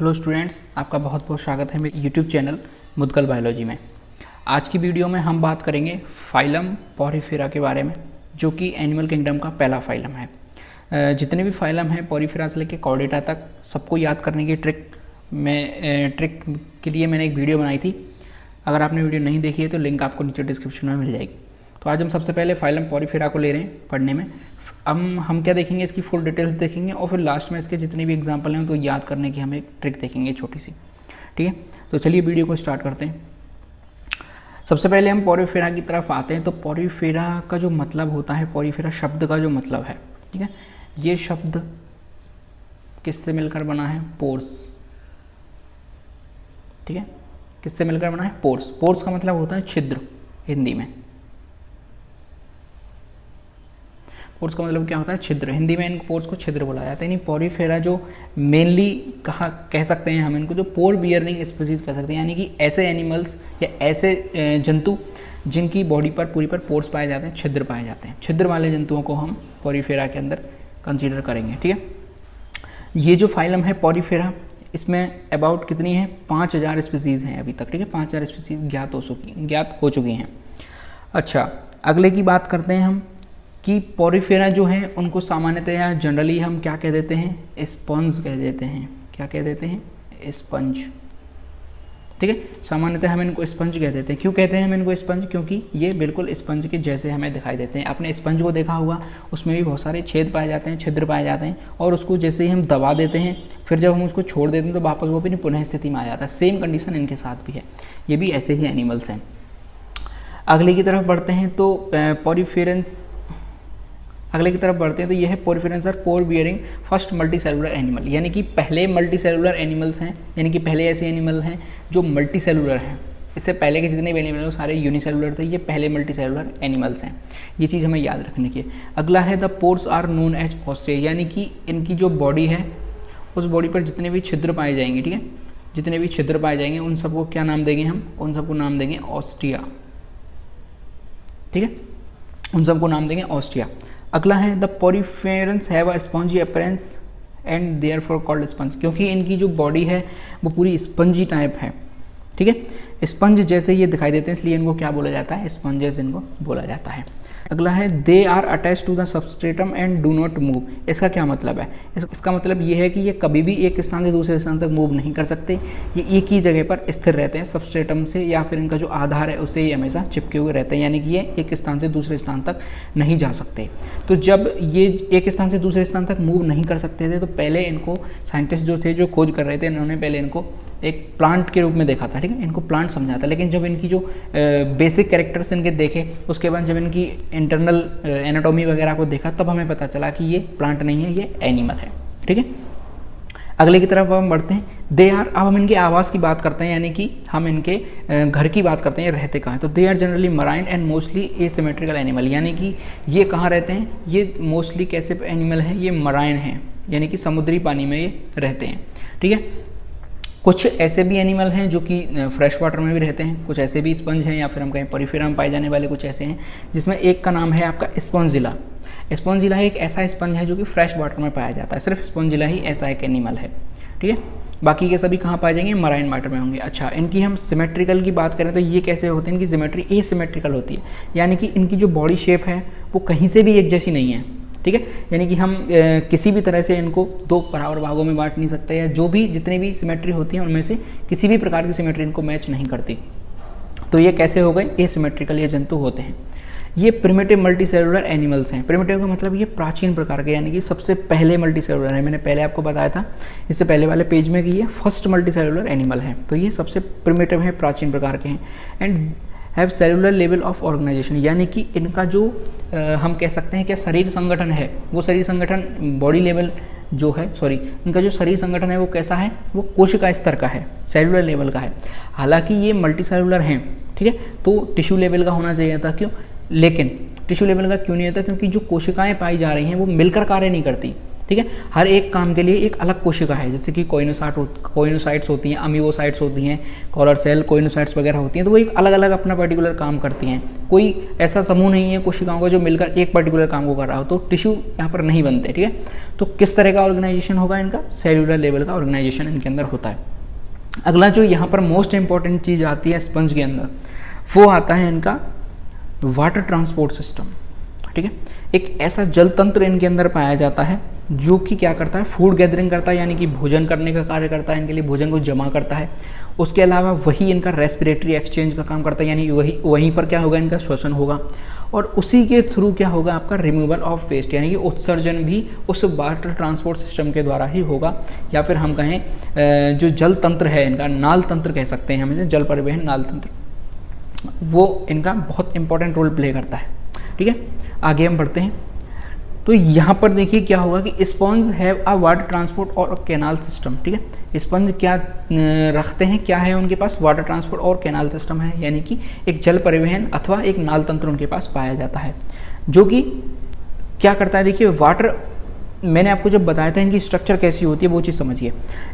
Hello students, आपका बहुत बहुत स्वागत है मेरे यूट्यूब चैनल मुदगल बायोलॉजी में। आज की वीडियो में हम बात करेंगे फाइलम पोरिफेरा के बारे में, जो कि एनिमल किंगडम का पहला फाइलम है। जितने भी फाइलम हैं पोरिफेरा से लेकर कॉर्डेटा तक, सबको याद करने की ट्रिक के लिए मैंने एक वीडियो बनाई थी। अगर आपने वीडियो नहीं देखी है तो लिंक आपको नीचे डिस्क्रिप्शन में मिल जाएगी। तो आज हम सबसे पहले फाइलम पोरिफेरा को ले रहे हैं पढ़ने में। अब हम क्या देखेंगे, इसकी फुल डिटेल्स देखेंगे और फिर लास्ट में इसके जितने भी एग्जांपल हैं तो याद करने की हम एक ट्रिक देखेंगे छोटी सी। ठीक है, तो चलिए वीडियो को स्टार्ट करते हैं। सबसे पहले हम पोरिफेरा की तरफ आते हैं। तो पोरिफेरा का जो मतलब होता है, पोरिफेरा शब्द का जो मतलब है, ठीक है, ये शब्द किससे मिलकर बना है? पोर्स। ठीक है, किससे मिलकर बना है? पोर्स। पोर्स का मतलब होता है छिद्र हिंदी में। पोर्स का मतलब क्या होता है? छिद्र। हिंदी में इन पोर्स को छिद्र बोला जाता है। यानी पोरिफेरा जो मेनली कह सकते हैं हम इनको जो पोर बियरिंग स्पीसीज कह सकते हैं, यानी कि ऐसे एनिमल्स या ऐसे जंतु जिनकी बॉडी पर पूरी पर पोर्स पाए जाते हैं, छिद्र पाए जाते हैं। छिद्र वाले जंतुओं को हम पोरिफेरा के अंदर कंसीडर करेंगे। ठीक है, ये जो फाइलम है पोरिफेरा, इसमें अबाउट कितनी है? 5000 स्पीसीज हैं अभी तक। ठीक है, 5000 स्पीसीज ज्ञात हो चुकी हैं। अच्छा, अगले की बात करते हैं हम कि पोरिफेरा जो हैं उनको सामान्यतया जनरली हम क्या कह देते हैं? स्पंज कह देते हैं। क्या कह देते हैं? स्पंज। ठीक है, सामान्यतः हम इनको स्पंज कह देते हैं। क्यों कहते हैं हम इनको स्पंज? क्योंकि ये बिल्कुल स्पंज के जैसे हमें दिखाई देते हैं। आपने स्पंज को देखा होगा, उसमें भी बहुत सारे छेद पाए जाते हैं, छिद्र पाए जाते हैं, और उसको जैसे ही हम दबा देते हैं, फिर जब हम उसको छोड़ देते हैं तो वापस वो भी पुनः स्थिति में आ जाता है। सेम कंडीशन इनके साथ भी है। ये भी ऐसे ही एनिमल्स हैं। अगले की तरफ बढ़ते हैं तो तो यह है पोरिफेरेंस और पोर bearing first multi cellular animal, यानी कि पहले मल्टी सेलुलर एनिमल्स हैं, यानी कि पहले ऐसे एनिमल हैं जो मल्टी सेलुलर हैं। इससे पहले के जितने भी एनिमल हैं वो सारे यूनिसेलुलर थे, ये पहले मल्टी सेलुलर एनिमल्स हैं। ये चीज़ हमें याद रखने की है। अगला है the pores are known as ostia, यानी कि इनकी जो बॉडी है उस बॉडी पर जितने भी छिद्र पाए जाएंगे, ठीक है, जितने भी छिद्र पाए जाएंगे उन सबको क्या नाम देंगे हम? उन सबको नाम देंगे ऑस्टिया। ठीक है, उन सबको नाम देंगे ऑस्टिया। अगला है the poriferans have a spongy appearance and therefore called sponge, क्योंकि इनकी जो बॉडी है वो पूरी स्पंजी टाइप है। ठीक है, स्पंज जैसे ये दिखाई देते हैं, इसलिए इनको क्या बोला जाता है? स्पंजेस इनको बोला जाता है। अगला है they are attach to the substratum and do not move. इसका क्या मतलब है? इसका मतलब ये है कि ये कभी भी एक स्थान से दूसरे स्थान तक मूव नहीं कर सकते। ये एक ही जगह पर स्थिर रहते हैं सबस्ट्रेटम से, या फिर इनका जो आधार है उससे ये हमेशा चिपके हुए रहते हैं, यानी कि ये एक स्थान से दूसरे स्थान तक नहीं जा सकते। तो जब ये एक स्थान से दूसरे स्थान तक मूव नहीं कर सकते थे तो पहले इनको साइंटिस्ट जो थे, जो खोज कर रहे थे, इन्होंने पहले इनको एक प्लांट के रूप में देखा था। ठीक है, इनको प्लांट समझा था। लेकिन जब इनकी जो बेसिक कैरेक्टर्स इनके देखे, उसके बाद जब इनकी इंटरनल एनाटॉमी वगैरह को देखा, तब हमें पता चला कि ये प्लांट नहीं है, ये एनिमल है। ठीक है, अगले की तरफ हम बढ़ते हैं। दे आर, अब हम इनके आवास की बात करते हैं, यानी कि हम इनके घर की बात करते हैं, रहते कहाँ हैं। तो they are generally marine and mostly asymmetrical animal, यानी कि ये कहाँ रहते हैं? ये मोस्टली कैसे एनिमल हैं? ये मराइन हैं, यानी कि समुद्री पानी में ये रहते हैं। ठीक है, कुछ ऐसे भी एनिमल हैं जो कि फ्रेश वाटर में भी रहते हैं, कुछ ऐसे भी स्पंज हैं, या फिर हम कहें पोरिफेरा में पाए जाने वाले कुछ ऐसे हैं, जिसमें एक का नाम है आपका स्पॉन्जिला। स्पॉन्जिला एक ऐसा स्पंज है जो कि फ्रेश वाटर में पाया जाता है। सिर्फ स्पॉन्जिला ही ऐसा एक एनिमल है। ठीक है, बाकी के सभी कहाँ पाए जाएंगे? मराइन वाटर में होंगे। अच्छा, इनकी हम सिमेट्रिकल की बात करें तो ये कैसे होते हैं? इनकी सिमेट्री एसिमेट्रिकल होती है, यानी कि इनकी जो बॉडी शेप है वो कहीं से भी एक जैसी नहीं है। ठीक है, यानी कि हम किसी भी तरह से इनको दो बराबर भागों में बांट नहीं सकते, या जो भी जितनी भी सिमेट्री होती है उनमें से किसी भी प्रकार की सिमेट्री इनको मैच नहीं करती। तो ये कैसे हो गए? एसिमेट्रिकल ये जंतु होते हैं। ये प्रिमिटिव मल्टी सेलुलर एनिमल्स हैं। प्रिमिटिव का मतलब ये प्राचीन प्रकार के, यानी कि सबसे पहले मल्टी सेलुलर है। मैंने पहले आपको बताया था इससे पहले वाले पेज में कि ये फर्स्ट मल्टी सेलुलर एनिमल है। तो ये सबसे प्रिमिटिव है, प्राचीन प्रकार के हैं। And have cellular level of organisation, यानी कि इनका जो हम कह सकते हैं कि शरीर संगठन है, वो शरीर संगठन बॉडी लेवल जो है, इनका जो शरीर संगठन है वो कैसा है? वो कोशिका स्तर का है, सेलुलर लेवल का है। हालांकि ये मल्टी सेलुलर हैं, ठीक है, तो टिश्यू लेवल का होना चाहिए था। क्यों? लेकिन टिश्यू लेवल का क्यों नहीं होता? क्योंकि जो कोशिकाएं पाई जा रही हैं वो मिलकर कार्य नहीं करती, ठीक है। हर एक काम के लिए एक अलग कोशिका है, जैसे कि कोइनोसाइट्स होती हैं, अमीबोसाइट्स होती हैं, कॉलर सेल, कोइनोसाइट्स वगैरह होती हैं, तो वो एक अलग अलग अपना पर्टिकुलर काम करती हैं। कोई ऐसा समूह नहीं है कोशिकाओं का जो मिलकर एक पर्टिकुलर काम को कर रहा हो, तो टिश्यू यहाँ पर नहीं बनते, ठीक है। तो किस तरह का ऑर्गेनाइजेशन होगा इनका, सेल्यूलर लेवल का ऑर्गेनाइजेशन इनके अंदर होता है। अगला जो यहाँ पर मोस्ट इंपॉर्टेंट चीज़ आती है स्पंज के अंदर, वो आता है इनका वाटर ट्रांसपोर्ट सिस्टम, ठीक है। एक ऐसा जल तंत्र इनके अंदर पाया जाता है जो कि क्या करता है, फूड गैदरिंग करता है, यानी कि भोजन करने का कार्य करता है, इनके लिए भोजन को जमा करता है। उसके अलावा वही इनका रेस्पिरेटरी एक्सचेंज का काम करता है, यानी वहीं पर क्या होगा, इनका श्वसन होगा, और उसी के थ्रू क्या होगा आपका रिमूवल ऑफ वेस्ट, यानी कि उत्सर्जन भी उस वाटर ट्रांसपोर्ट सिस्टम के द्वारा ही होगा। या फिर हम कहें जो जल तंत्र है इनका, नाल तंत्र कह सकते हैं हम, जल परिवहन नाल तंत्र, वो इनका बहुत इंपॉर्टेंट रोल प्ले करता है, ठीक है। आगे हम बढ़ते हैं, तो यहाँ पर देखिए क्या होगा कि sponge have a water transport और कैनाल सिस्टम, ठीक है। स्पंज क्या रखते हैं, क्या है उनके पास, वाटर ट्रांसपोर्ट और कैनाल सिस्टम है, यानी कि एक जल परिवहन अथवा एक नाल तंत्र उनके पास पाया जाता है, जो कि क्या करता है। देखिए वाटर, मैंने आपको जब बताया था इनकी स्ट्रक्चर कैसी होती है वो चीज़ समझिए।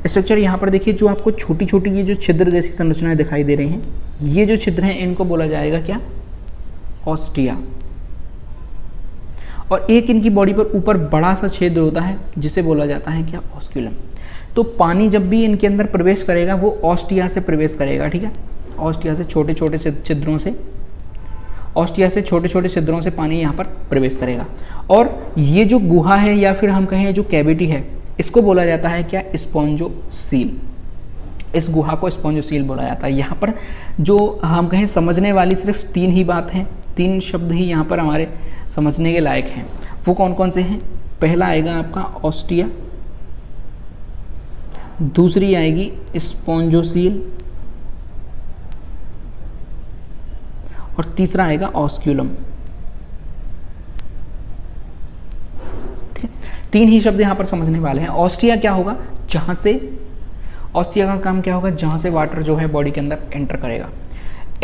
स्ट्रक्चर यहाँ पर देखिए, जो आपको छोटी छोटी ये जो छिद्र जैसी संरचनाएं दिखाई दे रही हैं, ये जो छिद्र हैं इनको बोला जाएगा क्या, ऑस्टिया। और एक इनकी बॉडी पर ऊपर बड़ा सा छिद्र होता है जिसे बोला जाता है क्या, ऑस्क्यूलम। तो पानी जब भी इनके अंदर प्रवेश करेगा वो ऑस्टिया से प्रवेश करेगा, ठीक है। ऑस्टिया से छोटे छोटे छिद्रों से, ऑस्टिया से छोटे छोटे छिद्रों से पानी यहाँ पर प्रवेश करेगा। और ये जो गुहा है या फिर हम कहें जो कैविटी है, इसको बोला जाता है क्या, स्पॉन्जोसील। इस गुहा को स्पॉन्जोसील बोला जाता है। यहाँ पर जो हम कहें समझने वाली सिर्फ 3 ही बात हैं, 3 शब्द ही यहाँ पर हमारे समझने के लायक हैं। वो कौन कौन से हैं, पहला आएगा आपका ऑस्टिया, दूसरी आएगी स्पॉन्जोसील, और तीसरा आएगा ऑस्क्यूलम, ठीक है। 3 ही शब्द यहाँ पर समझने वाले हैं। ऑस्टिया क्या होगा, जहाँ से, ऑस्टिया का काम क्या होगा, जहाँ से वाटर जो है बॉडी के अंदर एंटर करेगा।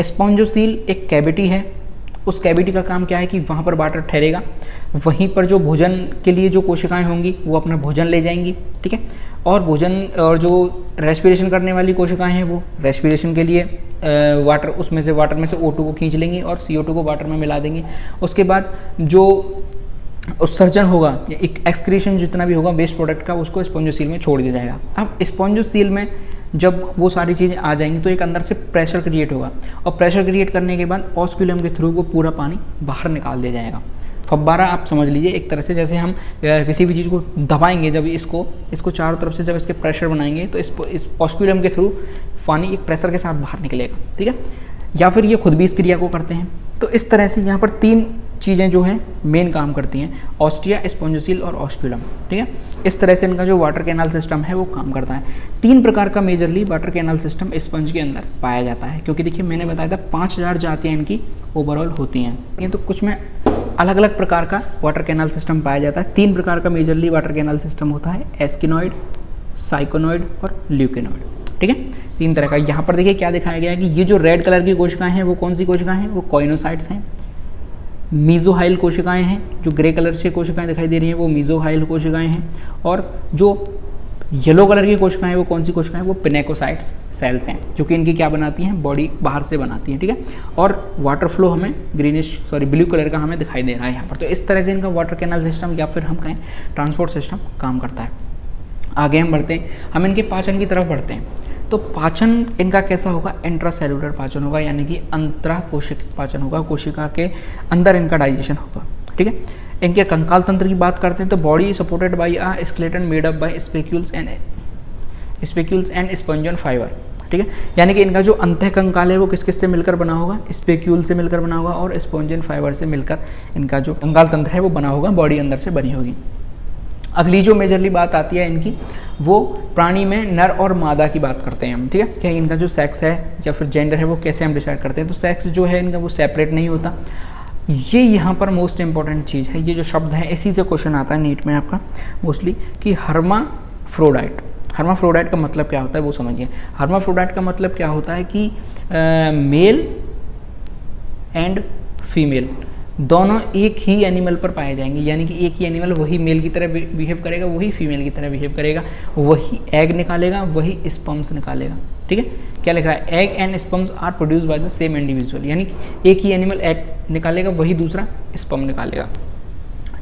स्पॉन्जोसील एक कैविटी है, उस कैविटी का काम क्या है कि वहाँ पर वाटर ठहरेगा, वहीं पर जो भोजन के लिए जो कोशिकाएं होंगी वो अपना भोजन ले जाएंगी, ठीक है। और भोजन और जो रेस्पिरेशन करने वाली कोशिकाएं हैं वो रेस्पिरेशन के लिए वाटर वाटर में से O2 को खींच लेंगी और CO2 को वाटर में मिला देंगी। उसके बाद जो उत्सर्जन होगा, एक एक्सक्रीशन जितना भी होगा वेस्ट प्रोडक्ट का, उसको स्पॉन्जोसील में छोड़ दिया जाएगा। अब स्पॉन्जोसील में जब वो सारी चीज़ें आ जाएंगी तो एक अंदर से प्रेशर क्रिएट होगा, और प्रेशर क्रिएट करने के बाद ऑस्क्यूलम के थ्रू वो पूरा पानी बाहर निकाल दिया जाएगा। फब्बारा आप समझ लीजिए एक तरह से, जैसे हम किसी भी चीज़ को दबाएंगे, जब इसको चारों तरफ से जब इसके प्रेशर बनाएंगे तो इस ऑस्क्यूलम के थ्रू पानी एक प्रेशर के साथ बाहर निकलेगा, ठीक है। या फिर ये खुद भी इस क्रिया को करते हैं। तो इस तरह से यहाँ पर 3 चीज़ें जो हैं मेन काम करती हैं, ऑस्टिया, स्पॉन्जोसील और ऑस्क्यूलम, ठीक है। इस तरह से इनका जो वाटर कैनाल सिस्टम है वो काम करता है। 3 प्रकार का majorly water canal system sponge के अंदर पाया जाता है, क्योंकि देखिए मैंने बताया था 5000 जातियाँ इनकी ओवरऑल होती हैं, ये तो कुछ में अलग अलग प्रकार का वाटर कैनाल सिस्टम पाया जाता है। 3 प्रकार का मेजरली वाटर कैनाल सिस्टम होता है, एस्किनॉइड, साइकोनॉइड और ल्यूकेनॉइड, ठीक है। 3 तरह का। यहाँ पर देखिए क्या दिखाया गया है कि ये जो रेड कलर की कोशिकाएं हैं वो कौन सी कोशिकाएं हैं, वो कोइनोसाइट्स हैं। मीजोहाइल कोशिकाएं हैं, जो ग्रे कलर से कोशिकाएं दिखाई दे रही हैं वो मीजोहाइल कोशिकाएं हैं। और जो येलो कलर की कोशिकाएं हैं वो कौन सी कोशिकाएं हैं, वो पिनेकोसाइट्स सेल्स हैं, जो कि इनकी क्या बनाती हैं, बॉडी बाहर से बनाती हैं, ठीक है। और वाटर फ्लो हमें ब्लू कलर का हमें दिखाई दे रहा है यहाँ पर। तो इस तरह से इनका वाटर कैनाल सिस्टम या फिर हम कहें ट्रांसपोर्ट सिस्टम काम करता है। आगे हम बढ़ते हैं, हम इनके पाचन की तरफ बढ़ते हैं। तो पाचन इनका कैसा होगा, इंट्रासेलुलर पाचन होगा, यानी कि अंतरा कोशिक पाचन होगा, कोशिका के अंदर इनका डाइजेशन होगा, ठीक है। इनके कंकाल तंत्र की बात करते हैं तो body supported by a skeleton made up by spicules and spongin fibre, ठीक है। यानी कि इनका जो अंतः कंकाल है वो किस किस से मिलकर बना होगा, स्पेक्यूल से मिलकर बना होगा और स्पंजन फाइबर से मिलकर इनका जो कंकाल तंत्र है वो बना होगा, बॉडी अंदर से बनी होगी। अगली जो मेजरली बात आती है इनकी, वो प्राणी में नर और मादा की बात करते हैं हम, ठीक है। क्या इनका जो सेक्स है या फिर जेंडर है वो कैसे हम डिसाइड करते हैं, तो सेक्स जो है इनका वो सेपरेट नहीं होता। ये यहाँ पर मोस्ट इंपॉर्टेंट चीज़ है, ये जो शब्द है इसी से क्वेश्चन आता है नीट में आपका मोस्टली, कि हर्माफ्रोडाइट। हर्माफ्रोडाइट का मतलब क्या होता है वो समझिए। हर्माफ्रोडाइट का मतलब क्या होता है कि मेल एंड फीमेल, दोनों एक ही एनिमल पर पाए जाएंगे, यानी कि एक ही एनिमल वही मेल की तरह बिहेव करेगा, वही फीमेल की तरह बिहेव करेगा, वही एग निकालेगा, वही स्पर्म्स निकालेगा। ठीक है, क्या लिख रहा है, egg and sperms are produce by the same individual, यानी कि एक ही एनिमल एग निकालेगा, वही दूसरा स्पर्म निकालेगा।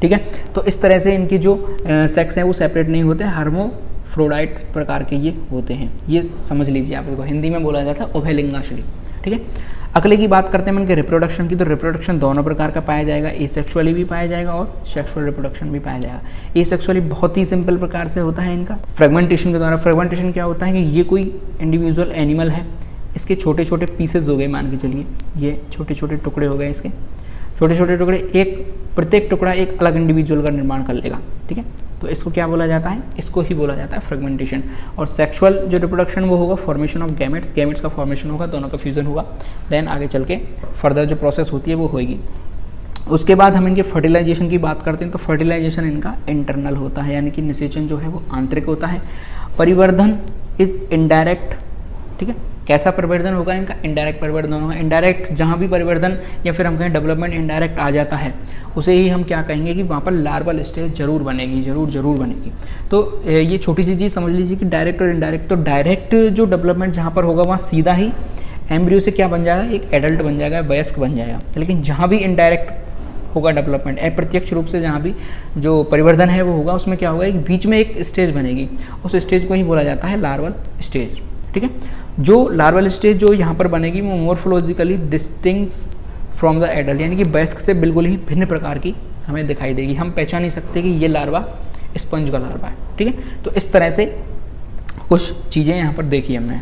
ठीक है, तो इस तरह से इनकी जो सेक्स है वो सेपरेट नहीं होते, हर्मोफ्रोडाइट प्रकार के ये होते हैं। ये समझ लीजिए, आप इसको हिंदी में बोला जाता है उभयलिंगाश्री। ठीक है, अगले की बात करते हैं इनके रिप्रोडक्शन की। तो रिप्रोडक्शन दोनों प्रकार का पाया जाएगा, एसेक्सुअली भी पाया जाएगा और सेक्सुअल रिप्रोडक्शन भी पाया जाएगा। एसेक्सुअली बहुत ही सिंपल प्रकार से होता है इनका फ्रेगमेंटेशन के द्वारा। फ्रेगमेंटेशन क्या होता है कि ये कोई इंडिविजुअल एनिमल है, इसके छोटे छोटे पीसेज हो गए, मान के चलिए ये छोटे छोटे टुकड़े हो गए, इसके छोटे छोटे टुकड़े, एक प्रत्येक टुकड़ा एक अलग इंडिविजुअल का निर्माण कर लेगा। ठीक है, तो इसको क्या बोला जाता है, इसको ही बोला जाता है फ्रेगमेंटेशन। और सेक्सुअल जो रिप्रोडक्शन वो होगा फॉर्मेशन ऑफ गैमेट्स, गैमेट्स का फॉर्मेशन होगा, दोनों का फ्यूजन होगा, देन आगे चल के फर्दर जो प्रोसेस होती है वो होगी। उसके बाद हम इनके फर्टिलाइजेशन की बात करते हैं। तो फर्टिलाइजेशन इनका इंटरनल होता है, यानी कि निषेचन जो है वो आंतरिक होता है। परिवर्धन इज इनडायरेक्ट। ठीक है, कैसा परिवर्तन होगा इनका, इनडायरेक्ट परिवर्तन होगा। इनडायरेक्ट जहाँ भी परिवर्तन या फिर हम कहें डेवलपमेंट इनडायरेक्ट आ जाता है, उसे ही हम क्या कहेंगे कि वहाँ पर लार्वल स्टेज जरूर बनेगी, जरूर बनेगी। तो ये छोटी सी चीज़ समझ लीजिए कि डायरेक्ट और इनडायरेक्ट। तो डायरेक्ट जो डेवलपमेंट जहाँ पर होगा वहाँ सीधा ही एम्ब्रियो से क्या बन जाएगा, एक एडल्ट बन जाएगा, वयस्क बन जाएगा। लेकिन जहाँ भी इनडायरेक्ट होगा डेवलपमेंट, अप्रत्यक्ष रूप से जहाँ भी जो परिवर्तन है वो होगा, उसमें क्या होगा, एक बीच में एक स्टेज बनेगी, उस स्टेज को ही बोला जाता है लार्वल स्टेज। ठीक है, जो लार्वल स्टेज जो यहाँ पर बनेगी वो मोर्फोलॉजिकली डिस्टिंक्ट्स फ्रॉम द एडल्ट, यानी कि वयस्क से बिल्कुल ही भिन्न प्रकार की हमें दिखाई देगी। हम पहचान नहीं सकते कि ये लार्वा स्पंज का लार्वा है। ठीक है, तो इस तरह से कुछ चीज़ें यहाँ पर देखी हमने।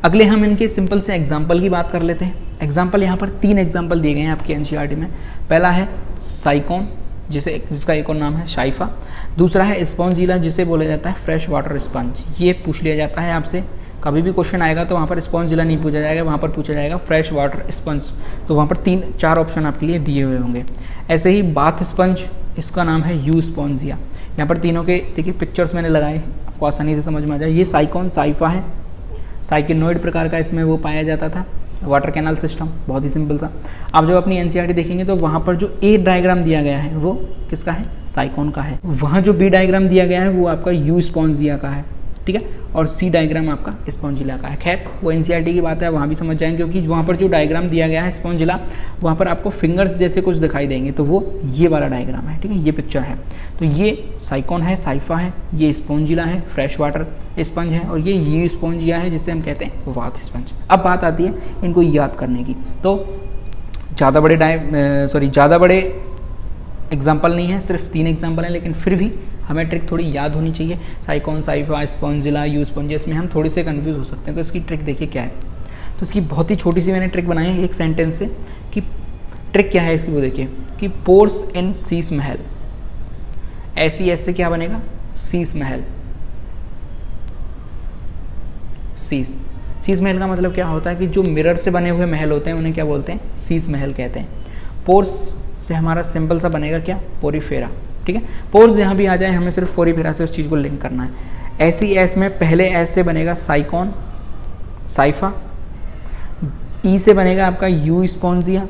अगले हम इनके सिंपल से एग्जाम्पल की बात कर लेते हैं। एग्जाम्पल यहाँ पर 3 एग्जाम्पल दिए गए हैं आपके एनसीईआरटी में। पहला है साइकोन, जिसका एक और नाम है शाइफा। दूसरा है स्पॉन्जिला, जिसे बोला जाता है फ्रेश वाटर स्पंज। ये पूछ लिया जाता है आपसे, कभी भी क्वेश्चन आएगा तो वहाँ पर स्पॉन्जिला नहीं पूछा जाएगा, वहाँ पर पूछा जाएगा फ्रेश वाटर स्पंज। तो वहाँ पर 3-4 ऑप्शन आपके लिए दिए हुए होंगे। ऐसे ही बाथ स्पंज, इसका नाम है यू स्पॉन्जिया। यहाँ पर तीनों के देखिए पिक्चर्स मैंने लगाए, आपको आसानी से समझ में आ जाए। ये साइकोन साइफा है, साइकिनोइड प्रकार का इसमें वो पाया जाता था, वाटर कैनाल सिस्टम, बहुत ही सिंपल सा। आप जब अपनी एनसीईआरटी देखेंगे तो वहाँ पर जो ए डायग्राम दिया गया है वो किसका है, साइकोन का है। वहाँ जो बी डायग्राम दिया गया है वो आपका यू स्पॉन्जिया का है। ठीक है, और सी डायग्राम आपका स्पॉन्जिला का है। खैर वो एनसीईआरटी की बात है, वहाँ भी समझ जाएंगे, क्योंकि वहाँ पर जो डायग्राम दिया गया है स्पॉन्जिला, वहाँ पर आपको फिंगर्स जैसे कुछ दिखाई देंगे, तो वो ये वाला डायग्राम है। ठीक है, ये पिक्चर है। तो ये साइकोन है, साइफा है, ये स्पॉन्जिला है, फ्रेश वाटर स्पंज है, और ये यू स्पॉन्जिया है, जिसे हम कहते हैं वाथ स्पंज। अब बात आती है इनको याद करने की। तो ज़्यादा बड़े एग्जाम्पल नहीं है, सिर्फ 3 एग्जाम्पल हैं, लेकिन फिर भी हमें ट्रिक थोड़ी याद होनी चाहिए। Sycon, cipher, Spongilla, you Spongia, इसमें हम थोड़े से कंफ्यूज हो सकते हैं। तो इसकी ट्रिक देखिए क्या है। तो इसकी बहुत ही छोटी सी मैंने ट्रिक बनाई है एक सेंटेंस से, कि ट्रिक क्या है इसकी वो देखिए, कि पोर्स इन शीश महल। ऐसी ऐसे क्या बनेगा, शीश महल। शीश महल का मतलब क्या होता है कि जो मिरर से बने हुए महल होते हैं उन्हें क्या बोलते हैं, शीश महल कहते हैं। पोर्स से हमारा सिंपल सा बनेगा क्या, पोरीफेरा। ठीक है, पोर्स यहाँ भी आ जाए, हमें सिर्फ पोरीफेरा से उस चीज़ को लिंक करना है। ऐसी एस में पहले एस से बनेगा साइकोन, साइफा। ई से बनेगा आपका यू स्पॉन्जिया।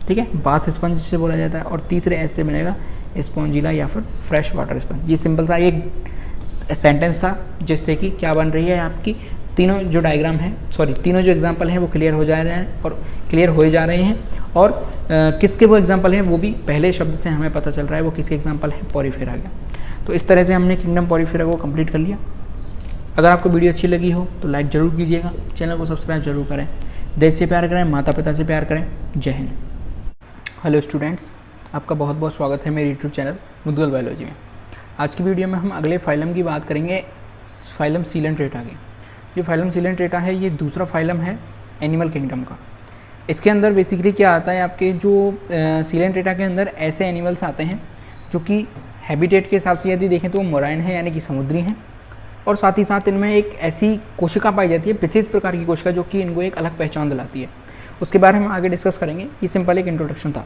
ठीक है, बाथ स्पंज से बोला जाता है। और तीसरे एस से बनेगा स्पॉन्जिला या फिर फ्रेश वाटर स्पंज। ये सिंपल सा एक सेंटेंस था, जिससे कि क्या बन रही है आपकी तीनों जो डायग्राम है, तीनों जो एग्जाम्पल हैं वो क्लियर हो जा रहे हैं और क्लियर हो जा रहे हैं। और किसके वो एग्जाम्पल हैं वो भी पहले शब्द से हमें पता चल रहा है वो किसके एग्जाम्पल है, पोरीफेरा का। तो इस तरह से हमने किंगडम पोरीफेरा को कंप्लीट कर लिया। अगर आपको वीडियो अच्छी लगी हो तो लाइक ज़रूर कीजिएगा, चैनल को सब्सक्राइब जरूर करें, देश से प्यार करें, माता पिता से प्यार करें। जय हिंद। हेलो स्टूडेंट्स, आपका बहुत बहुत स्वागत है मेरे यूट्यूब चैनल मुद्गल बायोलॉजी में। आज की वीडियो में हम अगले फाइलम की बात करेंगे, फाइलम सीलेंट्रेटा की। ये फाइलम सीलेंट्रेटा है, ये दूसरा फाइलम है एनिमल किंगडम का। इसके अंदर बेसिकली क्या आता है, आपके जो सीलेंट्रेटा के अंदर ऐसे एनिमल्स आते हैं जो कि हैबिटेट के हिसाब से यदि देखें तो वो मोराइन है, यानी कि समुद्री हैं। और साथ ही साथ इनमें एक ऐसी कोशिका पाई जाती है, विशेष प्रकार की कोशिका, जो कि इनको एक अलग पहचान दिलाती है। उसके बारे में हम आगे डिस्कस करेंगे। ये सिंपल एक इंट्रोडक्शन था।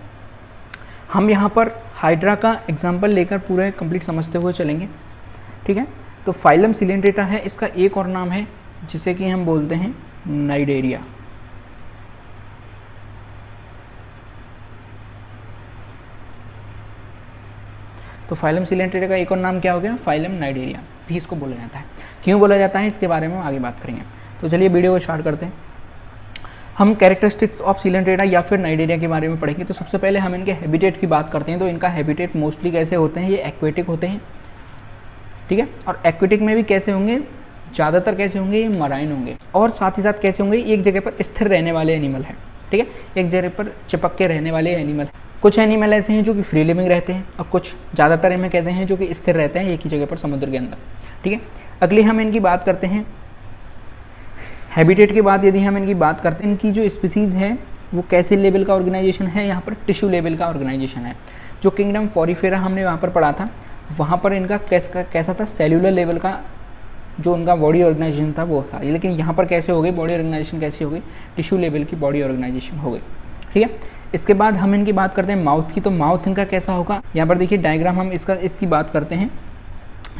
हम यहाँ पर हाइड्रा का एग्जाम्पल लेकर पूरा कंप्लीट समझते हुए चलेंगे। ठीक है, तो फाइलम सीलेंट्रेटा है, इसका एक और नाम है जिसे कि हम बोलते हैं नाइडेरिया। तो फाइलम सिलेंट्रेटा का एक और नाम क्या हो गया, फाइलम नाइडेरिया भी इसको बोला जाता है। क्यों बोला जाता है इसके बारे में हम आगे बात करेंगे। तो चलिए वीडियो को स्टार्ट करते हैं। हम कैरेक्टरिस्टिक्स ऑफ सिलेंट्रेटा या फिर नाइडेरिया के बारे में पढ़ेंगे। तो सबसे पहले हम इनके हैबिटेट की बात करते हैं। तो इनका हैबिटेट मोस्टली कैसे होते हैं, ये एक्वेटिक होते हैं, ठीक है। और एक्वेटिक में भी कैसे होंगे, ज़्यादातर कैसे होंगे, ये मराइन होंगे। और साथ ही साथ कैसे होंगे, एक जगह पर स्थिर रहने वाले एनिमल हैं, ठीक है, एक जगह पर चिपक के रहने वाले एनिमल। कुछ एनिमल ऐसे हैं जो कि फ्री लिविंग रहते हैं और कुछ ज़्यादातर इनमें कैसे हैं जो कि स्थिर रहते हैं एक ही जगह पर समुद्र के अंदर, ठीक है। अगली हम इनकी बात करते हैं हैबिटेट के बाद। यदि हम इनकी बात करते हैं, इनकी जो स्पीसीज़ है वो कैसे लेवल का ऑर्गेनाइजेशन है, यहाँ पर टिश्यू लेवल का ऑर्गेनाइजेशन है। जो किंगडम फोरिफेरा हमने वहाँ पर पढ़ा था, वहाँ पर इनका कैसा था, सेल्यूलर लेवल का जो उनका बॉडी ऑर्गेनाइजेशन था वो था। लेकिन यहाँ पर कैसे हो गई बॉडी ऑर्गेनाइजेशन, कैसे हो गई, टिश्यू लेवल की बॉडी ऑर्गेनाइजेशन हो गई, ठीक है। इसके बाद हम इनकी बात करते हैं माउथ की। तो माउथ इनका कैसा होगा, यहाँ पर देखिए डायग्राम हम इसकी बात करते हैं।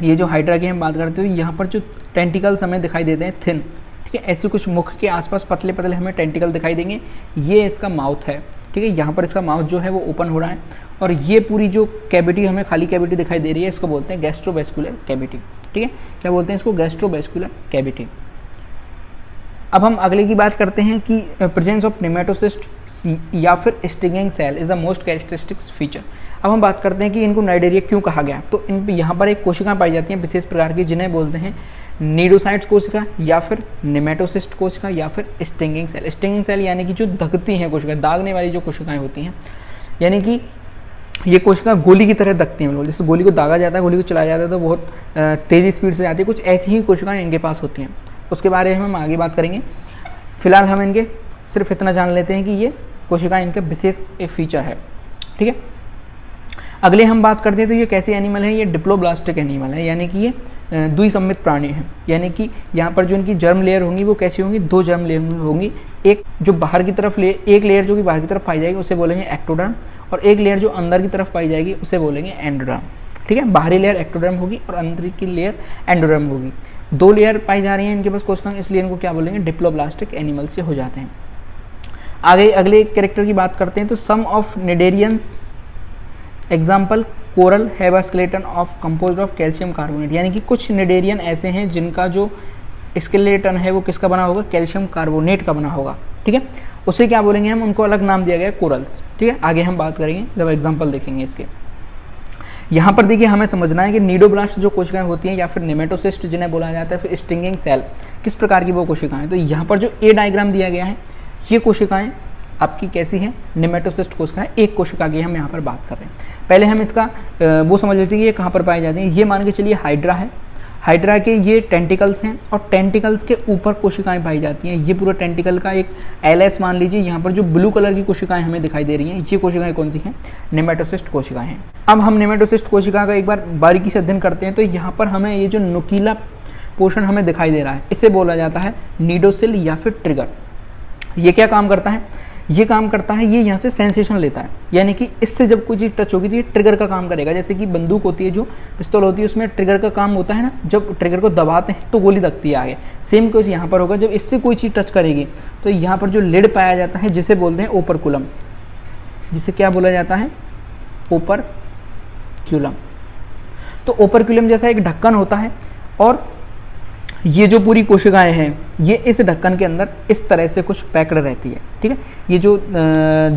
ये जो हाइड्रा की हम बात करते हैं, यहाँ पर जो टेंटिकल्स हमें दिखाई देते हैं थिन, ठीक है, ऐसे कुछ मुख के आसपास पतले पतले हमें टेंटिकल दिखाई देंगे, ये इसका माउथ है, ठीक है। यहाँ पर इसका माउथ जो है वो ओपन हो रहा है और ये पूरी जो कैविटी हमें खाली कैविटी दिखाई दे रही है इसको बोलते हैं गैस्ट्रोवेस्कुलर कैविटी, ठीक है। क्या बोलते हैं इसको, गैस्ट्रोवेस्कुलर कैविटी। अब हम अगले की बात करते हैं कि प्रेजेंस ऑफ नेमेटोसिस्ट या फिर stinging cell is the most characteristics feature. अब हम बात करते हैं कि इनको नाइडेरिया क्यों कहा गया। तो इन यहाँ पर एक कोशिका पाई जाती हैं विशेष प्रकार की, जिन्हें बोलते हैं नीडोसाइट्स कोशिका या फिर नेमेटोसिस्ट कोशिका या फिर स्टिंगिंग सेल। स्टिंगिंग सेल यानी कि जो दगती हैं कोशिका, दागने वाली जो कोशिकाएं होती हैं, यानी कि ये कोशिका गोली की तरह दगती हैं। जैसे गोली को दागा जाता है, गोली को चलाया जाता है तो बहुत तेज़ी स्पीड से जाती है, कुछ ऐसी ही कोशिकाएं इनके पास होती हैं। उसके बारे में हम आगे बात करेंगे। फिलहाल हम इनके सिर्फ इतना जान लेते हैं कि ये कोशिकाएं इनका विशेष एक फीचर है, ठीक है। अगले हम बात करते हैं तो ये कैसे एनिमल है, ये डिप्लोब्लास्टिक एनिमल है, यानी कि ये द्विसम्मित प्राणी है। यानी कि यहाँ पर जो इनकी जर्म लेयर होंगी वो कैसी होंगी, दो जर्म लेयर होंगी। एक जो बाहर की तरफ एक लेयर जो कि बाहर की तरफ पाई जाएगी उसे बोलेंगे एक्टोडर्म, और एक लेयर जो अंदर की तरफ पाई जाएगी उसे बोलेंगे एंडोडर्म, ठीक है। बाहरी लेयर एक्टोडर्म होगी और अंदर की लेयर एंडोडर्म होगी। दो लेयर पाई जा रही हैं इनके पास कोशिकाएं, इसलिए इनको क्या बोलेंगे, डिप्लोब्लास्टिक एनिमल से हो जाते हैं। आगे अगले कैरेक्टर की बात करते हैं। तो some of cnidarians example coral have a skeleton of composed of calcium carbonate, यानी कि कुछ निडेरियन ऐसे हैं जिनका जो स्केलेटन है वो किसका बना होगा, कैल्शियम कार्बोनेट का बना होगा, ठीक है। उसे क्या बोलेंगे हम, उनको अलग नाम दिया गया है कोरल्स, ठीक है। आगे हम बात करेंगे जब एग्जाम्पल देखेंगे इसके। यहाँ पर देखिए हमें समझना है कि नीडोब्लास्ट जो कोशिकाएं होती हैं या फिर नेमेटोसिस्ट जिन्हें बोला जाता है, फिर स्टिंगिंग सेल, किस प्रकार की वो कोशिकाएं। तो यहाँ पर जो ए डायग्राम दिया गया है, ये कोशिकाएं आपकी कैसी हैं, नेमेटोसिस्ट कोशिकाएं। एक कोशिका की हम यहाँ पर बात कर रहे हैं। पहले हम इसका वो समझ लेते हैं कि ये कहाँ पर पाई जाती हैं। ये मान के चलिए हाइड्रा है, हाइड्रा के ये टेंटिकल्स हैं और टेंटिकल्स के ऊपर कोशिकाएं पाई जाती हैं। ये पूरा टेंटिकल का एक एलएस मान लीजिए। यहाँ पर जो ब्लू कलर की कोशिकाएं हमें दिखाई दे रही हैं, ये कोशिकाएं कौन सी हैं, नेमेटोसिस्ट कोशिकाएं हैं। अब हम नेमेटोसिस्ट कोशिका का एक बार बारीकी से अध्ययन करते हैं। तो यहाँ पर हमें ये जो नुकीला पोर्शन हमें दिखाई दे रहा है, इसे बोला जाता है नीडोसिल या फिर ट्रिगर। ये क्या काम करता है, ये काम करता है, ये यहाँ से सेंसेशन लेता है, यानी कि इससे जब कोई चीज़ टच होगी तो ये ट्रिगर का काम करेगा। जैसे कि बंदूक होती है, जो पिस्तौल होती है, उसमें ट्रिगर का काम होता है ना, जब ट्रिगर को दबाते हैं तो गोली लगती है आगे। सेम कुछ यहाँ पर होगा, जब इससे कोई चीज़ टच करेगी तो यहाँ पर जो लिड पाया जाता है जिसे बोलते हैं ओपरकुलम, जिसे क्या बोला जाता है, ओपरक्यूलम। तो ओपरक्यूलम जैसा एक ढक्कन होता है और ये जो पूरी कोशिकाएं हैं ये इस ढक्कन के अंदर इस तरह से कुछ पैक्ड रहती है, ठीक है। ये जो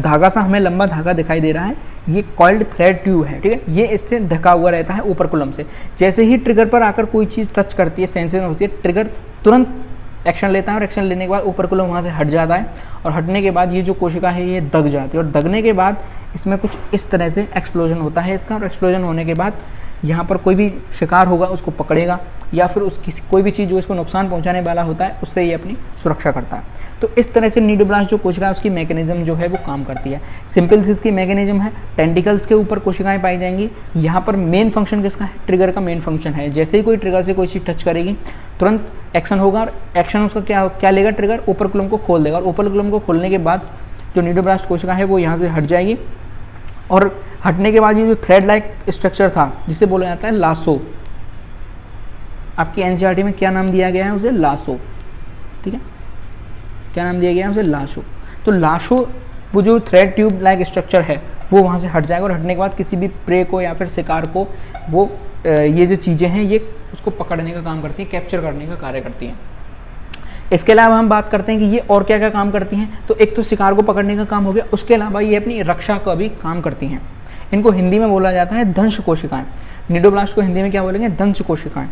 धागा सा हमें लंबा धागा दिखाई दे रहा है, ये कॉइल्ड थ्रेड ट्यूब है, ठीक है। ये इससे ढका हुआ रहता है ओपरकुलम से। जैसे ही ट्रिगर पर आकर कोई चीज़ टच करती है, सेंसेशन होती है, ट्रिगर तुरंत एक्शन लेता है और एक्शन लेने के बाद ओपरकुलम वहाँ से हट जाता है और हटने के बाद ये जो कोशिका है ये दग जाती है और दगने के बाद इसमें कुछ इस तरह से एक्सप्लोजन होता है इसका। और एक्सप्लोजन होने के बाद यहाँ पर कोई भी शिकार होगा उसको पकड़ेगा या फिर कोई भी चीज़ जो इसको नुकसान पहुँचाने वाला होता है उससे ये अपनी सुरक्षा करता है। तो इस तरह से नीडोब्लास्ट जो कोशिका है उसकी मैकेनिज्म जो है वो काम करती है। सिंपल सी इसकी मैकेनिज्म है, टेंटिकल्स के ऊपर कोशिकाएं पाई जाएंगी। यहाँ पर मेन फंक्शन किसका है, ट्रिगर का मेन फंक्शन है। जैसे ही कोई ट्रिगर से कोई चीज़ टच करेगी तुरंत एक्शन होगा और एक्शन उसका क्या लेगा, ट्रिगर ओपरकुलम को खोल देगा और ओपरकुलम को खोलने के बाद जो नीडोब्लास्ट कोशिका है वो यहाँ से हट जाएगी और हटने के बाद ये जो थ्रेड लाइक स्ट्रक्चर था जिसे बोला जाता है लासो, आपकी एनसीईआरटी में क्या नाम दिया गया है उसे, लासो, ठीक है, क्या नाम दिया गया है उसे, लासो। तो लासो वो जो थ्रेड ट्यूब लाइक स्ट्रक्चर है वो वहाँ से हट जाएगा और हटने के बाद किसी भी प्रे को या फिर शिकार को वो ये जो चीज़ें हैं ये उसको पकड़ने का काम करती हैं, कैप्चर करने का कार्य करती हैं। इसके अलावा हम बात करते हैं कि ये और क्या क्या काम करती हैं। तो एक तो शिकार को पकड़ने का काम हो गया, उसके अलावा ये अपनी रक्षा का भी काम करती हैं। इनको हिंदी में बोला जाता है दंश कोशिकाएं। निडोब्लास्ट को हिंदी में क्या बोलेंगे? दंश कोशिकाएं।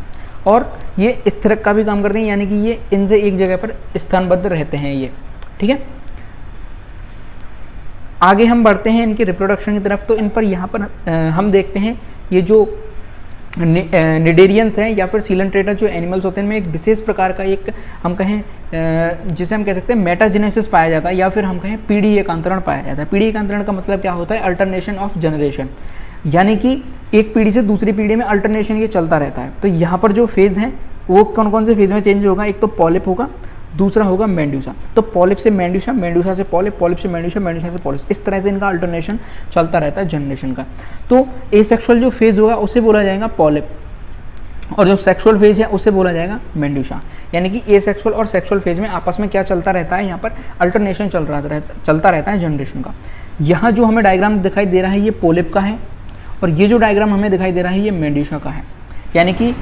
और ये स्थिरक का भी काम करते हैं, यानी कि ये इनसे एक जगह पर स्थानबद्ध रहते हैं ये, ठीक है। आगे हम बढ़ते हैं इनके रिप्रोडक्शन की तरफ। तो इन पर यहाँ पर हम देखते हैं ये जो निडेरियंस हैं या फिर सीलेंट्रेटा जो एनिमल्स होते हैं, इनमें एक विशेष प्रकार का एक हम कहें जिसे हम कह सकते हैं मेटाजेनेसिस पाया जाता है, या फिर हम कहें पीढ़ी एकांतरण पाया जाता है। पीढ़ी एकांतरण का मतलब क्या होता है? अल्टरनेशन ऑफ जनरेशन, यानी कि एक पीढ़ी से दूसरी पीढ़ी में अल्टरनेशन ये चलता रहता है। तो यहाँ पर जो फेज़ हैं वो कौन कौन से फेज़ में चेंज होगा? एक तो पॉलिप होगा, दूसरा होगा मेंड्यूसा। तो पॉलिप से मेंड्यूसा, मेंड्यूसा से पॉलिप, पॉलिप से मेंड्यूसा, मेंड्यूसा से पॉलिप, इस तरह से इनका अल्टरनेशन चलता रहता है जनरेशन का। तो एसेक्सुअल जो फेज़ होगा उसे बोला जाएगा पॉलिप, और जो सेक्सुअल फेज है उसे बोला जाएगा मेंड्यूसा। यानी कि एसेक्सुअल और सेक्सुअल फेज में आपस में क्या चलता रहता है? यहाँ पर अल्टरनेशन चलता रहता है जनरेशन का। यहाँ जो हमें डायग्राम दिखाई दे रहा है ये पॉलिप का है, और ये जो डायग्राम हमें दिखाई दे रहा है ये मेंड्यूसा का है। यानी कि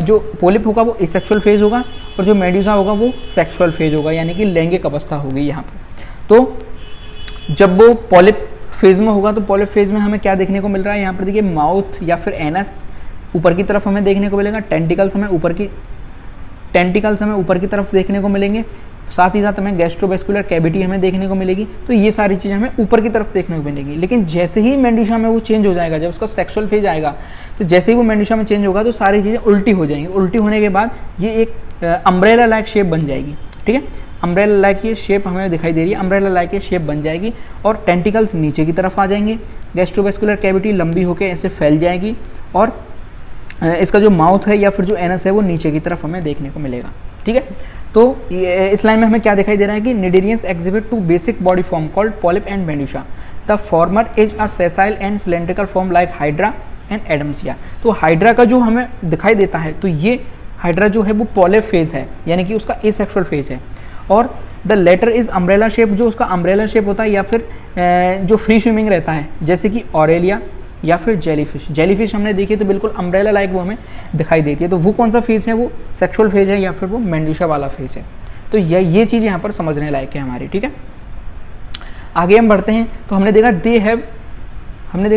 जो पॉलिप होगा वो एसेक्सुअल फेज होगा, और जो मेंड्यूसा होगा वो सेक्सुअल फेज होगा, यानी कि लैंगिक अवस्था होगी यहाँ पर। तो जब वो पॉलिप फेज में होगा तो पॉलिप फेज में हमें क्या देखने को मिल रहा है? यहाँ पर देखिए माउथ या फिर एनस ऊपर की तरफ हमें देखने को मिलेगा, टेंटिकल्स हमें ऊपर की तरफ देखने को मिलेंगे, साथ ही साथ हमें गैस्ट्रोवेस्कुलर कैविटी हमें देखने को मिलेगी। तो ये सारी चीज़ें हमें ऊपर की तरफ देखने को मिलेंगी। लेकिन जैसे ही मेंड्यूसा में वो चेंज हो जाएगा, जब उसका सेक्सुअल फेज आएगा, तो जैसे ही वो मेंड्यूसा में चेंज होगा तो सारी चीज़ें उल्टी हो जाएंगी। उल्टी होने के बाद ये एक अम्ब्रेला लाइक शेप बन जाएगी, ठीक है। अम्ब्रेला लाइक ये शेप हमें दिखाई दे रही है, अम्ब्रेला लाइक ये शेप बन जाएगी, और टेंटिकल्स नीचे की तरफ आ जाएंगे, गैस्ट्रोवेस्कुलर कैविटी लंबी होकर ऐसे फैल जाएगी, और इसका जो माउथ है या फिर जो एनस है वो नीचे की तरफ हमें देखने को मिलेगा, ठीक है। तो इस लाइन में हमें क्या दिखाई दे रहा है कि cnidarians exhibit two basic body form called polyp and medusa. The former is a sessile and cylindrical form like hydra and adamsia. तो हाइड्रा का जो हमें दिखाई देता है, तो ये हाइड्रा जो है वो पॉलिप फेज है, यानी कि उसका एसेक्सुअल फेज है, और the latter is umbrella shape, जो उसका अम्ब्रेला शेप होता है, या फिर जो फ्री स्विमिंग रहता है, जैसे कि ऑरेलिया या फिर जेलीफिश। जेलीफिश हमने देखी तो बिल्कुल अम्ब्रेला लाइक वो हमें दिखाई देती है। तो वो कौन सा फेज है? वो सेक्सुअल फेज है या फिर वो मेंड्यूसा वाला फेज है। तो ये चीज़ यहाँ पर समझने लायक है हमारी, ठीक है। आगे हम बढ़ते हैं। तो हमने देखा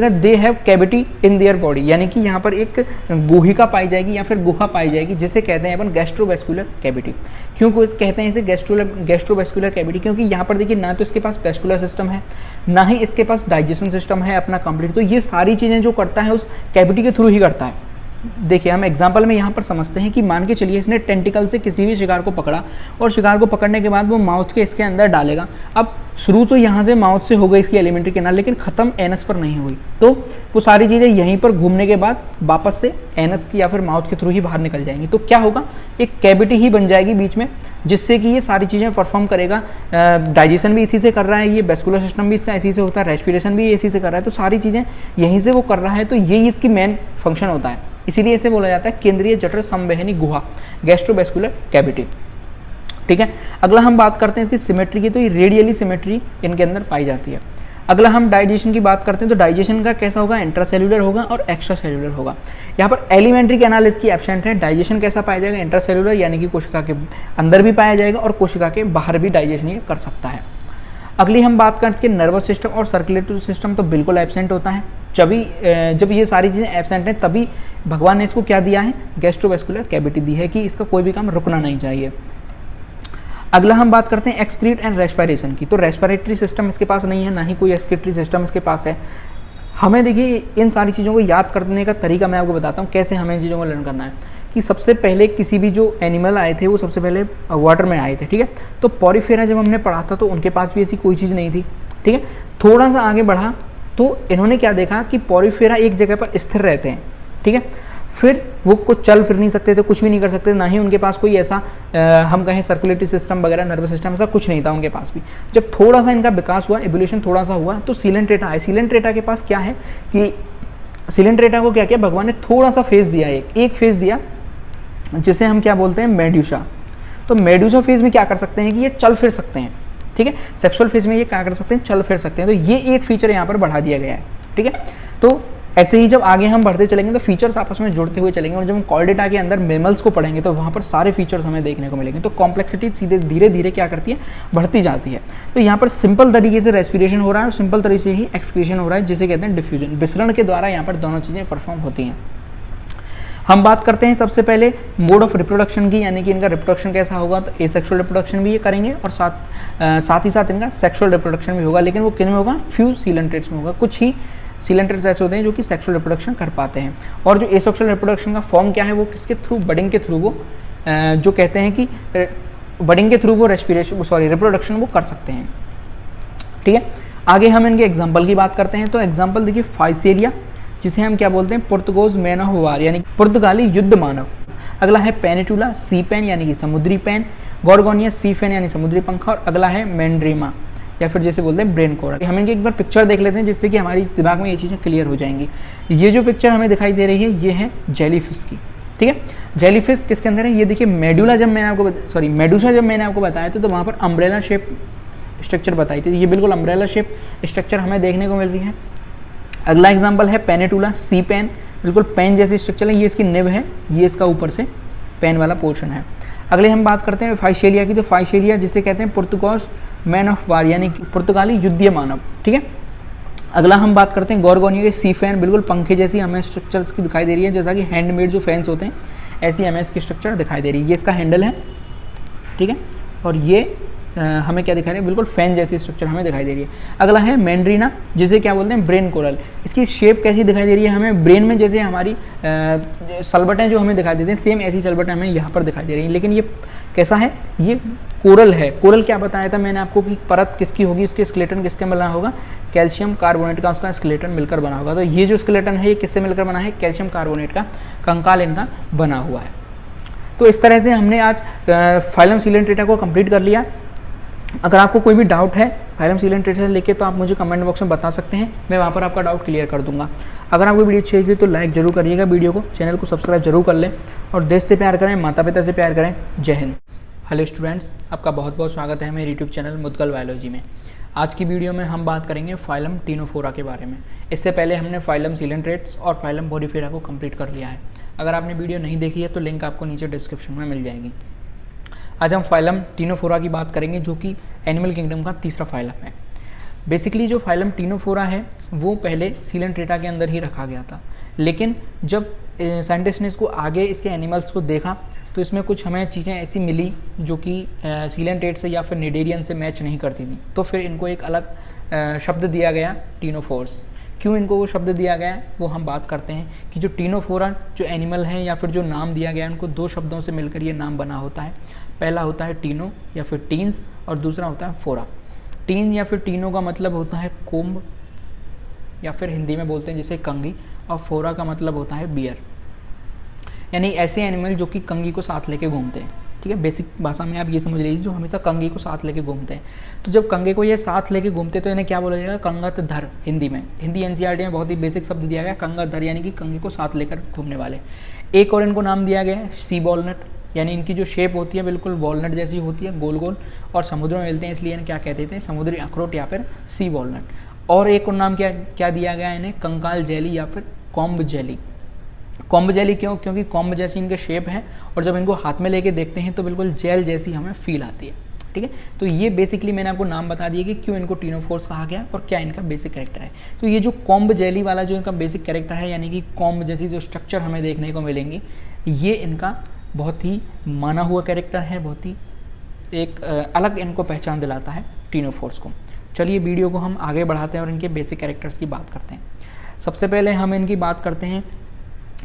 they have cavity in their body, यानी कि यहाँ पर एक गुहिका पाई जाएगी या फिर गुहा पाई जाएगी, जिसे कहते हैं अपन गैस्ट्रोवेस्कुलर कैविटी। क्यों कहते हैं इसे गैस्ट्रोवेस्कुलर कैविटी? क्योंकि यहाँ पर देखिए ना तो इसके पास वेस्कुलर सिस्टम है, ना ही इसके पास डाइजेशन सिस्टम है अपना कंप्लीट। तो ये सारी चीज़ें जो करता है उस कैविटी के थ्रू ही करता है। देखिए हम एग्जाम्पल में यहाँ पर समझते हैं कि मान के चलिए इसने टेंटिकल से किसी भी शिकार को पकड़ा, और शिकार को पकड़ने के बाद वो माउथ के इसके अंदर डालेगा। अब शुरू तो यहाँ से माउथ से हो गई इसकी एलिमेंट्री कैनाल, लेकिन ख़त्म एनस पर नहीं हुई, तो वो सारी चीज़ें यहीं पर घूमने के बाद वापस से एनस की या फिर माउथ के थ्रू ही बाहर निकल जाएंगी। तो क्या होगा? एक कैविटी ही बन जाएगी बीच में, जिससे कि ये सारी चीज़ें परफॉर्म करेगा। डाइजेशन भी इसी से कर रहा है, ये वेस्कुलर सिस्टम भी इसका इसी से होता है, रेस्पिरेशन भी इसी से कर रहा है। तो सारी चीज़ें यहीं से वो कर रहा है, तो यही इसकी मेन फंक्शन होता है। इसीलिए इसे बोला जाता है केंद्रीय जठर संवहनी गुहा, गैस्ट्रोवेस्कुलर कैविटी, ठीक है। अगला हम बात करते हैं इसकी सिमेट्री की। तो ये रेडियली सिमेट्री इनके अंदर पाई जाती है। अगला हम डाइजेशन की बात करते हैं। तो डाइजेशन का कैसा होगा? इंट्रासेल्युलर होगा और एक्स्ट्रा सेल्युलर होगा। यहाँ पर एलिमेंट्री कैनाल इसकी एब्सेंट है। डाइजेशन कैसा पाया जाएगा? इंट्रासेल्युलर, यानी कि कोशिका के अंदर भी पाया जाएगा और कोशिका के बाहर भी डाइजेशन ये कर सकता है। अगली हम बात करते हैं नर्वस सिस्टम और सर्कुलेटरी सिस्टम, तो बिल्कुल एब्सेंट होता है। जब ये सारी चीज़ें एब्सेंट हैं तभी भगवान ने इसको क्या दिया है? गैस्ट्रोवेस्कुलर कैविटी दी है कि इसका कोई भी काम रुकना नहीं चाहिए। अगला हम बात करते हैं एक्सक्रीट एंड रेस्पिरेशन की। तो रेस्पिरेटरी सिस्टम इसके पास नहीं है, ना ही कोई एक्सक्रीटरी सिस्टम इसके पास है। हमें देखिए इन सारी चीज़ों को याद करने का तरीका मैं आपको बताता हूँ कैसे हमें इन चीज़ों को लर्न करना है। कि सबसे पहले किसी भी जो एनिमल आए थे वो सबसे पहले वाटर में आए थे, ठीक है। तो पॉरीफेरा जब हमने पढ़ा था तो उनके पास भी ऐसी कोई चीज़ नहीं थी, ठीक है। थोड़ा सा आगे बढ़ा तो इन्होंने क्या देखा कि पॉरीफेरा एक जगह पर स्थिर रहते हैं, ठीक है। फिर वो कुछ चल फिर नहीं सकते थे, कुछ भी नहीं कर सकते, ना ही उनके पास कोई ऐसा हम कहें सर्कुलेटरी सिस्टम वगैरह, नर्वस सिस्टम, ऐसा कुछ नहीं था उनके पास भी। जब थोड़ा सा इनका विकास हुआ, एवोल्यूशन थोड़ा सा हुआ, तो सीलेंट्रेटा आए। सीलेंट्रेटा के पास क्या है कि सीलेंट्रेटा को क्या किया भगवान ने? थोड़ा सा फेज दिया, एक फेज दिया जिसे हम क्या बोलते हैं? मेड्यूसा। तो मेड्यूसा फेज में क्या कर सकते हैं कि ये चल फिर सकते हैं, ठीक है। सेक्सुअल फेज में ये क्या कर सकते हैं, चल फिर सकते हैं, तो ये एक फीचर यहाँ पर बढ़ा दिया गया है, ठीक है। तो ऐसे ही जब आगे हम बढ़ते चलेंगे तो फीचर्स आपस में जुड़ते हुए चलेंगे, और जब हम कॉल डेटा के अंदर मेमल्स को पढ़ेंगे तो वहाँ पर सारे फीचर्स हमें देखने को मिलेंगे। तो कॉम्प्लेक्सिटी सीधे धीरे धीरे क्या करती है, बढ़ती जाती है। तो यहाँ पर सिंपल तरीके से रेस्पिरेशन हो रहा है और सिंपल तरीके से ही एक्सक्रीशन हो रहा है, जिसे कहते हैं डिफ्यूजन। विसरण के द्वारा यहाँ पर दोनों चीज़ें परफॉर्म होती हैं। हम बात करते हैं सबसे पहले मोड ऑफ रिप्रोडक्शन की, यानी कि इनका रिप्रोडक्शन कैसा होगा। तो एसेक्सुअल रिप्रोडक्शन भी ये करेंगे और साथ ही साथ इनका सेक्सुअल रिप्रोडक्शन भी होगा, लेकिन वो किन में होगा, फ्यू सीलेंट्रेट्स में होगा। कुछ ही सीलेंट्रेट्स ऐसे होते हैं जो कि सेक्सुअल रिप्रोडक्शन कर पाते हैं। और जो एसेक्सुअल रिप्रोडक्शन का फॉर्म क्या है, वो किसके थ्रू, बडिंग के थ्रू, वो जो कहते हैं कि बडिंग के थ्रू वो रिप्रोडक्शन वो कर सकते हैं, ठीक है। आगे हम इनके एग्जाम्पल की बात करते हैं। तो एग्जाम्पल देखिए, फाइसेरिया, जिसे हम क्या बोलते हैं, पुर्तगोज मैन ऑफ वार, यानी पुर्तगाली युद्ध मानव। अगला है पेनिटुला सी पेन, यानी कि समुद्री पेन। गॉर्गोनिया सी फेन, यानी समुद्री पंखा। और अगला है मैंड्रीमा, या फिर जैसे बोलते हैं ब्रेन कोरल। हम इनकी एक बार पिक्चर देख लेते हैं, जिससे कि हमारी दिमाग में ये चीज़ें क्लियर हो जाएंगी। ये जो पिक्चर हमें दिखाई दे रही है, ये है जेलीफिश की, ठीक है। जेलीफिश किसके अंदर है, ये देखिए मेडुला, जब मैंने आपको मेडुसा जब मैंने आपको बताया था, तो वहाँ पर अम्ब्रेला शेप स्ट्रक्चर बताई थी। ये बिल्कुल अम्ब्रेला शेप स्ट्रक्चर हमें देखने को मिल रही है। अगला एग्जाम्पल है पेनिटुला सी पेन, बिल्कुल पेन जैसी स्ट्रक्चर है। ये इसकी निब है, ये इसका ऊपर से पेन वाला पोर्शन है। अगले हम बात करते हैं फाइशेलिया की। तो फाइशेलिया जिसे कहते हैं पुर्तगोज मैन ऑफ वार, यानी कि पुर्तगाली युद्धीय मानव, ठीक है। अगला हम बात करते हैं गॉर्गोनिया के सी फैन, बिल्कुल पंखे जैसी हमें स्ट्रक्चर की दिखाई दे रही है, जैसा कि हैंडमेड जो फैंस होते हैं ऐसी हमें इसकी स्ट्रक्चर दिखाई दे रही है। ये इसका हैंडल है, ठीक है। और ये हमें क्या दिखा रही है, बिल्कुल फैन जैसी स्ट्रक्चर हमें दिखाई दे रही है। अगला है मैंड्रीना, जिसे क्या बोलते हैं, ब्रेन कोरल। इसकी शेप कैसी दिखाई दे रही है हमें, ब्रेन में जैसे हमारी सलबटें जो हमें दिखाई देती हैं, सेम ऐसी सलबटें हमें यहाँ पर दिखाई दे रही हैं। लेकिन ये कैसा है, ये कोरल है। कोरल क्या बताया था मैंने आपको कि परत किसकी होगी, उसके स्केलेटन किसके बना होगा, कैल्शियम कार्बोनेट का उसका स्केलेटन मिलकर बना होगा। तो ये जो स्केलेटन है, ये किससे मिलकर बना है, कैल्शियम कार्बोनेट का कंकाल इनका बना हुआ है। तो इस तरह से हमने आज फाइलम सीलेंट्रेटा को कंप्लीट कर लिया। अगर आपको कोई भी डाउट है फाइलम सीलेंट्रेटा से लेके, तो आप मुझे कमेंट बॉक्स में बता सकते हैं, मैं वहाँ पर आपका डाउट क्लियर कर दूंगा। अगर आपको वीडियो अच्छी लगी तो लाइक जरूर करिएगा वीडियो को, चैनल को सब्सक्राइब जरूर कर लें, और देश से प्यार करें, माता पिता से प्यार करें। जय हिंद। हेलो स्टूडेंट्स, आपका बहुत बहुत स्वागत है मेरे यूट्यूब चैनल मुद्गल बायोलॉजी में। आज की वीडियो में हम बात करेंगे फाइलम टीनोफोरा के बारे में। इससे पहले हमने फाइलम सीलेंट्रेट्स और फाइलम पोरीफेरा को कंप्लीट कर लिया है। अगर आपने वीडियो नहीं देखी है तो लिंक आपको नीचे डिस्क्रिप्शन में मिल जाएगी। आज हम फाइलम टीनोफोरा की बात करेंगे, जो कि एनिमल किंगडम का तीसरा फाइलम है। बेसिकली जो फाइलम टीनोफोरा है वो पहले सीलेंट्रेटा के अंदर ही रखा गया था, लेकिन जब साइंटिस्ट ने इसको आगे इसके एनिमल्स को देखा तो इसमें कुछ हमें चीज़ें ऐसी मिली जो कि सीलेंट्रेट से या फिर निडेरियन से मैच नहीं करती थी। तो फिर इनको एक अलग शब्द दिया गया, टीनोफोर्स। क्यों इनको वो शब्द दिया गया है वो हम बात करते हैं कि जो टीनोफोरा जो एनिमल है या फिर जो नाम दिया गया है, उनको दो शब्दों से मिलकर ये नाम बना होता है। पहला होता है टीनो या फिर टीन्स, और दूसरा होता है फोरा। टीन या फिर टीनो का मतलब होता है कोम्ब, या फिर हिंदी में बोलते हैं जैसे कंगी, और फोरा का मतलब होता है बियर, यानी ऐसे एनिमल जो कि कंगी को साथ लेके घूमते हैं। ठीक है, बेसिक भाषा में आप ये समझ लीजिए, जो हमेशा कंगी को साथ लेके घूमते हैं। तो जब कंगे को ये साथ लेके घूमते तो इन्हें क्या बोला जाएगा, कंगतधर। हिंदी में, हिंदी एनसीईआरटी में बहुत ही बेसिक शब्द दिया गया, कंगतधर, यानी कि कंगे को साथ लेकर घूमने वाले। एक और इनको नाम दिया गया है सी वॉलनट, यानी इनकी जो शेप होती है बिल्कुल वॉलनट जैसी होती है, गोल गोल, और समुद्र में मिलते हैं इसलिए इन्हें क्या कहते थे, समुद्री अखरोट या फिर सी वॉलनट। और एक और नाम क्या दिया गया है इन्हें, कंकाल जेली या फिर कॉम्ब जेली। कॉम्ब जेली क्यों, क्योंकि कॉम्ब जैसी इनके शेप है, और जब इनको हाथ में लेके देखते हैं तो बिल्कुल जेल जैसी हमें फील आती है। ठीक है, तो ये बेसिकली मैंने आपको नाम बता दिया कि क्यों इनको टीनोफोर्स कहा गया और क्या इनका बेसिक कैरेक्टर है। तो ये जो कॉम्ब जेली वाला जो इनका बेसिक कैरेक्टर है, यानी कि कॉम्ब जैसी जो स्ट्रक्चर हमें देखने को मिलेंगी, ये इनका बहुत ही माना हुआ कैरेक्टर है, बहुत ही एक अलग इनको पहचान दिलाता है टीनोफोर्स को। चलिए वीडियो को हम आगे बढ़ाते हैं और इनके बेसिक कैरेक्टर्स की बात करते हैं। सबसे पहले हम इनकी बात करते हैं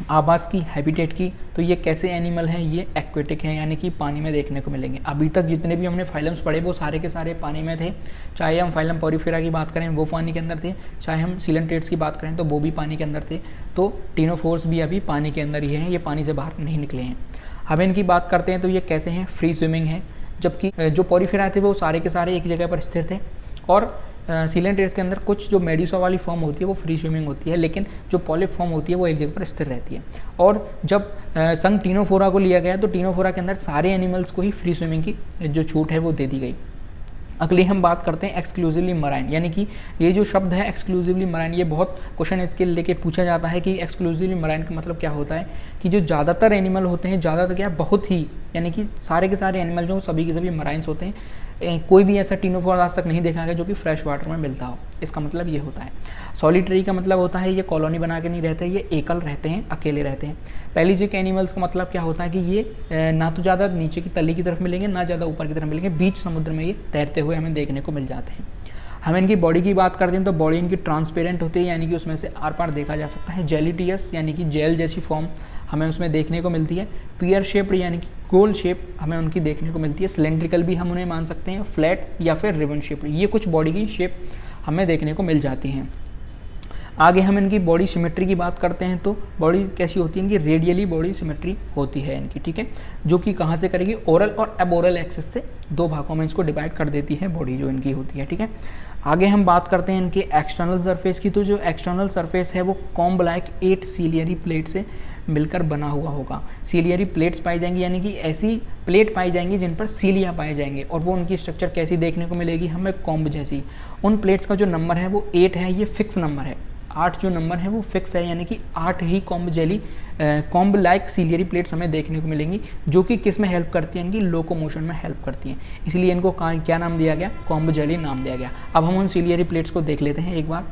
आवास की, हैबिटेट की। तो ये कैसे एनिमल हैं, ये एक्वेटिक हैं, यानी कि पानी में देखने को मिलेंगे। अभी तक जितने भी हमने फाइलम्स पढ़े वो सारे के सारे पानी में थे। चाहे हम फाइलम पोरीफेरा की बात करें वो पानी के अंदर थे, चाहे हम सीलेंट्रेट्स की बात करें तो वो भी पानी के अंदर थे। तो टीनोफोर्स भी अभी पानी के अंदर ही हैं, ये पानी से बाहर नहीं निकले हैं। हम इनकी बात करते हैं तो ये कैसे हैं, फ्री स्विमिंग है। जबकि जो पोरीफेरा थे वो सारे के सारे एक जगह पर स्थिर थे, और सीलेंट्रेट्स के अंदर कुछ जो मेड्यूसा वाली फॉर्म होती है वो फ्री स्विमिंग होती है, लेकिन जो पॉलिप फॉर्म होती है वो एक जगह पर स्थिर रहती है। और जब संग टीनोफोरा को लिया गया तो टीनोफोरा के अंदर सारे एनिमल्स को ही फ्री स्विमिंग की जो छूट है वो दे दी गई। अगली हम बात करते हैं एक्सक्लूसिवली मराइन, यानी कि ये जो शब्द है एक्सक्लूसिवली मराइन, ये बहुत क्वेश्चन इसके लेके पूछा जाता है कि एक्सक्लूसिवली मराइन का मतलब क्या होता है। कि जो ज़्यादातर एनिमल होते हैं, ज़्यादातर क्या बहुत ही, यानी कि सारे के सारे एनिमल जो सभी के सभी मराइन्स होते हैं, कोई भी ऐसा टीनोफोर आज तक नहीं देखा गया जो कि फ्रेश वाटर में मिलता हो। इसका मतलब ये होता है। सॉलिटरी का मतलब होता है ये कॉलोनी बना के नहीं रहते, ये एकल रहते हैं, अकेले रहते हैं। पैलिजिक एनिमल्स का मतलब क्या होता है कि ये ना तो ज़्यादा नीचे की तली की तरफ मिलेंगे, ना ज़्यादा ऊपर की तरफ मिलेंगे, बीच समुद्र में ये तैरते हुए हमें देखने को मिल जाते हैं। हम इनकी बॉडी की बात करते हैं तो बॉडी इनकी ट्रांसपेरेंट होती है, यानी कि उसमें से आर पार देखा जा सकता है। जेलिटियस यानी कि जेल जैसी फॉर्म हमें उसमें देखने को मिलती है। पियर शेप्ड यानी कि गोल शेप हमें उनकी देखने को मिलती है। सिलेंड्रिकल भी हम उन्हें मान सकते हैं, फ्लैट या फिर रिबन शेप्ड, ये कुछ बॉडी की शेप हमें देखने को मिल जाती हैं। आगे हम इनकी बॉडी सिमेट्री की बात करते हैं तो बॉडी कैसी होती है इनकी, रेडियली बॉडी सिमेट्री होती है इनकी, ठीक है, जो कि कहाँ से करेगी, ओरल और एबोरल एक्सिस से दो भागों में इसको डिवाइड कर देती है बॉडी जो इनकी होती है, ठीक है। आगे हम बात करते हैं इनके एक्सटर्नल सरफेस की, तो जो एक्सटर्नल सरफेस है वो कॉम्ब लाइक 8 सीलियरी प्लेट से मिलकर बना हुआ होगा। सीलियरी प्लेट्स पाई जाएंगी, यानी कि ऐसी प्लेट पाई जाएंगी जिन पर सीलिया पाए जाएंगे, और वो उनकी स्ट्रक्चर कैसी देखने को मिलेगी हमें, कॉम्ब जैसी। उन प्लेट्स का जो नंबर है वो 8 है, ये फिक्स नंबर है। 8 जो नंबर है वो फिक्स है, यानी कि 8 ही कॉम्ब लाइक सीलियरी प्लेट्स हमें देखने को मिलेंगी, जो कि किस में हेल्प करती हैं, इनकी लोकोमोशन में हेल्प करती हैं। इसलिए इनको क्या नाम दिया गया, कॉम्ब जेली नाम दिया गया। अब हम उन सीलियरी प्लेट्स को देख लेते हैं एक बार।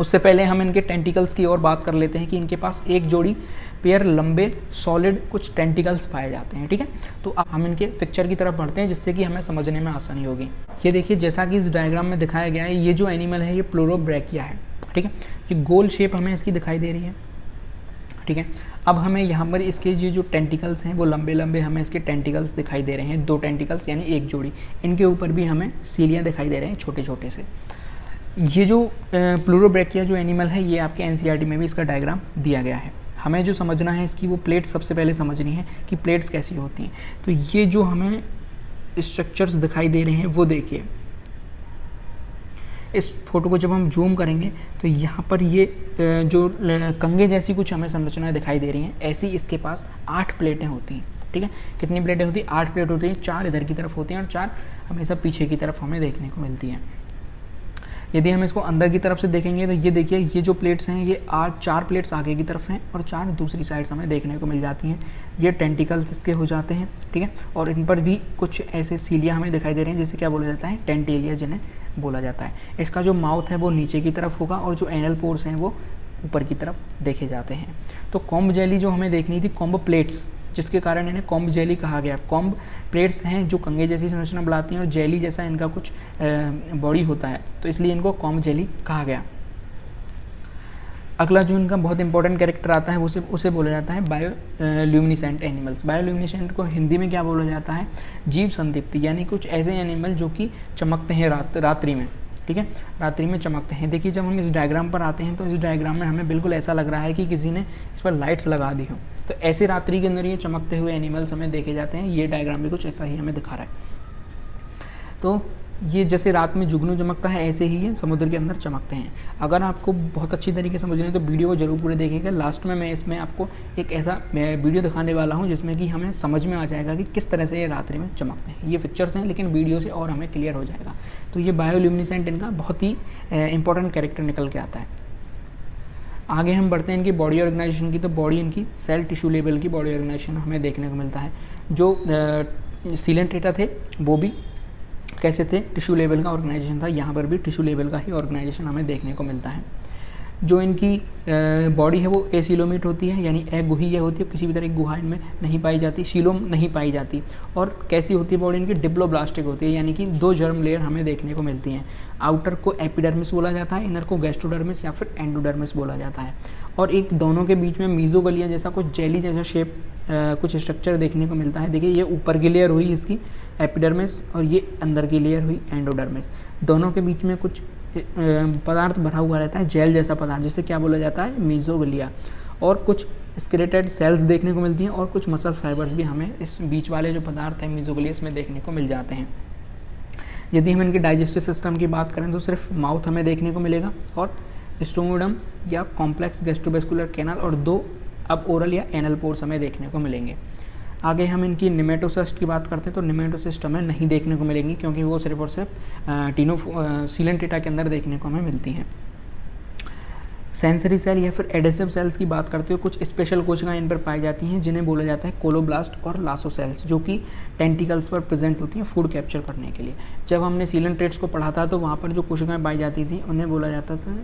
उससे पहले हम इनके टेंटिकल्स की ओर बात कर लेते हैं कि इनके पास एक जोड़ी पेयर लंबे सॉलिड कुछ टेंटिकल्स पाए जाते हैं, ठीक है। तो अब हम इनके पिक्चर की तरफ बढ़ते हैं जिससे कि हमें समझने में आसानी होगी। ये देखिए, जैसा कि इस डायग्राम में दिखाया गया है, ये जो एनिमल है ये प्लोरोब्रैकिया है, ठीक है। ये गोल शेप हमें इसकी दिखाई दे रही है, ठीक है। अब हमें यहाँ पर इसके ये जो टेंटिकल्स हैं वो लंबे लंबे हमें इसके टेंटिकल्स दिखाई दे रहे हैं, 2 टेंटिकल्स यानी एक जोड़ी। इनके ऊपर भी हमें सीलियाँ दिखाई दे रहे हैं छोटे छोटे से। ये जो प्लूरोब्रैकिया जो एनिमल है, ये आपके एनसीईआरटी में भी इसका डायग्राम दिया गया है। हमें जो समझना है इसकी वो प्लेट्स सबसे पहले समझनी है कि प्लेट्स कैसी होती हैं। तो ये जो हमें स्ट्रक्चर्स दिखाई दे रहे हैं वो देखिए, इस फोटो को जब हम जूम करेंगे तो यहाँ पर ये जो कंगे जैसी कुछ हमें संरचनाएं दिखाई दे रही हैं, ऐसी इसके पास 8 प्लेटें होती हैं, ठीक है। कितनी प्लेटें होती हैं, 8 प्लेट होती हैं। 4 इधर की तरफ होती हैं और 4 हमेशा पीछे की तरफ हमें देखने को मिलती हैं। यदि हम इसको अंदर की तरफ से देखेंगे तो ये देखिए, ये जो प्लेट्स हैं ये 4 प्लेट्स आगे की तरफ हैं और 4 दूसरी साइड हमें देखने को मिल जाती हैं। ये टेंटिकल्स इसके हो जाते हैं, ठीक है। और इन पर भी कुछ ऐसे सीलिया हमें दिखाई दे रहे हैं जिसे क्या बोला जाता है, टेंटेलिया जिन्हें बोला जाता है। इसका जो माउथ है वो नीचे की तरफ होगा और जो एनल पोर्स हैं वो ऊपर की तरफ देखे जाते हैं। तो कॉम्ब जेली जो हमें देखनी थी, कॉम्ब प्लेट्स, जिसके कारण इन्हें कॉम्ब जेली कहा गया। कॉम्ब प्लेट्स हैं जो कंगे जैसी संरचना बनाती हैं और जेली जैसा इनका कुछ बॉडी होता है, तो इसलिए इनको कॉम्ब जेली कहा गया। अगला जो इनका बहुत इंपॉर्टेंट कैरेक्टर आता है उसे बोला जाता है बायोल्यूमिनेसेंट एनिमल्स। बायोल्यूमिनेसेंट को हिंदी में क्या बोला जाता है, जीव संदीप्ति, यानी कुछ ऐसे एनिमल जो कि चमकते हैं रात्रि में, ठीक है, रात्रि में चमकते हैं। देखिए, जब हम इस डायग्राम पर आते हैं तो इस डायग्राम में हमें बिल्कुल ऐसा लग रहा है कि किसी ने इस पर लाइट्स लगा दी हो। तो ऐसे रात्रि के अंदर ये चमकते हुए एनिमल्स हमें देखे जाते हैं। ये डायग्राम भी कुछ ऐसा ही हमें दिखा रहा है। तो ये जैसे रात में जुगनू चमकता है, ऐसे ही ये समुद्र के अंदर चमकते हैं। अगर आपको बहुत अच्छी तरीके से समझना है तो वीडियो को जरूर पूरे देखिएगा। लास्ट में मैं इसमें आपको एक ऐसा वीडियो दिखाने वाला हूँ जिसमें कि हमें समझ में आ जाएगा कि किस तरह से ये रात्रि में चमकते हैं। ये पिक्चर्स हैं लेकिन वीडियो से और हमें क्लियर हो जाएगा। तो ये बायोल्यूमिनेसेंट इनका बहुत ही इंपॉर्टेंट कैरेक्टर निकल के आता है। आगे हम बढ़ते हैं इनकी बॉडी ऑर्गेनाइजेशन की। तो बॉडी इनकी सेल टिश्यू लेवल की बॉडी ऑर्गेनाइजेशन हमें देखने को मिलता है। जो सीलेंट्रेटा थे वो भी कैसे थे, टिश्यू लेवल का ऑर्गेनाइजेशन था। यहाँ पर भी टिश्यू लेवल का ही ऑर्गेनाइजेशन हमें देखने को मिलता है। जो इनकी बॉडी है वो एसीलोमेट होती है, यानी गुहीय होती है, किसी भी तरह की गुहा इनमें नहीं पाई जाती, सीलोम नहीं पाई जाती। और कैसी होती है बॉडी इनकी, डिप्लोब्लास्टिक होती है, यानी कि 2 जर्म लेयर हमें देखने को मिलती हैं। आउटर को एपिडर्मिस बोला जाता है, इनर को गैस्ट्रोडर्मिस या फिर एंडोडर्मिस बोला जाता है। और एक दोनों के बीच में मीजोगलिया जैसा कुछ जेली जैसा शेप कुछ स्ट्रक्चर देखने को मिलता है। देखिए, ये ऊपर की लेयर हुई इसकी एपिडर्मिस और ये अंदर की लेयर हुई एंडोडर्मिस। दोनों के बीच में कुछ पदार्थ भरा हुआ रहता है, जेल जैसा पदार्थ, जिसे क्या बोला जाता है, मीजोगलिया। और कुछ स्केलेटेड सेल्स देखने को मिलती हैं और कुछ मसल फाइबर्स भी हमें इस बीच वाले जो पदार्थ हैं मीजोगलियस में देखने को मिल जाते हैं। यदि हम इनके डाइजेस्टिव सिस्टम की बात करें तो सिर्फ माउथ हमें देखने को मिलेगा और स्टोमोडम या कॉम्प्लेक्स गैस्ट्रोवेस्कुलर कैनाल और 2 अब ओरल या एनल पोर्स हमें देखने को मिलेंगे। आगे हम इनकी निमेटोसिस्ट की बात करते हैं तो निमेटोसिस्ट हमें नहीं देखने को मिलेंगी, क्योंकि वो सिर्फ और सिर्फ सीलेंटेटा के अंदर देखने को हमें मिलती हैं। सेंसरी सेल या फिर एडेसिव सेल्स की बात करते हो, कुछ स्पेशल कोशिकाएं इन पर पाई जाती हैं जिन्हें बोला जाता है कोलोब्लास्ट और लासो सेल्स, जो कि टेंटिकल्स पर प्रेजेंट होती हैं फूड कैप्चर करने के लिए। जब हमने सीलेंट्रेट्स को पढ़ा था तो वहाँ पर जो कोशिकाएं पाई जाती थी उन्हें बोला जाता था,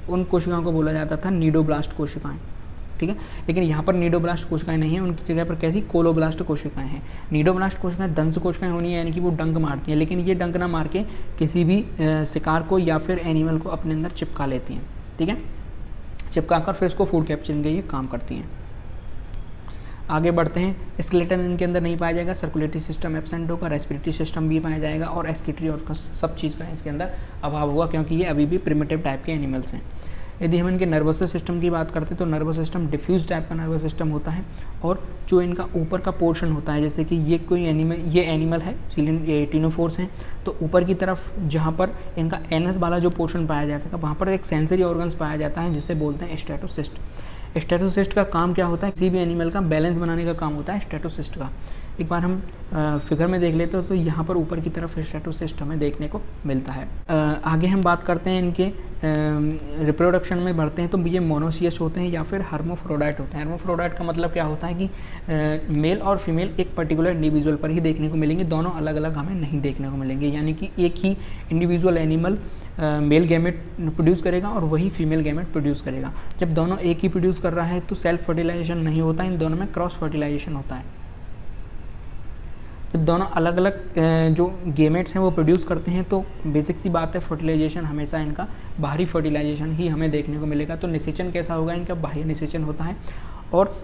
उन कोशिकाओं को बोला जाता था नीडोब्लास्ट कोशिकाएं, ठीक है। लेकिन यहाँ पर नीडोब्लास्ट कोशिकाएं नहीं है, उनकी जगह पर कैसी कोलोब्लास्ट कोशिकाएं हैं। नीडोब्लास्ट कोशिकाएं दंश कोशिकाएं होनी है, यानी कि वो डंक मारती हैं, लेकिन ये डंक ना मार के किसी भी शिकार को या फिर एनिमल को अपने अंदर चिपका लेती हैं, ठीक है। चिपका कर फिर उसको फूड कैप्चरिंग के लिए काम करती हैं। आगे बढ़ते हैं। स्केलेटन इनके अंदर नहीं पाया जाएगा, सर्कुलेटरी सिस्टम एब्सेंट होगा, रेस्पिरेटरी सिस्टम भी पाया जाएगा और एक्सक्रीटरी और सब चीज़ का इसके अंदर अभाव होगा, क्योंकि ये अभी भी प्रिमिटिव टाइप के एनिमल्स हैं। यदि हम इनके नर्वस सिस्टम की बात करते हैं तो नर्वस सिस्टम डिफ्यूज टाइप का नर्वस सिस्टम होता है, और जो इनका ऊपर का पोर्शन होता है, जैसे कि ये कोई ये एनिमल है, टीनोफोर्स हैं, तो ऊपर की तरफ जहाँ पर इनका एनस वाला जो पोर्शन पाया जाता है वहाँ पर एक सेंसरी ऑर्गन्स पाया जाता है जिसे बोलते हैं स्टेटोसिस्ट। स्टेटोसिस्ट का काम क्या होता है, किसी भी एनिमल का बैलेंस बनाने का काम होता है स्टेटोसिस्ट का। एक बार हम फिगर में देख लेते हो तो यहाँ पर ऊपर की तरफ स्टेटोसिस्ट हमें देखने को मिलता है। आगे हम बात करते हैं इनके रिप्रोडक्शन में बढ़ते हैं तो ये मोनोसियस होते हैं या फिर हर्मोफ्रोडाइट होते हैं। हर्मोफ्रोडाइट का मतलब क्या होता है कि मेल और फीमेल एक पर्टिकुलर इंडिविजुअल पर ही देखने को मिलेंगे, दोनों अलग अलग हमें नहीं देखने को मिलेंगे, यानी कि एक ही individual animal male gamete produce करेगा और वही फीमेल गैमेट प्रोड्यूस करेगा। जब दोनों एक ही प्रोड्यूस कर रहा है तो सेल्फ फर्टिलाइजेशन नहीं होता, इन दोनों में क्रॉस फर्टिलाइजेशन होता है। जब दोनों अलग अलग जो गेमेट्स हैं वो प्रोड्यूस करते हैं तो बेसिक सी बात है, फर्टिलाइजेशन हमेशा इनका बाहरी फर्टिलाइजेशन ही हमें देखने को मिलेगा। तो निषेचन कैसा होगा, इनका बाह्य निषेचन होता है, और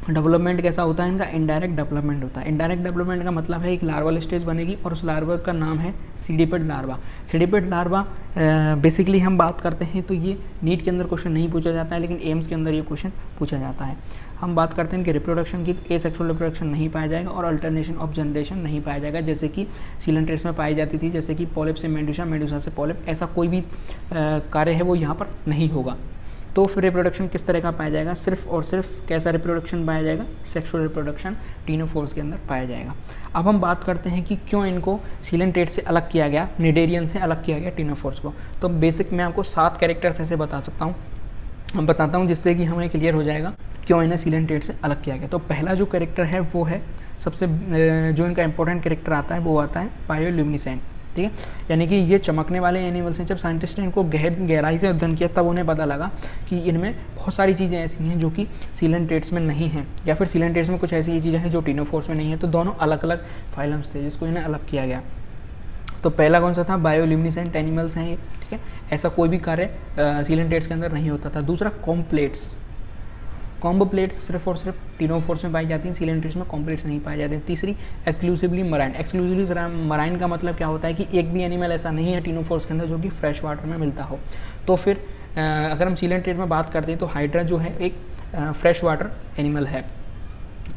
डेवलपमेंट कैसा होता है इनका, इनडायरेक्ट डेवलपमेंट होता है। इनडायरेक्ट डेवलपमेंट का मतलब है एक लार्वल स्टेज बनेगी और उस लार्वा का नाम है सीडिपेड लार्वा। सीडिपेड लार्वा बेसिकली हम बात करते हैं तो ये नीट के अंदर क्वेश्चन नहीं पूछा जाता है, लेकिन एम्स के अंदर ये क्वेश्चन पूछा जाता है। हम बात करते हैं कि रिप्रोडक्शन की, तो एसेक्सुअल रिप्रोडक्शन नहीं पाया जाएगा और अल्टरनेशन ऑफ जनरेशन नहीं पाया जाएगा, जैसे कि सीलेंट्रेट्स में पाई जाती थी, जैसे कि पॉलिप से मेडुसा, मेडुसा से पॉलिप, ऐसा कोई भी कार्य है वो यहाँ पर नहीं होगा। तो फिर रिप्रोडक्शन किस तरह का पाया जाएगा, सिर्फ और सिर्फ कैसा रिप्रोडक्शन पाया जाएगा, सेक्सुअल रिप्रोडक्शन टीनोफोर्स के अंदर पाया जाएगा। अब हम बात करते हैं कि क्यों इनको सीलेंट्रेट से अलग किया गया, निडेरियन से अलग किया गया टीनोफोर्स को। तो बेसिक मैं आपको 7 कैरेक्टर्स ऐसे बता सकता हूँ, हम बताता हूँ जिससे कि हमें क्लियर हो जाएगा क्यों इन्हें सीलेंट्रेट से अलग किया गया। तो पहला जो कैरेक्टर है वो है सबसे जो इनका इंपॉर्टेंट कैरेक्टर आता है वो आता है बायोल्यूमिनेसेंट, ठीक है। यानी कि ये चमकने वाले एनिमल्स हैं। जब साइंटिस्ट ने इनको गहराई से अध्ययन किया तब उन्हें पता लगा कि इनमें बहुत सारी चीज़ें ऐसी हैं जो कि सीलेंट्रेट्स में नहीं हैं, या फिर सीलेंट्रेट्स में कुछ ऐसी चीज़ें हैं जो टीनोफोर्स में नहीं है। तो दोनों अलग अलग फाइलम्स थे जिसको इन्हें अलग किया गया। तो पहला कौन सा था, बायोल्यूमिनेसेंट एनिमल्स हैं ये, ठीक है। ऐसा कोई भी कार्य सीलेंट्रेट्स के अंदर नहीं होता था। दूसरा कॉम्प्लेट्स, कॉम्बो प्लेट्स सिर्फ और सिर्फ टीनोफोर्स में पाई जाती हैं, सीलेंट्रेट्स में कॉम्प्लेट्स नहीं पाए जाते हैं। तीसरी एक्सक्लूसिवली मराइन। एक्सक्लूसिवली मराइन का मतलब क्या होता है कि एक भी एनिमल ऐसा नहीं है टीनोफोर्स के अंदर जो कि फ्रेश वाटर में मिलता हो। तो फिर अगर हम सीलेंट्रेट में बात करते हैं तो हाइड्रा जो है एक फ्रेश वाटर एनिमल है।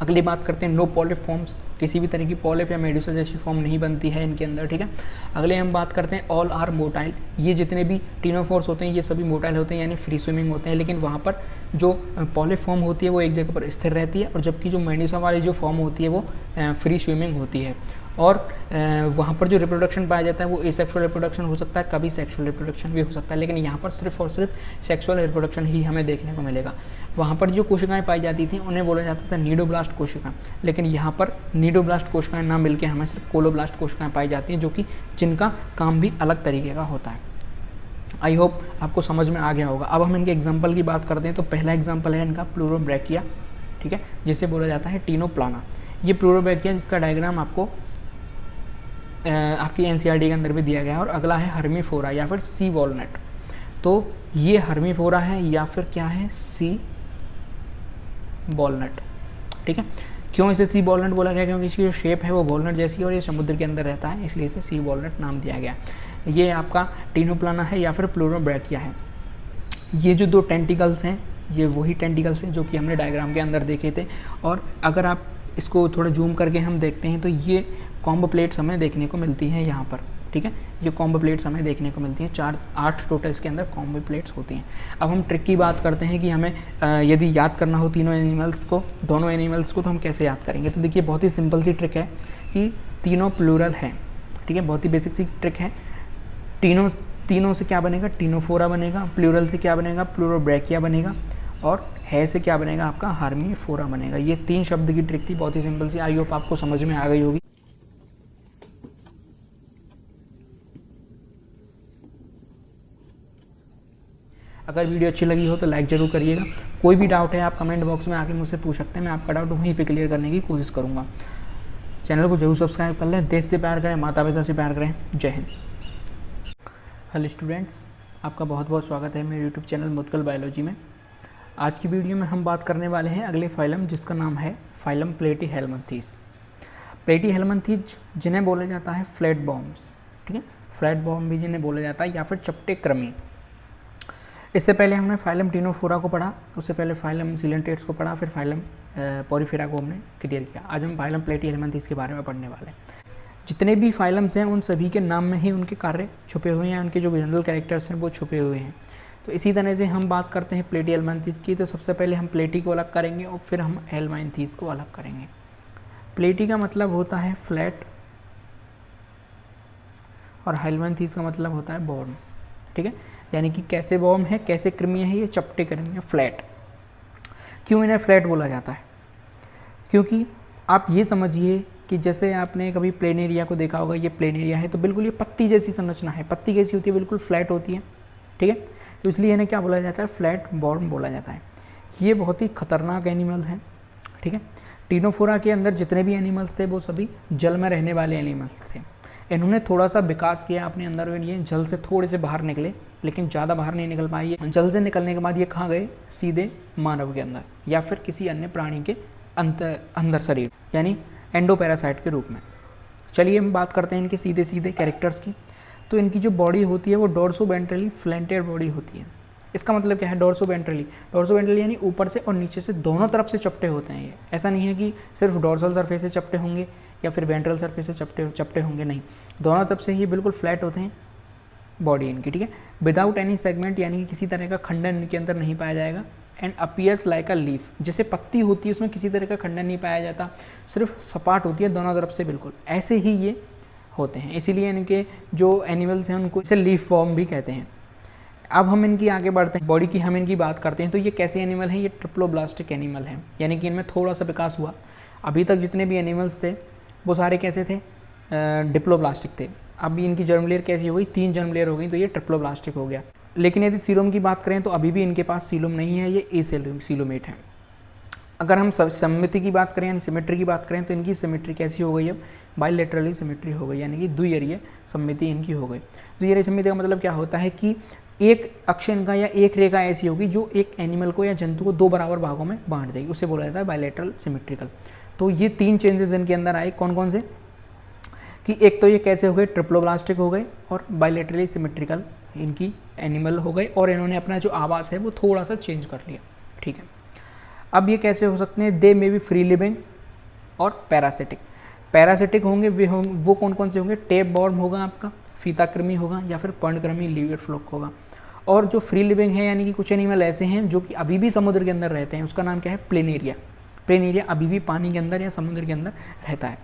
अगली बात करते हैं नो पॉलिप फॉर्म्स, किसी भी तरह की पॉलिप या मेडुसा जैसी फॉर्म नहीं बनती है इनके अंदर, ठीक है। अगले हम बात करते हैं ऑल आर मोटाइल। ये जितने भी टीनोफोर्स होते हैं ये सभी मोटाइल होते हैं, यानी फ्री स्विमिंग होते हैं, लेकिन वहाँ पर जो पॉलिप फॉर्म होती है वो एक जगह पर स्थिर रहती है, और जबकि जो मेडुसा वाली जो फॉर्म होती है वो फ्री स्विमिंग होती है। और वहाँ पर जो रिप्रोडक्शन पाया जाता है वो एसेक्सुअल रिप्रोडक्शन हो सकता है, कभी सेक्सुअल रिप्रोडक्शन भी हो सकता है, लेकिन यहाँ पर सिर्फ और सिर्फ सेक्सुअल रिप्रोडक्शन ही हमें देखने को मिलेगा। वहाँ पर जो कोशिकाएं पाई जाती थी उन्हें बोला जाता था नीडोब्लास्ट कोशिकाएं, लेकिन यहाँ पर नीडोब्लास्ट कोशिकाएं ना मिलकर हमें सिर्फ कोलोब्लास्ट कोशिकाएं पाई जाती हैं, जो कि जिनका काम भी अलग तरीके का होता है। आई होप आपको समझ में आ गया होगा। अब हम इनके एग्जाम्पल की बात करते हैं तो पहला एग्जाम्पल है इनका प्लूरोब्रैकिया, ठीक है, जिसे बोला जाता है टीनोप्लाना। ये प्लूरोब्रैकिया जिसका डायग्राम आपको आपकी एनसीईआरटी के अंदर भी दिया गया है। और अगला है हर्मीफोरा या फिर सी वॉलनट। तो ये हर्मीफोरा है या फिर क्या है, सी वॉलनट, ठीक है। क्यों इसे सी वॉलनट बोला गया, क्योंकि इसकी जो शेप है वो वॉलनट जैसी है और ये समुद्र के अंदर रहता है, इसलिए इसे सी वॉलनट नाम दिया गया। ये आपका टीनोप्लाना है या फिर प्लूरोब्रैकिया है। ये जो 2 टेंटिकल्स हैं ये वही टेंटिकल्स हैं जो कि हमने डायग्राम के अंदर देखे थे। और अगर आप इसको थोड़ा जूम करके हम देखते हैं तो ये कॉम्बो प्लेट्स हमें देखने को मिलती हैं यहाँ पर, ठीक है। ये कॉम्बो प्लेट्स हमें देखने को मिलती हैं, 8 टोटल इसके अंदर कॉम्बो प्लेट्स होती हैं। अब हम ट्रिक की बात करते हैं कि हमें यदि याद करना हो दोनों एनिमल्स को तो हम कैसे याद करेंगे। तो देखिए बहुत ही सिंपल सी ट्रिक है कि तीनों प्लूरल है, ठीक है, बहुत ही बेसिक सी ट्रिक है। तीनों से क्या बनेगा, टीनोफोरा बनेगा। प्लूरल से क्या बनेगा, प्लूरोब्रैकिया बनेगा। और है से क्या बनेगा आपका, हार्मीफोरा बनेगा। ये 3 शब्द की ट्रिक थी, बहुत ही सिंपल सी। आई होप आपको समझ में आ गई होगी। अगर वीडियो अच्छी लगी हो तो लाइक ज़रूर करिएगा। कोई भी डाउट है आप कमेंट बॉक्स में आके मुझसे पूछ सकते हैं, मैं आपका डाउट वहीं पे क्लियर करने की कोशिश करूँगा। चैनल को जरूर सब्सक्राइब कर लें। देश से प्यार करें, माता पिता से प्यार करें। जय हिंद। हेलो स्टूडेंट्स, आपका बहुत बहुत स्वागत है मेरे यूट्यूब चैनल मुत्कल बायोलॉजी में। आज की वीडियो में हम बात करने वाले हैं अगले फाइलम, जिसका नाम है फाइलम प्लेटीहेल्मिंथीज। प्लेटीहेल्मिंथीज जिन्हें बोला जाता है फ्लैट बॉम्ब्स, ठीक है, फ्लैट बॉम्ब भी जिन्हें बोला जाता है, या फिर चपटे कृमि। इससे पहले हमने फाइलम टीनोफोरा को पढ़ा, उससे पहले फाइलम सिलेंटेट्स को पढ़ा, फिर फाइलम पोरिफेरा को हमने क्लियर किया। आज हम फाइलम प्लेटीहेल्मिंथीज के बारे में पढ़ने वाले हैं। जितने भी फाइलम्स हैं उन सभी के नाम में ही उनके कार्य छुपे हुए हैं, उनके जो जनरल कैरेक्टर्स हैं वो छुपे हुए हैं। तो इसी तरह से हम बात करते हैं प्लेटीहेल्मिंथीज की। तो सबसे पहले हम प्लेटी को अलग करेंगे और फिर हम हेल्मिंथीज को अलग करेंगे। प्लेटी का मतलब होता है फ्लैट और हेल्मिंथीज का मतलब होता है बॉर्म, ठीक है, यानी कि कैसे बॉर्म है, कैसे कृमि है, ये चपटे कृमि है, फ्लैट। क्यों इन्हें फ्लैट बोला जाता है? क्योंकि आप ये समझिए कि जैसे आपने कभी प्लेनेरिया को देखा होगा, ये प्लेनेरिया है तो बिल्कुल ये पत्ती जैसी संरचना है। पत्ती कैसी होती है, बिल्कुल फ्लैट होती है, ठीक है। तो इसलिए इन्हें क्या बोला जाता है, फ्लैट बॉर्म बोला जाता है। ये बहुत ही खतरनाक एनिमल हैं, ठीक है। टीनोफोरा के अंदर जितने भी एनिमल्स थे वो सभी जल में रहने वाले एनिमल्स थे। इन्होंने थोड़ा सा विकास किया अपने अंदर, ये जल से थोड़े से बाहर निकले, लेकिन ज़्यादा बाहर नहीं निकल पाए। जल से निकलने के बाद ये कहाँ गए, सीधे मानव के अंदर या फिर किसी अन्य प्राणी के अंदर शरीर, यानी एंडोपैरासाइट के रूप में। चलिए हम बात करते हैं इनके सीधे सीधे कैरेक्टर्स की। तो इनकी जो बॉडी होती है वो डोर्सोवेंट्रली फ्लैंटेड बॉडी होती है। इसका मतलब क्या है, डोर्सोवेंट्रली यानी ऊपर से और नीचे से दोनों तरफ से चपटे होते हैं। ये ऐसा नहीं है कि सिर्फ डोर्सल सरफेस से चपटे होंगे या फिर वेंट्रल सरफेस से चपटे होंगे, नहीं, दोनों तरफ से ही बिल्कुल फ्लैट होते हैं बॉडी इनकी, ठीक है। विदाउट एनी सेगमेंट, यानी कि किसी तरह का खंडन इनके अंदर नहीं पाया जाएगा। And appears like a leaf, जैसे पत्ती होती है उसमें किसी तरह का खंडन नहीं पाया जाता, सिर्फ सपाट होती है दोनों तरफ से, बिल्कुल ऐसे ही ये होते हैं। इसीलिए इनके जो एनिमल्स हैं उनको इसे लीफ फॉर्म भी कहते हैं। अब हम इनकी आगे बढ़ते हैं, बॉडी की हम इनकी बात करते हैं। तो ये कैसे एनिमल हैं, ये ट्रिप्लोब्लास्टिक एनिमल हैं, यानी कि इनमें थोड़ा सा विकास हुआ। अभी तक जितने भी एनिमल्स थे वो सारे कैसे थे, डिप्लोब्लास्टिक थे। अभी इनकी जर्म लेयर कैसी हो गई, 3 जर्म लेयर हो गई, तो ये ट्रिप्लोब्लास्टिक हो गया। लेकिन यदि सीलोम की बात करें तो अभी भी इनके पास सीलोम नहीं है, ये एसीलोमेट है। अगर हम सममिति की बात करें यानी सिमेट्री की बात करें तो इनकी सिमेट्री कैसी हो गई, अब बाइलेटरली सिमेट्री हो गई, यानी कि द्विअरीय सममिति इनकी हो गई। द्विअरीय सममिति का मतलब क्या होता है कि एक अक्ष इनका या एक रेखा ऐसी होगी जो एक एनिमल को या जंतु को 2 बराबर भागों में बांट देगी, उसे बोला जाता है बाइलेटरल सिमेट्रिकल। तो ये 3 चेंजेस इनके अंदर आए, कौन कौन से, कि एक तो ये कैसे हो गए, ट्रिप्लोब्लास्टिक हो गए, और बाइलेटरली सिमेट्रिकल इनकी एनिमल हो गए, और इन्होंने अपना जो आवास है वो थोड़ा सा चेंज कर लिया, ठीक है। अब ये कैसे हो सकते हैं, दे मे बी फ्री लिविंग और पैरासिटिक होंगे। वो कौन कौन से होंगे, टेप बॉर्म होगा आपका, फीताकृमि होगा, या फिर पर्णकृमि लीवर फ्लोक होगा। और जो फ्री लिविंग है यानी कि कुछ एनिमल ऐसे हैं जो कि अभी भी समुद्र के अंदर रहते हैं, उसका नाम क्या है, प्लेनेरिया अभी भी पानी के अंदर या समुद्र के अंदर रहता है।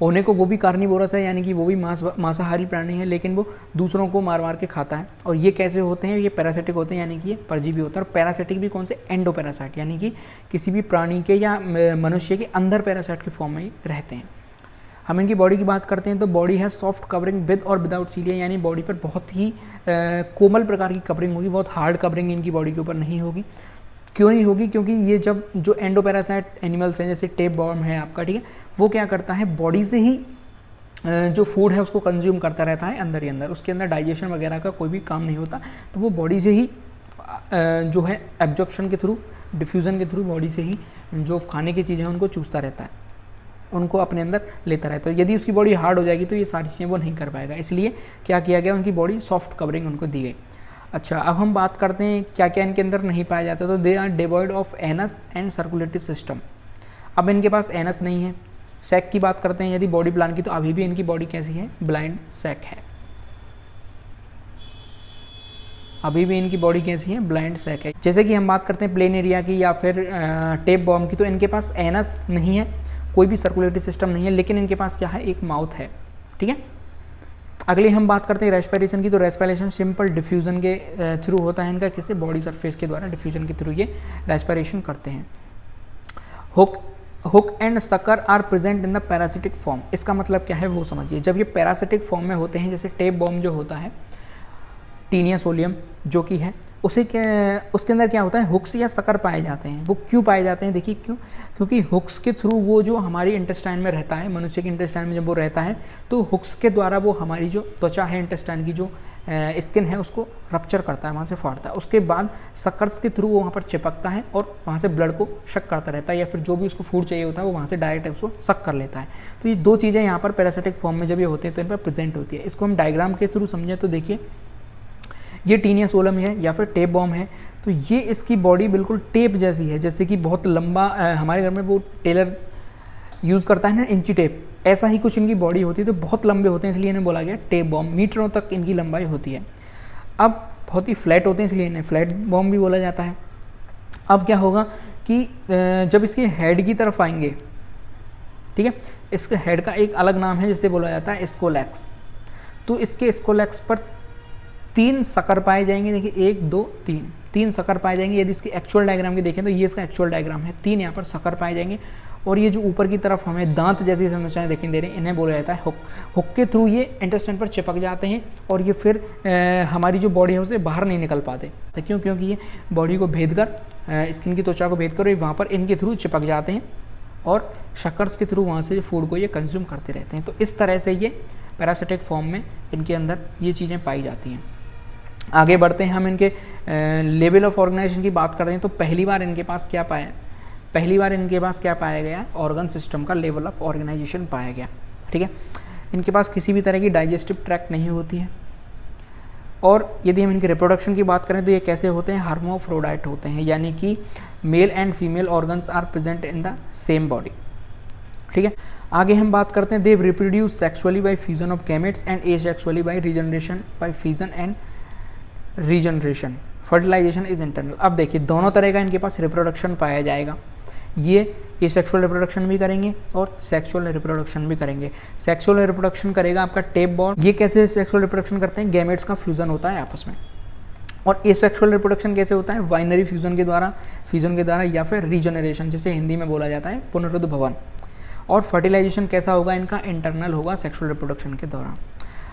होने को वो भी कार्निवोरस है, यानी कि वो भी मांसाहारी प्राणी है, लेकिन वो दूसरों को मार के खाता है। और ये कैसे होते हैं, ये पैरासिटिक होते हैं, यानी कि ये परजीवी होता है। और पैरासिटिक भी कौन से, एंडोपैरासाइट, यानी कि किसी भी प्राणी के या मनुष्य के अंदर पैरासाइट की फॉर्म में रहते हैं। हम इनकी बॉडी की बात करते हैं तो बॉडी है सॉफ्ट कवरिंग विद और विदाउट सीलिया, यानी बॉडी पर बहुत ही कोमल प्रकार की कवरिंग होगी, बहुत हार्ड कवरिंग इनकी बॉडी के ऊपर नहीं होगी। क्यों नहीं होगी, क्योंकि ये जब जो एंडोपैरासाइट एनिमल्स हैं जैसे टेप बॉर्म है आपका, ठीक है, वो क्या करता है, बॉडी से ही जो फूड है उसको कंज्यूम करता रहता है अंदर ही अंदर, उसके अंदर डाइजेशन वगैरह का कोई भी काम नहीं होता। तो वो बॉडी से ही जो है एब्जॉर्प्शन के थ्रू, डिफ्यूज़न के थ्रू बॉडी से ही जो खाने की चीज़ें हैं उनको चूसता रहता है, उनको अपने अंदर लेता रहता है। यदि उसकी बॉडी हार्ड हो जाएगी तो ये सारी चीज़ें वो नहीं कर पाएगा, इसलिए क्या किया गया, उनकी बॉडी सॉफ्ट कवरिंग उनको दी गई। अच्छा, अब हम बात करते हैं क्या क्या इनके अंदर नहीं पाया जाता। तो they are devoid of anus and circulatory system. अब इनके पास एनस नहीं है, सैक की बात करते हैं यदि बॉडी प्लान की, तो अभी भी इनकी बॉडी कैसी है, ब्लाइंड सैक है। अभी भी इनकी बॉडी कैसी है, ब्लाइंड सैक है। जैसे कि हम बात करते हैं प्लेन एरिया की या फिर टेप बॉम की, तो इनके पास एनस नहीं है, कोई भी सर्कुलेटरी सिस्टम नहीं है, लेकिन इनके पास क्या है, एक माउथ है। ठीक है, अगली हम बात करते हैं रेस्पिरेशन की, तो रेस्पिरेशन सिंपल डिफ्यूजन के थ्रू होता है इनका, किसी बॉडी सरफेस के द्वारा डिफ्यूजन के थ्रू ये रेस्पिरेशन करते हैं। Hook and sucker are present in the parasitic form. इसका मतलब क्या है वो समझिए। जब ये पैरासिटिक फॉर्म में होते हैं, जैसे टेप बॉम जो होता है, टीनिया सोलियम जो कि है, उसके अंदर क्या होता है, हुक्स या सकर पाए जाते हैं। वो क्यों पाए जाते हैं, देखिए क्यों, क्योंकि हुक्स के थ्रू वो जो हमारी इंटेस्टाइन में रहता है, मनुष्य के इंटेस्टाइन में जब वो रहता है, तो हुक्स के द्वारा वो हमारी जो त्वचा है, इंटेस्टाइन की जो स्किन है, उसको रप्चर करता है, वहाँ से फाड़ता है। उसके बाद सकर्स के थ्रू वो वहाँ पर चिपकता है और वहाँ से ब्लड को शक करता रहता है, या फिर जो भी उसको फूड चाहिए होता है वो वहाँ से डायरेक्ट उसको सक कर लेता है। तो ये दो चीज़ें यहाँ पर पैरासिटिक फॉर्म में जब ये होते हैं तो इन पर प्रेजेंट होती है। इसको हम डायग्राम के थ्रू समझें तो देखिए, ये टीनिया सोलम है या फिर टेप बॉम है, तो ये इसकी बॉडी बिल्कुल टेप जैसी है, जैसे कि बहुत लंबा, हमारे घर में वो टेलर यूज़ करता है ना इंची टेप, ऐसा ही कुछ इनकी बॉडी होती है। तो बहुत लंबे होते हैं, इसलिए इन्हें बोला गया टेप बॉम। मीटरों तक इनकी लंबाई होती है। अब बहुत ही फ्लैट होते हैं, इसलिए इन्हें फ्लैट बॉम भी बोला जाता है। अब क्या होगा कि जब इसके हेड की तरफ आएंगे, ठीक है, इसके हेड का एक अलग नाम है जिसे बोला जाता है स्कोलैक्स। तो इसके स्कोलैक्स पर 3 सकर पाए जाएंगे। देखिए 1 2 3 सकर पाए जाएंगे। यदि इसके एक्चुअल डायग्राम की देखें तो ये इसका एक्चुअल डायग्राम है, 3 यहाँ पर सकर पाए जाएंगे। और ये जो ऊपर की तरफ हमें दांत जैसी संरचनाएं दिखाई दे रही हैं, इन्हें बोला जाता है हुक। हुक के थ्रू ये इंटेस्टाइन पर चिपक जाते हैं और ये फिर हमारी जो बॉडी है उसे बाहर नहीं निकल पाते। क्यों? क्योंकि ये बॉडी को भेद कर, स्किन की त्वचा को भेद कर वहाँ पर इनके थ्रू चिपक जाते हैं और शकर्स के थ्रू वहाँ से फूड को ये कंज्यूम करते रहते हैं। तो इस तरह से ये पैरासिटिक फॉर्म में इनके अंदर ये चीज़ें पाई जाती हैं। आगे बढ़ते हैं, हम इनके लेवल ऑफ ऑर्गेनाइजेशन की बात करते हैं। तो पहली बार इनके पास क्या पाया गया, ऑर्गन सिस्टम का लेवल ऑफ ऑर्गेनाइजेशन पाया गया। ठीक है, इनके पास किसी भी तरह की डाइजेस्टिव ट्रैक्ट नहीं होती है। और यदि हम इनके रिप्रोडक्शन की बात करें तो ये कैसे होते हैं, हर्माफ्रोडाइट होते हैं, यानी कि male and female organs are present in the same body. ठीक है, आगे हम बात करते हैं, they reproduce sexually by fusion of gametes and asexually by regeneration by fusion and regeneration. Fertilisation is internal. अब देखिए दोनों तरह का इनके पास रिप्रोडक्शन पाया जाएगा। ये सेक्सुअल रिप्रोडक्शन भी करेंगे और सेक्सुअल रिप्रोडक्शन भी करेंगे। सेक्सुअल रिप्रोडक्शन करेगा आपका टेप बॉम। ये कैसे सेक्सुअल रिप्रोडक्शन करते हैं, गैमेट्स का फ्यूजन होता है आपस में। और एसेक्सुअल रिप्रोडक्शन कैसे होता है, बाइनरी फ्यूजन के द्वारा या फिर रीजनरेशन, जिसे हिंदी में बोला जाता है पुनरुद्भवन। और फर्टिलाइजेशन कैसा होगा इनका, इंटरनल होगा सेक्सुअल रिप्रोडक्शन के दौरान।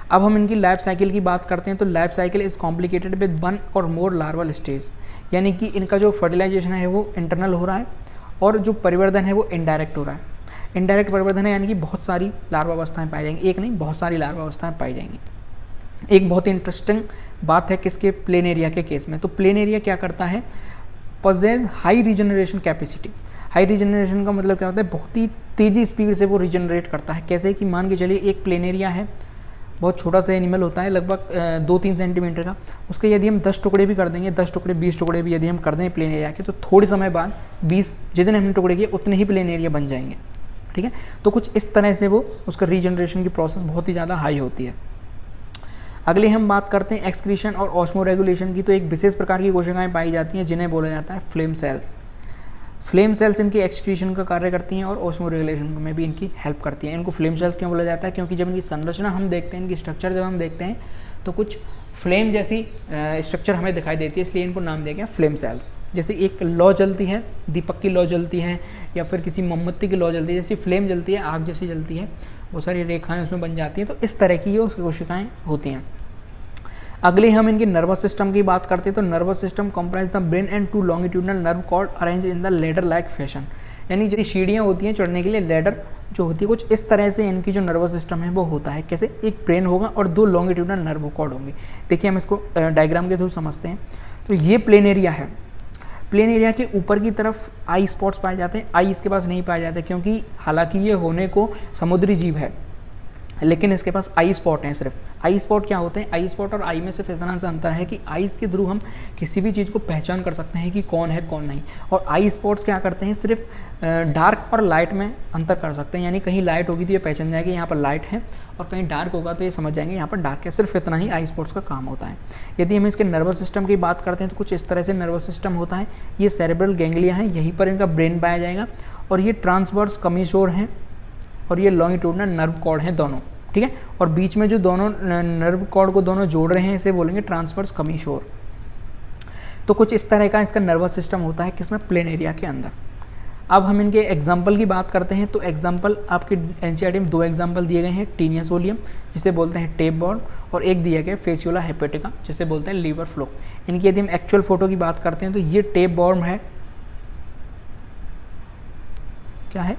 अब हम इनकी लाइफ साइकिल की बात करते हैं। तो life cycle is complicated with 1 और मोर लार्वल स्टेज, यानी कि इनका जो फर्टिलाइजेशन है वो इंटरनल हो रहा है और जो परिवर्धन है वो इनडायरेक्ट हो रहा है। इनडायरेक्ट परिवर्धन है, यानी कि बहुत सारी लार्वा अवस्थाएँ पाई जाएंगी, एक नहीं बहुत सारी लार्वा अवस्थाएँ पाई जाएंगी। एक बहुत ही इंटरेस्टिंग बात है किसके, प्लेन एरिया के केस में। तो प्लेन एरिया क्या करता है, पजेज high regeneration capacity. High regeneration का मतलब क्या होता है, बहुत ही तेज़ी स्पीड से वो रीजनरेट करता है। कैसे कि मान के चलिए एक प्लेन एरिया है, बहुत छोटा सा एनिमल होता है, लगभग 2-3 सेंटीमीटर का। उसके यदि हम 10 टुकड़े भी कर देंगे, 10 टुकड़े 20 टुकड़े भी यदि हम कर दें प्लेन एरिया के, तो थोड़े समय बाद 20 जितने हमने टुकड़े किए उतने ही प्लेन एरिया बन जाएंगे। ठीक है, तो कुछ इस तरह से वो उसका रीजनरेशन की प्रोसेस बहुत ही ज़्यादा हाई होती है। अगली हम बात करते हैं एक्सक्रीशन और ऑस्मोरेगुलेशन की। तो एक विशेष प्रकार की कोशिकाएं पाई जाती हैं जिन्हें बोला जाता है फ्लेम सेल्स। फ्लेम सेल्स इनकी एक्सक्रीशन का कार्य करती हैं और ऑस्मो रेगुलेशन में भी इनकी हेल्प करती हैं। इनको फ्लेम सेल्स क्यों बोला जाता है, क्योंकि जब इनकी संरचना हम देखते हैं, इनकी स्ट्रक्चर जब हम देखते हैं तो कुछ फ्लेम जैसी स्ट्रक्चर हमें दिखाई देती है, इसलिए इनको नाम दिया गया फ्लेम सेल्स। जैसे एक लौ जलती है, दीपक की लौ जलती है या फिर किसी मोमबत्ती की लौ जलती है, जैसी फ्लेम जलती है, आग जैसी जलती है, बहुत सारी रेखाएँ उसमें बन जाती हैं। तो इस तरह की ये कोशिकाएँ होती हैं। अगले हम इनके नर्वस सिस्टम की बात करते हैं। तो nervous system comprise the brain and 2 longitudinal nerve cord arrange in the ladder like fashion, यानी जो सीढ़ियाँ होती हैं चढ़ने के लिए, लेडर जो होती है कुछ इस तरह से इनकी जो नर्वस सिस्टम है वो होता है। कैसे, एक ब्रेन होगा और 2 लॉन्गिट्यूडनल नर्व कॉर्ड होंगे। देखिए हम इसको डायग्राम के थ्रू समझते हैं। तो ये प्लेन एरिया है, प्लेन एरिया के ऊपर की तरफ आई स्पॉट्स पाए जाते हैं। आई इसके पास नहीं पाए जाते क्योंकि हालांकि ये होने को समुद्री जीव है, लेकिन इसके पास आई स्पॉट हैं सिर्फ। आई स्पॉट क्या होते हैं? आई स्पॉट और आई में सिर्फ इतना सा अंतर है कि आईज के थ्रू हम किसी भी चीज़ को पहचान कर सकते हैं कि कौन है कौन नहीं, और आई स्पॉट्स क्या करते हैं, सिर्फ डार्क और लाइट में अंतर कर सकते हैं। यानी कहीं लाइट होगी तो ये पहचान जाएगी यहाँ पर लाइट है, और कहीं डार्क होगा तो ये समझ जाएंगे यहाँ पर डार्क है। सिर्फ इतना ही आई स्पॉट्स का काम होता है। यदि हम इसके नर्वस सिस्टम की बात करते हैं तो कुछ इस तरह से नर्वस सिस्टम होता है। ये सेरेब्रल गैंग्लिया है, यहीं पर इनका ब्रेन पाया जाएगा, और ये ट्रांसवर्स कमीशोर हैं, और ये लॉन्गिट्यूडनल नर्व कॉर्ड हैं दोनों, ठीक है। और बीच में जो दोनों नर्व कॉर्ड को दोनों जोड़ रहे हैं इसे बोलेंगे ट्रांसवर्स कमीशोर। तो कुछ इस तरह का इसका नर्वस सिस्टम होता है किसमें? प्लेन एरिया के अंदर। अब हम इनके एग्जाम्पल की बात करते हैं तो एग्जाम्पल आपके एनसीईआरटी में 2 एग्जाम्पल दिए गए हैं, टीनिया सोलियम जिसे बोलते हैं टेप बॉर्म, और एक दिया गया फेसियोला हेपेटिका जिसे बोलते हैं लीवर फ्लो। इनकी यदि हम एक्चुअल फोटो की बात करते हैं तो ये टेप बॉर्म है, क्या है?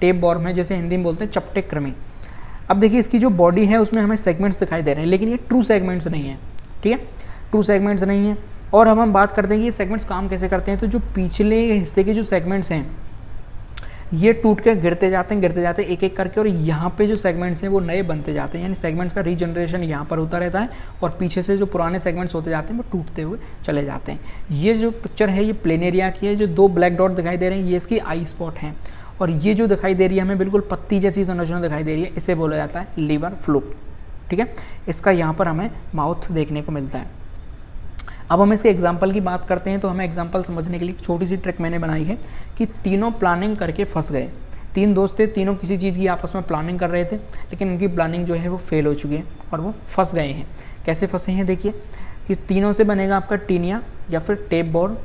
टेप बॉर्म है, जैसे हिंदी में बोलते हैं चपटे कृमि। अब देखिए इसकी जो बॉडी है उसमें हमें सेगमेंट्स दिखाई दे रहे हैं, लेकिन ये ट्रू सेगमेंट्स नहीं है, ठीक है, ट्रू सेगमेंट्स नहीं है। और हम बात करते हैं कि ये सेगमेंट्स काम कैसे करते हैं, तो जो पिछले हिस्से के जो सेगमेंट्स हैं ये टूट के गिरते जाते हैं एक एक करके, और यहाँ पे जो सेगमेंट्स हैं वो नए बनते जाते हैं। यानी सेगमेंट्स का रीजनरेशन यहाँ पर होता रहता है, और पीछे से जो पुराने सेगमेंट्स होते जाते हैं वो टूटते हुए चले जाते हैं। ये जो पिक्चर है ये प्लेन एरिया की है। जो 2 ब्लैक डॉट दिखाई दे रहे हैं ये इसकी आई स्पॉट हैं, और ये जो दिखाई दे रही है हमें बिल्कुल पत्ती जैसी संरचना दिखाई दे रही है, इसे बोला जाता है लीवर फ्लूक, ठीक है। इसका यहाँ पर हमें माउथ देखने को मिलता है। अब हम इसके एग्जाम्पल की बात करते हैं तो हमें एग्जाम्पल समझने के लिए छोटी सी ट्रिक मैंने बनाई है कि तीनों प्लानिंग करके फंस गए। 3 दोस्त थे, तीनों किसी चीज़ की आपस में प्लानिंग कर रहे थे, लेकिन उनकी प्लानिंग जो है वो फेल हो चुकी है और वो फंस गए हैं। कैसे फंसे हैं देखिए कि तीनों से बनेगा आपका टीनिया या फिर टेप बॉर्म।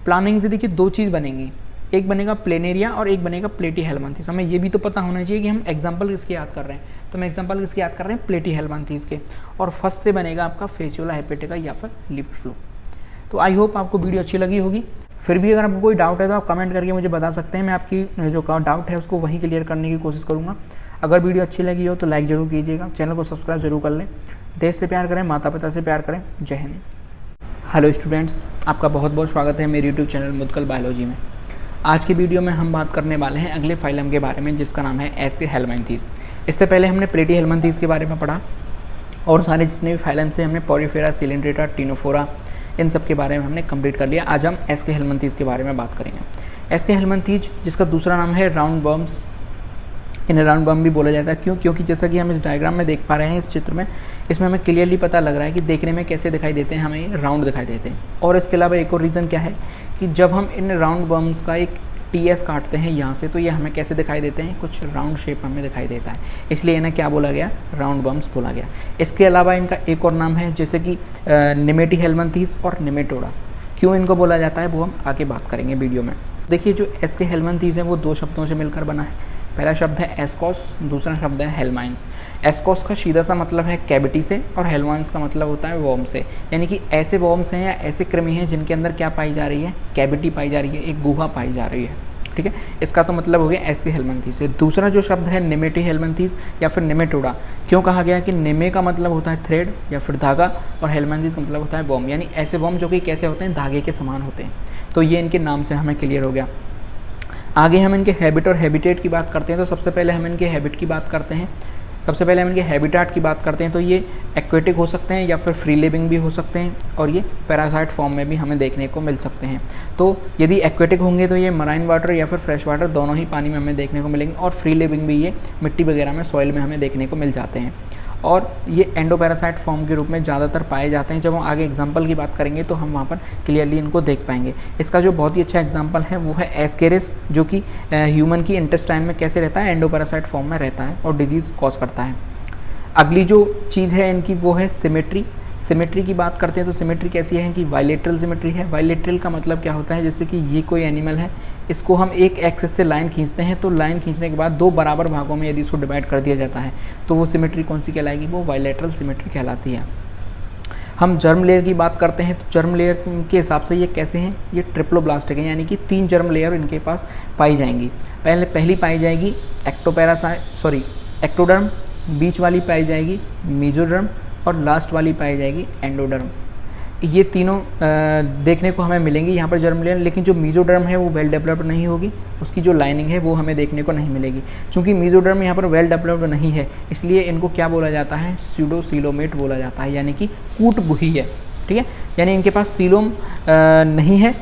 प्लानिंग से देखिए 2 चीज़ बनेंगी, एक बनेगा प्लेन एरिया और एक बनेगा प्लेटी हेलमिंथेस। हमें ये भी तो पता होना चाहिए कि हम एग्जाम्पल किसके याद कर रहे हैं, तो हम एग्जाम्पल किसके याद कर रहे हैं? प्लेटी हेलमिंथेस के। और फर्स्ट से बनेगा आपका फेसियोला हेपेटिका या फिर लीवर फ्लू। तो आई होप आपको वीडियो अच्छी लगी होगी। फिर भी अगर आपको कोई डाउट है तो आप कमेंट करके मुझे बता सकते हैं, मैं आपकी जो डाउट है उसको वहीं क्लियर करने की कोशिश करूँगा। अगर वीडियो अच्छी लगी हो तो लाइक ज़रूर कीजिएगा, चैनल को सब्सक्राइब जरूर कर लें। देश से प्यार करें, माता पिता से प्यार करें। जय हिंद। हेलो स्टूडेंट्स, आपका बहुत बहुत स्वागत है मेरे यूट्यूब चैनल मुदकल बायोलॉजी में। आज की वीडियो में हम बात करने वाले हैं अगले फाइलम के बारे में जिसका नाम है एस्के हेलमिंथेस। इससे पहले हमने प्लेटी हेलमिंथेस के बारे में पढ़ा, और सारे जितने भी फाइलम से हमने पॉरीफेरा, सिलेंड्रेटा, टिनोफोरा, इन सब के बारे में हमने कंप्लीट कर लिया। आज हम एस्के हेलमिंथेस के बारे में बात करेंगे। एस्के हेलमिंथेस जिसका दूसरा नाम है राउंड वर्म्स, इन्हें राउंड वर्म भी बोला जाता है। क्यों? क्योंकि जैसा कि हम इस डायग्राम में देख पा रहे हैं, इस चित्र में, इसमें हमें क्लियरली पता लग रहा है कि देखने में कैसे दिखाई देते हैं, हमें राउंड दिखाई देते हैं। और इसके अलावा एक और रीज़न क्या है कि जब हम इन राउंड वर्म्स का एक टीएस काटते हैं यहाँ से, तो ये हमें कैसे दिखाई देते हैं? कुछ राउंड शेप हमें दिखाई देता है, इसलिए इन्हें क्या बोला गया? राउंड वर्म्स बोला गया। इसके अलावा इनका एक और नाम है जैसे कि निमेटी हेलमिंथेस और निमेटोडा। क्यों इनको बोला जाता है वो हम आगे बात करेंगे वीडियो में। देखिए जो एस्के हेलमिंथेस है वो 2 शब्दों से मिलकर बना है। पहला शब्द है एस्कोस, दूसरा शब्द है हेलमाइंस। एस्कोस का सीधा सा मतलब है कैविटी से, और हेलमाइंस का मतलब होता है वॉर्म से। यानी कि ऐसे वॉर्म्स हैं या ऐसे कृमि हैं जिनके अंदर क्या पाई जा रही है? कैविटी पाई जा रही है, एक गुहा पाई जा रही है, ठीक है। इसका तो मतलब हो गया एस्के हेलमिंथेस से। दूसरा जो शब्द है निमेटी हेलमिंथेस या फिर निमेटोडा। क्यों कहा गया कि निमे का मतलब होता है थ्रेड या फिर धागा, और हेलमिंथेस का मतलब होता है वॉर्म, यानी ऐसे वॉर्म जो कि कैसे होते हैं? धागे के समान होते हैं। तो ये इनके नाम से हमें क्लियर हो गया। आगे हम इनके हैबिट और हैबिटेट की बात करते हैं, तो सबसे पहले हम इनके हैबिट की बात करते हैं। सबसे पहले हम इनके हैबिटेट की बात करते हैं तो ये एक्वेटिक हो सकते हैं या फिर फ्री लिविंग भी हो सकते हैं, और ये पैरासाइट फॉर्म में भी हमें देखने को मिल सकते हैं। तो यदि एक्वेटिक होंगे तो ये मराइन वाटर या फिर फ्रेश वाटर दोनों ही पानी में हमें देखने को मिलेंगे, और फ्री लिविंग भी ये मिट्टी वगैरह में, सॉइल में हमें देखने को मिल जाते हैं। और ये एंडोपैरासाइट फॉर्म के रूप में ज़्यादातर पाए जाते हैं। जब हम आगे एग्जाम्पल की बात करेंगे तो हम वहाँ पर क्लियरली इनको देख पाएंगे। इसका जो बहुत ही अच्छा एग्जाम्पल है वो है एस्केरिस, जो कि ह्यूमन की इंटेस्टाइन में कैसे रहता है? एंडोपैरासाइट फॉर्म में रहता है और डिजीज़ कॉज करता है। अगली जो चीज़ है इनकी वो है सिमेट्री। सिमेट्री की बात करते हैं तो सिमेट्री कैसी है कि बायलेटरल सिमेट्री है। बायलेटरल का मतलब क्या होता है? जैसे कि ये कोई एनिमल है, इसको हम एक एक्सिस से लाइन खींचते हैं, तो लाइन खींचने के बाद 2 बराबर भागों में यदि इसको डिवाइड कर दिया जाता है तो वो सिमेट्री कौन सी कहलाएगी? वो बायलेटरल सिमेट्री कहलाती है। हम जर्म लेयर की बात करते हैं तो जर्म लेयर के हिसाब से ये कैसे हैं? ये ट्रिप्लोब्लास्टिक है, यानी कि 3 जर्म लेयर इनके पास पाई जाएंगी। पहली पाई जाएगी एक्टोडर्म, बीच वाली पाई जाएगी मेसोडर्म, और लास्ट वाली पाई जाएगी एंडोडर्म। ये तीनों देखने को हमें मिलेंगी यहाँ पर जर्म लेयर, लेकिन जो मीजोडर्म है वो वेल डेवलप्ड नहीं होगी, उसकी जो लाइनिंग है वो हमें देखने को नहीं मिलेगी। चूँकि मीजोडर्म यहाँ पर वेल डेवलप्ड नहीं है, इसलिए इनको क्या बोला जाता है, स्यूडोसीलोमेट बोला जाता है, यानी कि कूट गुही है। ठीक है, यानी इनके पास सीलोम नहीं है।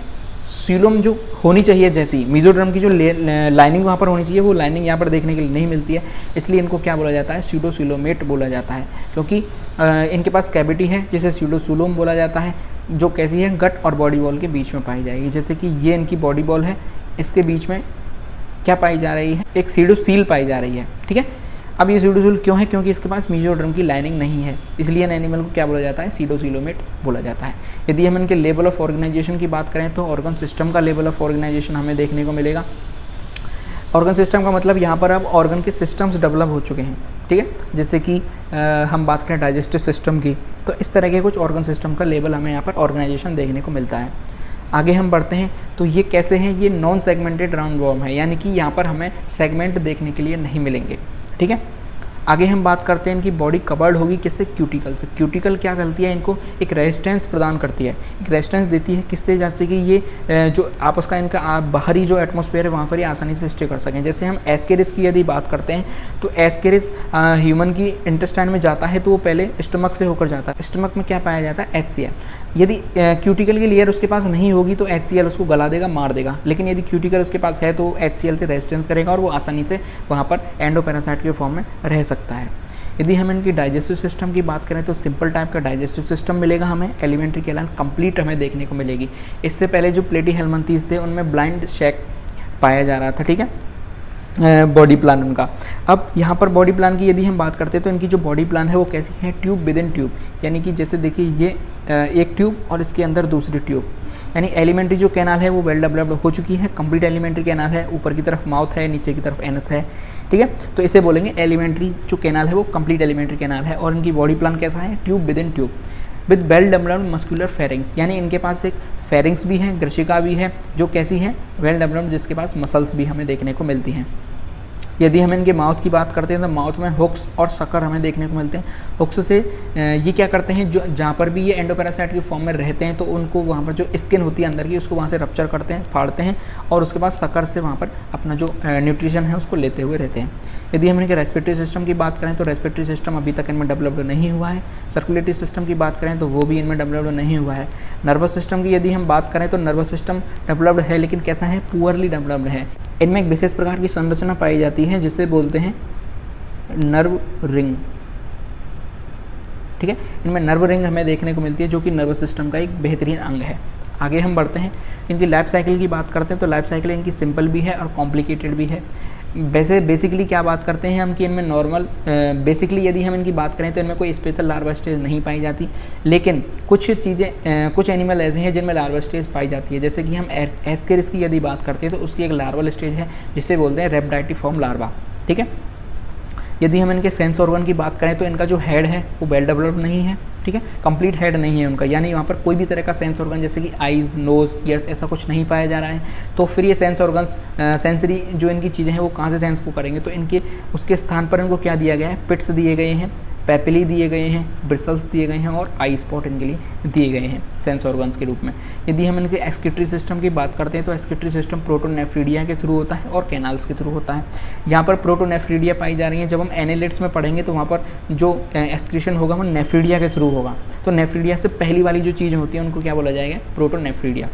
सीलोम जो होनी चाहिए, जैसी मीजोडर्म की जो लाइनिंग वहाँ पर होनी चाहिए, वो लाइनिंग यहाँ पर देखने के लिए नहीं मिलती है, इसलिए इनको क्या बोला जाता है, स्यूडोसीलोमेट बोला जाता है। क्योंकि इनके पास कैविटी है जिसे स्यूडोसीलोम बोला जाता है, जो कैसी है, गट और बॉडी वॉल के बीच में पाई जाएगी। जैसे कि ये इनकी बॉडी वॉल है, इसके बीच में क्या पाई जा रही है, एक सीडोसील पाई जा रही है। ठीक है, अब ये सीडोसील क्यों है, क्योंकि इसके पास मीजोडर्म की लाइनिंग नहीं है, इसलिए इन एनिमल को क्या बोला जाता है, सीडोसीलोमेट बोला जाता है। यदि हम इनके लेवल ऑफ ऑर्गेनाइजेशन की बात करें तो ऑर्गन सिस्टम का लेवल ऑफ ऑर्गेनाइजेशन हमें देखने को मिलेगा। ऑर्गन सिस्टम का मतलब यहाँ पर अब ऑर्गन के सिस्टम्स डेवलप हो चुके हैं। ठीक है, जैसे कि हम बात करें डाइजेस्टिव सिस्टम की, तो इस तरह के कुछ ऑर्गन सिस्टम का लेवल हमें यहाँ पर ऑर्गेनाइजेशन देखने को मिलता है। आगे हम बढ़ते हैं, तो ये कैसे हैं, ये नॉन सेगमेंटेड राउंड वॉर्म है, यानी कि यहाँ पर हमें सेगमेंट देखने के लिए नहीं मिलेंगे। ठीक है, आगे हम बात करते हैं इनकी बॉडी कवर्ड होगी किससे, क्यूटिकल से। क्यूटिकल क्या करती है, इनको एक रेजिस्टेंस प्रदान करती है, एक रेजिस्टेंस देती है किससे, जैसे कि ये जो आपस का इनका बाहरी जो एटमॉस्फेयर है वहाँ पर ये आसानी से स्टे कर सकें। जैसे हम एस्केरिस की यदि बात करते हैं तो एस्केरिस ह्यूमन की इंटेस्टाइन में जाता है तो वो पहले स्टमक से होकर जाता है। स्टमक में क्या पाया जाता है, HCl। यदि क्यूटिकल की लेयर उसके पास नहीं होगी तो HCl उसको गला देगा, मार देगा, लेकिन यदि क्यूटिकल उसके पास है तो HCl से रेजिस्टेंस करेगा और वो आसानी से वहाँ पर एंडोपैरासाइट के फॉर्म में रह सकता है। यदि हम इनकी डाइजेस्टिव सिस्टम की बात करें तो सिंपल टाइप का डाइजेस्टिव सिस्टम मिलेगा हमें, एलिमेंट्री कैनाल कंप्लीट हमें देखने को मिलेगी। इससे पहले जो प्लेटीहेल्मिन्थीज थे उनमें ब्लाइंड शैक पाया जा रहा था। ठीक है, बॉडी प्लान उनका। अब यहाँ पर बॉडी प्लान की यदि हम बात करते हैं तो इनकी जो बॉडी प्लान है वो कैसी है, ट्यूब विद इन ट्यूब, यानी कि जैसे देखिए ये एक ट्यूब और इसके अंदर दूसरी ट्यूब, यानी एलिमेंट्री जो कैनाल है वो वेल डेवलप्ड हो चुकी है, कंप्लीट एलिमेंट्री कैनाल है, ऊपर की तरफ माउथ है, नीचे की तरफ एनस है। ठीक है, तो इसे बोलेंगे एलिमेंट्री जो कैनाल है वो कंप्लीट एलिमेंट्री कैनाल है। और इनकी बॉडी प्लान कैसा है, tube with in tube with well developed muscular pharynx, यानी इनके पास एक फेरिंग्स भी है, ग्रशिका भी है, जो कैसी है, वेल डेवलप्ड, जिसके पास मसल्स भी हमें देखने को मिलती हैं। यदि हम इनके माउथ की बात करते हैं तो माउथ में हुक्स और सकर हमें देखने को मिलते हैं। हुक्स से ये क्या करते हैं, जो जहाँ पर भी ये एंडोपैरासाइट के फॉर्म में रहते हैं तो उनको वहाँ पर जो स्किन होती है अंदर की उसको वहाँ से रप्चर करते हैं, फाड़ते हैं, और उसके बाद सकर से वहाँ पर अपना जो न्यूट्रिशन है उसको लेते हुए रहते हैं। यदि हम इनके रेस्पिरेटरी सिस्टम की बात करें तो रेस्पिरेटरी सिस्टम अभी तक इनमें डेवलप्ड नहीं हुआ है। सर्कुलेटरी सिस्टम की बात करें तो वो भी इनमें डेवलप्ड नहीं हुआ है। नर्वस सिस्टम की यदि हम बात करें तो नर्वस सिस्टम डेवलप्ड है, लेकिन कैसा है, पुअरली डेवलप्ड है। इनमें एक विशेष प्रकार की संरचना पाई जाती है जिसे बोलते हैं नर्व रिंग। ठीक है, इनमें नर्व रिंग हमें देखने को मिलती है जो कि नर्वस सिस्टम का एक बेहतरीन अंग है। आगे हम बढ़ते हैं, इनकी लाइफ साइकिल की बात करते हैं तो लाइफ साइकिल इनकी सिंपल भी है और कॉम्प्लिकेटेड भी है। वैसे बेसिकली क्या बात करते हैं हम कि इनमें नॉर्मल बेसिकली यदि हम इनकी बात करें तो इनमें कोई स्पेशल लार्वा स्टेज नहीं पाई जाती, लेकिन कुछ चीज़ें कुछ एनिमल ऐसे हैं जिनमें लार्वा स्टेज पाई जाती है। जैसे कि हम एस्केरिस की यदि बात करते हैं तो उसकी एक लार्वल स्टेज है जिसे बोलते हैं रेप्टाइटिफॉर्म लार्वा। ठीक है, यदि हम इनके सेंस ऑर्गन की बात करें तो इनका जो हेड है वो वेल डेवलप्ड नहीं है। ठीक है, कंप्लीट हेड नहीं है उनका, यानी वहाँ पर कोई भी तरह का सेंस ऑर्गन जैसे कि आइज़, नोज़, ईयर्स ऐसा कुछ नहीं पाया जा रहा है। तो फिर ये सेंस ऑर्गन्स सेंसरी जो इनकी चीज़ें हैं वो कहाँ से सेंस को करेंगे, तो इनके उसके स्थान पर इनको क्या दिया गया है, पिट्स दिए गए हैं, पेपिली दिए गए हैं, ब्रिसल्स दिए गए हैं और आई स्पॉट इनके लिए दिए गए हैं सेंस ऑर्गन्स के रूप में। यदि हम इनके एक्सक्रीटरी सिस्टम की बात करते हैं तो एक्सक्रीटरी सिस्टम प्रोटोनेफ्रीडिया के थ्रू होता है और कैनाल्स के थ्रू होता है। यहाँ पर प्रोटोनेफ्रीडिया पाई जा रही है, जब हम एनालिट्स में पढ़ेंगे तो वहाँ पर जो एक्सक्रीशन होगा वो नेफ्रीडिया के थ्रू होगा। तो नेफ्रीडिया से पहली वाली जो चीज़ होती है उनको क्या बोला जाएगा, प्रोटोनेफ्रीडिया।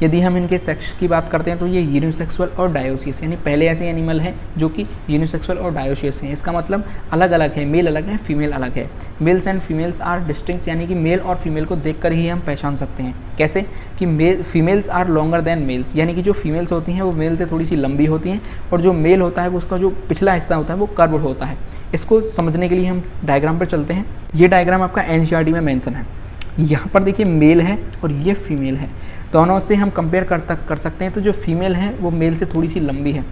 यदि हम इनके सेक्स की बात करते हैं तो ये यूनिसेक्सुअल और डायोसियस, यानी पहले ऐसे एनिमल हैं जो कि यूनिसेक्सुअल और डायोसियस हैं। इसका मतलब अलग अलग है, मेल अलग है, फीमेल अलग है। Males and females are distinct, यानी कि मेल और फीमेल को देखकर ही हम पहचान सकते हैं। कैसे कि females are longer than males, यानी कि जो फीमेल्स होती हैं वो मेल से थोड़ी सी लंबी होती हैं और जो मेल होता है वो उसका जो पिछला हिस्सा होता है वो कर्व्ड होता है। इसको समझने के लिए हम डायग्राम पर चलते हैं। ये डायग्राम आपका एनसीईआरटी में मेंशन है। यहाँ पर देखिए मेल है और ये फीमेल है, दोनों से हम कंपेयर कर सकते हैं। तो जो फीमेल है वो मेल से थोड़ी सी लंबी है,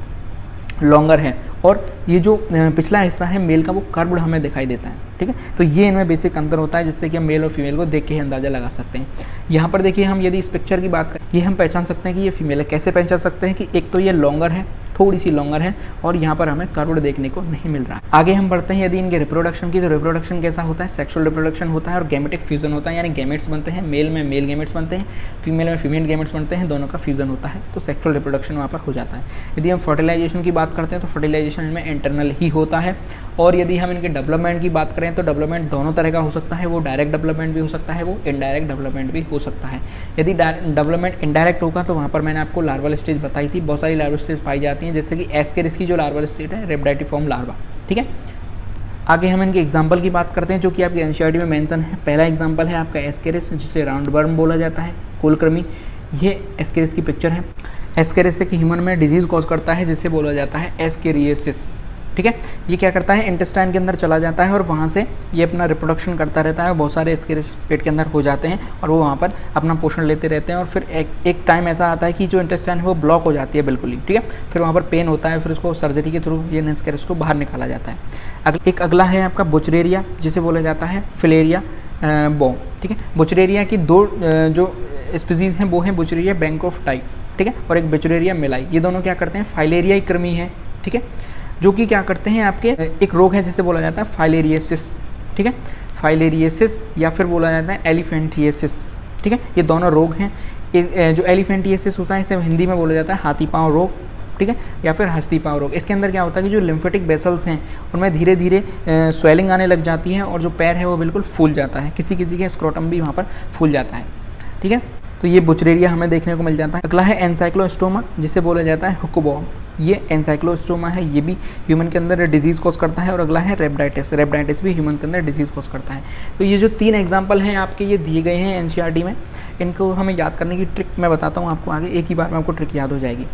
लॉन्गर है, और ये जो पिछला हिस्सा है मेल का वो कर्व्ड हमें दिखाई देता है। ठीक है, तो ये इनमें बेसिक अंतर होता है जिससे कि हम मेल और फीमेल को देख के ही अंदाज़ा लगा सकते हैं। यहाँ पर देखिए हम यदि इस पिक्चर की बात करें, ये हम पहचान सकते हैं कि ये फीमेल है। कैसे पहचान सकते हैं कि एक तो ये लॉन्गर है थोड़ी सी लॉन्गर है और यहाँ पर हमें कर्व्ड देखने को नहीं मिल रहा है। आगे हम बढ़ते हैं यदि इनके रिप्रोडक्शन की, तो रिप्रोडक्शन कैसा होता है, सेक्सुअल रिप्रोडक्शन होता है और गैमेटिक फ्यूजन होता है, यानी गैमेट्स बनते हैं, मेल में मेल गैमेट्स बनते हैं, फीमेल में फीमेल गैमेट्स बनते हैं, दोनों का फ्यूजन होता है, तो सेक्सुअल रिप्रोडक्शन वहाँ पर हो जाता है। यदि हम फर्टिलाइजेशन की बात करते हैं तो फर्टिलाइजेशन में इंटरनल ही होता है। और यदि हम इनके डेवलपमेंट की बात करें तो डेवलपमेंट दोनों तरह का हो सकता है, वो डायरेक्ट डेवलपमेंट भी हो सकता है, वो इनडायरेक्ट डेवलपमेंट भी हो सकता है। यदि डेवलपमेंट इनडायरेक्ट होगा तो वहाँ पर मैंने आपको लार्वल स्टेज बताई थी, बहुत सारी लार्वल स्टेज पाई जाती हैं, जैसे कि एस्केरिस की जो लार्वल स्टेज है रेप्टाइटिफॉर्म लार्वा, ठीक है। आगे हम इनके एग्जाम्पल की बात करते हैं जो कि आपके एनसीईआरटी में मेंशन है। पहला एग्जाम्पल है आपका एस्केरिस, जिसे राउंड वर्म बोला जाता है, कोलक्रमी। ये एस्केरिस की पिक्चर है। एस्केरिस से ह्यूमन में डिजीज़ कॉज करता है जिसे बोला जाता है एस्केरियोसिस, ठीक है। ये क्या करता है, इंटेस्टाइन के अंदर चला जाता है और वहाँ से ये अपना रिप्रोडक्शन करता रहता है। बहुत सारे एस्केरिस पेट के अंदर हो जाते हैं और वो वहाँ पर अपना पोषण लेते रहते हैं और फिर एक टाइम ऐसा आता है कि जो इंटेस्टाइन है वो ब्लॉक हो जाती है बिल्कुल ही, ठीक है। फिर वहाँ पर पेन होता है, फिर उसको सर्जरी के थ्रू ये एस्केरिस को बाहर निकाला जाता है। एक अगला है आपका बुचरेरिया, जिसे बोला जाता है फिलेरिया बॉम, ठीक है। बुचरेरिया की दो जो स्पीसीज़ हैं वो हैं बुचरेरिया बैंकोफ्टाई, ठीक है, और एक बुचरेरिया मेलाई। ये दोनों क्या करते हैं, फाइलेरियाई कृमि है, ठीक है, जो कि क्या करते हैं आपके एक रोग है जिसे बोला जाता है फाइलेरियसिस, ठीक है, फाइलेरियसिस या फिर बोला जाता है एलिफेंटिएसिस, ठीक है। ये दोनों रोग हैं। जो एलिफेंटिएसिस होता है इसे हिंदी में बोला जाता है हाथी पाँव रोग, ठीक है, या फिर हस्ती पाँव रोग। इसके अंदर क्या होता है कि जो लिम्फेटिक वेसल्स हैं उनमें धीरे धीरे स्वेलिंग आने लग जाती है और जो पैर है वो बिल्कुल फूल जाता है, किसी किसी के स्क्रोटम भी वहाँ पर फूल जाता है, ठीक है। तो ये बुचरेरिया हमें देखने को मिल जाता है। अगला है एनसाइक्लोस्टोमा, जिसे बोला जाता है हुकबॉम। ये एनसाइक्लोस्टोमा है, ये भी ह्यूमन के अंदर डिजीज़ कॉज करता है। और अगला है रेब्डाइटिस, रेब्डाइटिस भी ह्यूमन के अंदर डिजीज़ कॉज करता है। तो ये जो 3 एग्जाम्पल हैं आपके ये दिए गए हैं एनसीईआरटी में, इनको हमें याद करने की ट्रिक मैं बताता हूँ आपको आगे, एक ही बार में आपको ट्रिक याद हो जाएगी।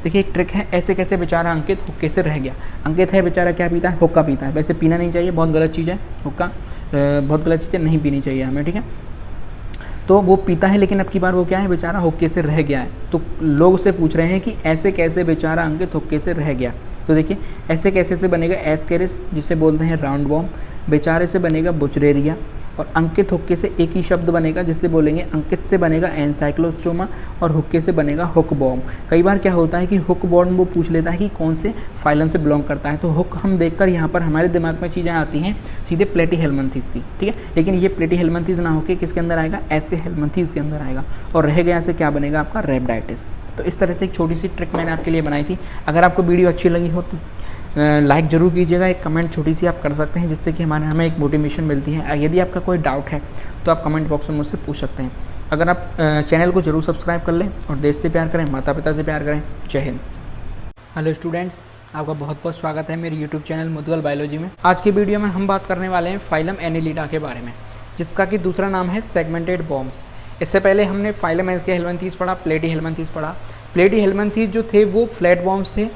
देखिए एक ट्रिक है, ऐसे कैसे बेचारा अंकित हुक्के से रह गया। अंकित है बेचारा, क्या पीता है, हुक्का पीता है। वैसे पीना नहीं चाहिए, बहुत गलत चीज़ है हुक्का, बहुत गलत चीज़ है, नहीं पीनी चाहिए हमें, ठीक है। तो वो पीता है लेकिन अब की बार वो क्या है, बेचारा हुक्के से रह गया है। तो लोग उससे पूछ रहे हैं कि ऐसे कैसे बेचारा अंकित हुक्के से रह गया। तो देखिए ऐसे कैसे से बनेगा एस्केरिस, जिसे बोलते हैं राउंड वॉर्म, बेचारे से बनेगा बुचरेरिया, और अंकित हुक्के से एक ही शब्द बनेगा जिससे बोलेंगे अंकित से बनेगा एनसाइक्लोस्टोमा और हुक्के से बनेगा हुकबॉर्म। कई बार क्या होता है कि हुकबॉर्म वो पूछ लेता है कि कौन से फाइलम से बिलोंग करता है, तो हुक हम देखकर यहाँ पर हमारे दिमाग में चीज़ें आती हैं सीधे प्लेटीहेल्मिन्थेस की, ठीक है। लेकिन ये प्लेटीहेल्मिन्थेस ना होकर किसके अंदर आएगा, एस्केहेल्मिन्थेस के अंदर आएगा, और रह गया से क्या बनेगा आपका रेब्डाइटिस। तो इस तरह से एक छोटी सी ट्रिक मैंने आपके लिए बनाई थी। अगर आपको वीडियो अच्छी लगी हो तो लाइक ज़रूर कीजिएगा, एक कमेंट छोटी सी आप कर सकते हैं जिससे कि हमें एक मोटिवेशन मिलती है। यदि आपका कोई डाउट है तो आप कमेंट बॉक्स में मुझसे पूछ सकते हैं। अगर आप चैनल को जरूर सब्सक्राइब कर लें और देश से प्यार करें, माता पिता से प्यार करें। जय हिंद। हेलो स्टूडेंट्स, आपका बहुत बहुत स्वागत है मेरे यूट्यूब चैनल मुद्गल बायोलॉजी में। आज की वीडियो में हम बात करने वाले हैं फाइलम एनिलिडा के बारे में, जिसका कि दूसरा नाम है सेगमेंटेड वॉर्म्स। इससे पहले हमने फाइलम एस्केहेल्मिन्थेस पढ़ा, प्लेटीहेल्मिन्थेस पढ़ा। प्लेटीहेल्मिन्थेस जो थे वो फ्लैट वॉर्म्स थे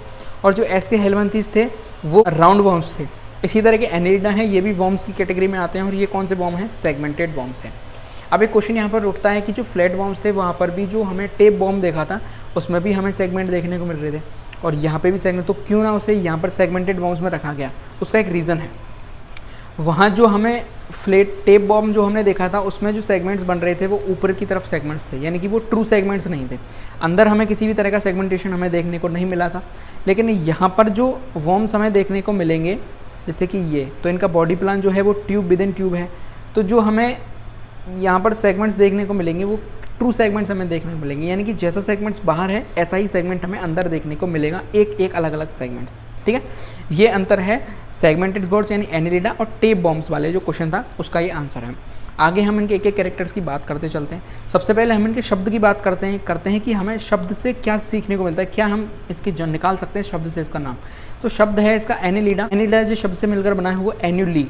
और जो एस्केहेल्मिन्थेस थे वो राउंड वॉर्म्स थे। इसी तरह के एनिलिडा हैं, ये भी वॉर्म्स की कैटेगरी में आते हैं, और ये कौन से वॉर्म हैं, सेगमेंटेड वॉर्म्स हैं। अब एक क्वेश्चन यहाँ पर उठता है कि जो फ्लैट वॉर्म्स थे वहाँ पर भी जो हमें टेप वॉर्म देखा था उसमें भी हमें सेगमेंट देखने को मिल रहे थे, और यहाँ पे भी सेगमेंट, तो क्यों ना उसे यहाँ पर सेगमेंटेड वॉर्म्स में रखा गया, उसका एक रीज़न है। वहाँ जो हमें फ्लैट टेप वॉर्म जो हमने देखा था उसमें जो सेगमेंट्स बन रहे थे वो ऊपर की तरफ सेगमेंट्स थे, यानी कि वो ट्रू सेगमेंट्स नहीं थे। अंदर हमें किसी भी तरह का सेगमेंटेशन हमें देखने को नहीं मिला था। लेकिन यहाँ पर जो वॉर्म्स हमें देखने को मिलेंगे जैसे कि ये, तो इनका बॉडी प्लान जो है वो ट्यूब विद इन ट्यूब है। तो जो हमें यहाँ पर सेगमेंट्स देखने को मिलेंगे वो ट्रू सेगमेंट्स हमें देखने को मिलेंगे, यानी कि जैसा सेगमेंट्स बाहर है ऐसा ही सेगमेंट हमें अंदर देखने को मिलेगा, एक एक अलग अलग सेगमेंट्स, ठीक है। ये अंतर है सेगमेंटेड बर्ड्स यानी एनिलिडा और टेप वॉर्म्स वाले जो क्वेश्चन था उसका ये आंसर है। आगे हम इनके एक एक कैरेक्टर्स की बात करते चलते हैं। सबसे पहले हम इनके शब्द की बात करते हैं कि हमें शब्द से क्या सीखने को मिलता है, क्या हम इसके निकाल सकते हैं शब्द से इसका नाम। तो शब्द है इसका एनिलिडा। एनिलिडा जो शब्द से मिलकर बना है वो एन्युली,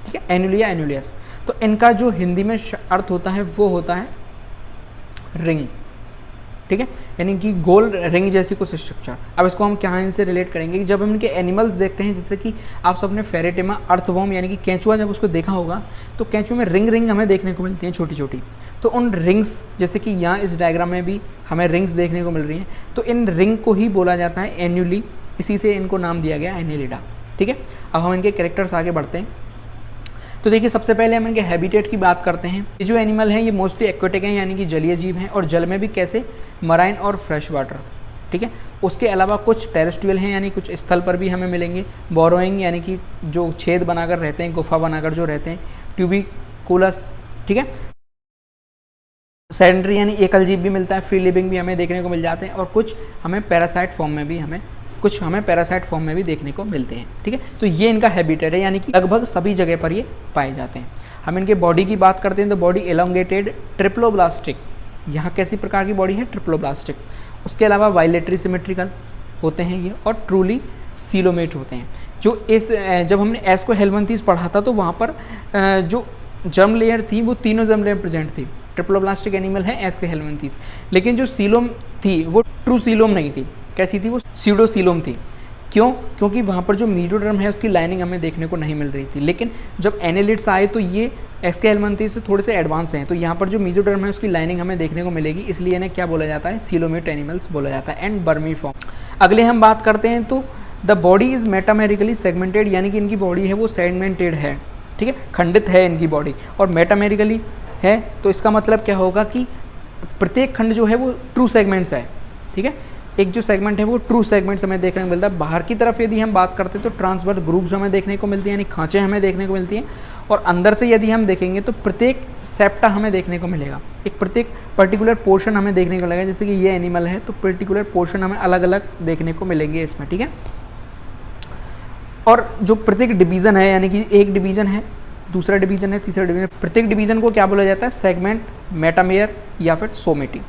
ठीक है, एन्युलिया एन्युलियस। तो इनका जो हिंदी में अर्थ होता है वो होता है रिंग, ठीक है, यानी कि गोल रिंग जैसी कुछ स्ट्रक्चर। अब इसको हम क्या इनसे रिलेट करेंगे कि जब हम इनके एनिमल्स देखते हैं, जैसे कि आप सबने फेरेटिमा अर्थवॉर्म यानी कि केंचुआ जब उसको देखा होगा तो केंचुए में रिंग रिंग हमें देखने को मिलती हैं छोटी छोटी। तो उन रिंग्स, जैसे कि यहाँ इस डायग्राम में भी हमें रिंग्स देखने को मिल रही हैं, तो इन रिंग को ही बोला जाता है एन्युली, इसी से इनको नाम दिया गया एनिलिडा, ठीक है। अब हम इनके कैरेक्टर्स आगे बढ़ते हैं। तो देखिए सबसे पहले हम इनके हैबिटेट की बात करते हैं। ये जो एनिमल हैं ये मोस्टली एक्वेटिक हैं, यानी कि जलीय जीव हैं, और जल में भी कैसे, मराइन और फ्रेश वाटर, ठीक है। उसके अलावा कुछ टेरेस्ट्रियल हैं यानी कुछ स्थल पर भी हमें मिलेंगे, बोरोइंग यानी कि जो छेद बनाकर रहते हैं, गुफा बनाकर जो रहते हैं, ट्यूबिकुलस, ठीक है, सेडेंटरी यानी एकल जीव भी मिलता है, फ्री लिविंग भी हमें देखने को मिल जाते हैं, और कुछ हमें पैरासाइट फॉर्म में भी देखने को मिलते हैं, ठीक है। तो ये इनका हैबिटेट है, यानी कि लगभग सभी जगह पर ये पाए जाते हैं। हम इनके बॉडी की बात करते हैं तो बॉडी एलोंगेटेड ट्रिप्लोब्लास्टिक, यहाँ कैसी प्रकार की बॉडी है, ट्रिप्लोब्लास्टिक। उसके अलावा वाइलेटरी सिमेट्रिकल होते हैं ये, और ट्रूली सीलोमेट होते हैं। जब हमने एस को हेल्मंथीस पढ़ा था तो वहाँ पर जो जर्म लेयर थी वो तीनों जर्म लेयर प्रेजेंट थी। ट्रिप्लोब्लास्टिक एनिमल है एस के हेल्मंथीस, लेकिन जो सीलोम थी वो ट्रू सीलोम नहीं थी, कैसी थी, वो स्यूडो सीलोम थी। क्यों? क्योंकि वहाँ पर जो मीजोडर्म है उसकी लाइनिंग हमें देखने को नहीं मिल रही थी। लेकिन जब एनालिड्स आए तो ये एसके हेल्मंथीस से थोड़े से एडवांस हैं, तो यहाँ पर जो मीजोडर्म है उसकी लाइनिंग हमें देखने को मिलेगी, इसलिए इन्हें क्या बोला जाता है, सीलोमेट एनिमल्स बोला जाता है, एंड बर्मी फॉर्म। अगले हम बात करते हैं तो the body is metamerically segmented, यानी कि इनकी बॉडी है वो सेगमेंटेड है, ठीक है, खंडित है इनकी बॉडी, और मेटामेरिकली है तो इसका मतलब क्या होगा कि प्रत्येक खंड जो है वो ट्रू सेगमेंट्स है, ठीक है। एक जो सेगमेंट है वो ट्रू सेगमेंट्स हमें देखने को मिलता है। बाहर की तरफ यदि हम बात करते हैं तो ट्रांसवर्स ग्रुप्स हमें देखने को मिलती हैं, यानी खांचे हमें देखने को मिलती हैं, और अंदर से यदि हम देखेंगे तो प्रत्येक सेप्टा हमें देखने को मिलेगा, एक प्रत्येक पर्टिकुलर पोर्शन हमें देखने को मिलेगा। जैसे कि ये एनिमल है तो पर्टिकुलर पोर्शन हमें अलग अलग देखने को मिलेंगे इसमें, ठीक है। और जो प्रत्येक डिवीज़न है, यानी कि एक डिवीज़न है, दूसरा डिवीज़न है, तीसरा डिवीज़न, प्रत्येक डिवीज़न को क्या बोला जाता है, सेगमेंट, मेटामेयर या फिर सोमेटी।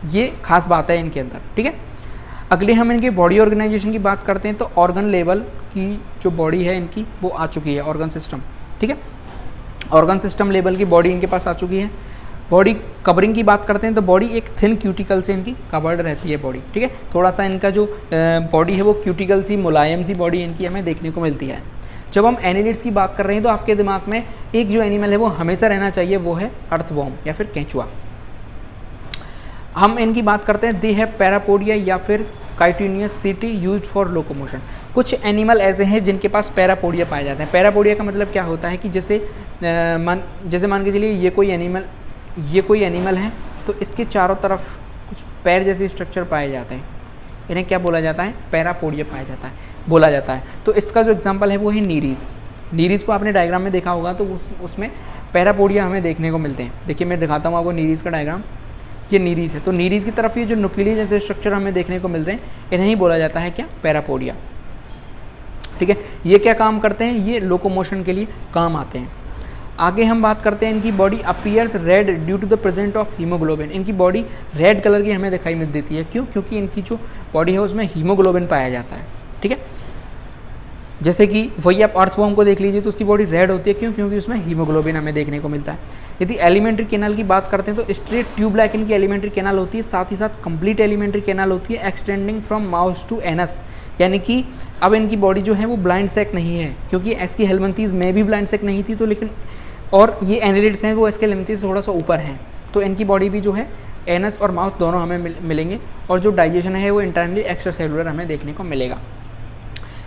ये खास बात है इनके अंदर, ठीक है। अगले हम इनके बॉडी ऑर्गेनाइजेशन की बात करते हैं तो ऑर्गन लेवल की जो बॉडी है इनकी वो आ चुकी है, ऑर्गन सिस्टम, ठीक है। ऑर्गन सिस्टम लेवल की बॉडी इनके पास आ चुकी है। बॉडी कवरिंग की बात करते हैं तो बॉडी एक थिन क्यूटिकल से इनकी कवर्ड रहती है बॉडी, ठीक है। थोड़ा सा इनका जो बॉडी है वो क्यूटिकल सी, मुलायम सी बॉडी इनकी हमें देखने को मिलती है। जब हम एनिलिड्स की बात कर रहे हैं तो आपके दिमाग में एक जो एनिमल है वो हमेशा रहना चाहिए, वो है अर्थवॉर्म या फिर केंचुआ। हम इनकी बात करते हैं, दे हैव पैरापोडिया या फिर काइटिनियस सीटी यूज्ड फॉर लोकोमोशन। कुछ एनिमल ऐसे हैं जिनके पास पैरापोडिया पाए जाते हैं। पैरापोडिया का मतलब क्या होता है कि जैसे मान के चलिए ये कोई एनिमल है तो इसके चारों तरफ कुछ पैर जैसे स्ट्रक्चर पाए जाते हैं, इन्हें क्या बोला जाता है, पैरापोडिया पाया जाता है, बोला जाता है। तो इसका जो एग्जांपल है वो है नीरीस। नीरीस को आपने डायग्राम में देखा होगा तो उसमें पैरापोडिया हमें देखने को मिलते हैं। देखिए मैं दिखाता हूँ आपको नीरीस का डायग्राम, ये नीरीस है, तो नीरीस की तरफ ये जो न्यूक्लियस जैसे स्ट्रक्चर हमें देखने को मिल रहे हैं इन्हें ही बोला जाता है क्या, पैरापोडिया, ठीक है। ये क्या काम करते हैं, ये लोकोमोशन के लिए काम आते हैं। आगे हम बात करते हैं, इनकी body appears red due to the present of haemoglobin. इनकी बॉडी रेड कलर की हमें दिखाई मिल देती है, क्यों? क्योंकि इनकी जो बॉडी है उसमें हीमोग्लोबिन पाया जाता है, ठीक है। जैसे कि वही आप अर्थवॉर्म को देख लीजिए तो उसकी बॉडी रेड होती है, क्यों? क्योंकि उसमें हीमोग्लोबिन हमें देखने को मिलता है। यदि एलिमेंट्री कैनाल की बात करते हैं तो स्ट्रेट ट्यूब लाइक इनकी एलिमेंट्री कैनाल होती है, साथ ही साथ कंप्लीट एलिमेंट्री कैनाल होती है extending from mouth to anus. यानी कि अब इनकी बॉडी जो है वो ब्लाइंड सैक नहीं है, क्योंकि एसकी हेल्मंथीज में भी ब्लाइंड सैक नहीं थी, तो लेकिन और ये एनिलिड्स हैं वो एसके हेल्मंथीज थोड़ा सा ऊपर हैं, तो इनकी बॉडी भी जो है एनस और माउथ दोनों हमें मिलेंगे, और जो डाइजेशन है वो इंटरनली एक्स्ट्रा सेलुलर हमें देखने को मिलेगा।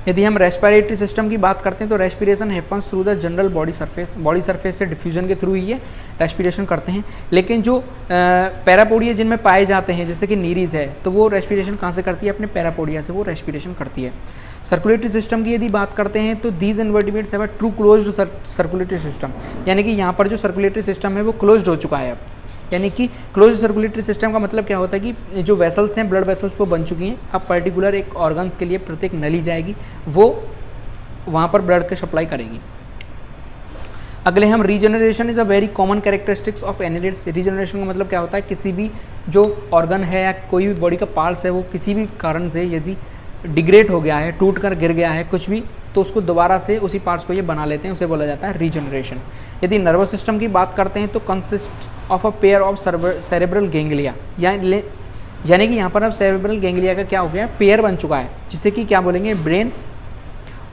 यदि हम रेस्पिरेटरी सिस्टम की बात करते हैं तो respiration happens through the general body surface से डिफ्यूजन के थ्रू ही ये रेस्पिरेशन करते हैं। लेकिन जो पैरापोडिया जिनमें पाए जाते हैं जैसे कि नीरीज है, तो वो रेस्पिरेशन कहाँ से करती है, अपने पैरापोडिया से वो रेस्पिरेशन करती है। सर्कुलेटरी सिस्टम की यदि बात करते हैं तो these invertebrates have a true closed circulatory system, यानी कि यहाँ पर जो सर्कुलेटरी सिस्टम है वो क्लोज्ड हो चुका है अब। यानी कि क्लोज सर्कुलेटरी सिस्टम का मतलब क्या होता है कि जो वेसल्स हैं, ब्लड वेसल्स वो बन चुकी हैं, अब पर्टिकुलर एक ऑर्गन्स के लिए प्रत्येक नली जाएगी, वो वहाँ पर ब्लड की सप्लाई करेगी। अगले हम regeneration is a very common characteristics of annelids. Regeneration का मतलब क्या होता है, किसी भी जो ऑर्गन है या कोई भी बॉडी का पार्ट्स है वो किसी भी कारण से यदि डिग्रेड हो गया है, टूट कर गिर गया है कुछ भी, तो उसको दोबारा से उसी पार्ट्स को ये बना लेते हैं, उसे बोला जाता है रीजनरेशन। यदि नर्वस सिस्टम की बात करते हैं तो consist of a pair of cerebral ganglia, यानी कि यहाँ पर अब सेरेब्रल गैंग्लिया का क्या हो गया, पेयर बन चुका है, जिससे कि क्या बोलेंगे, ब्रेन,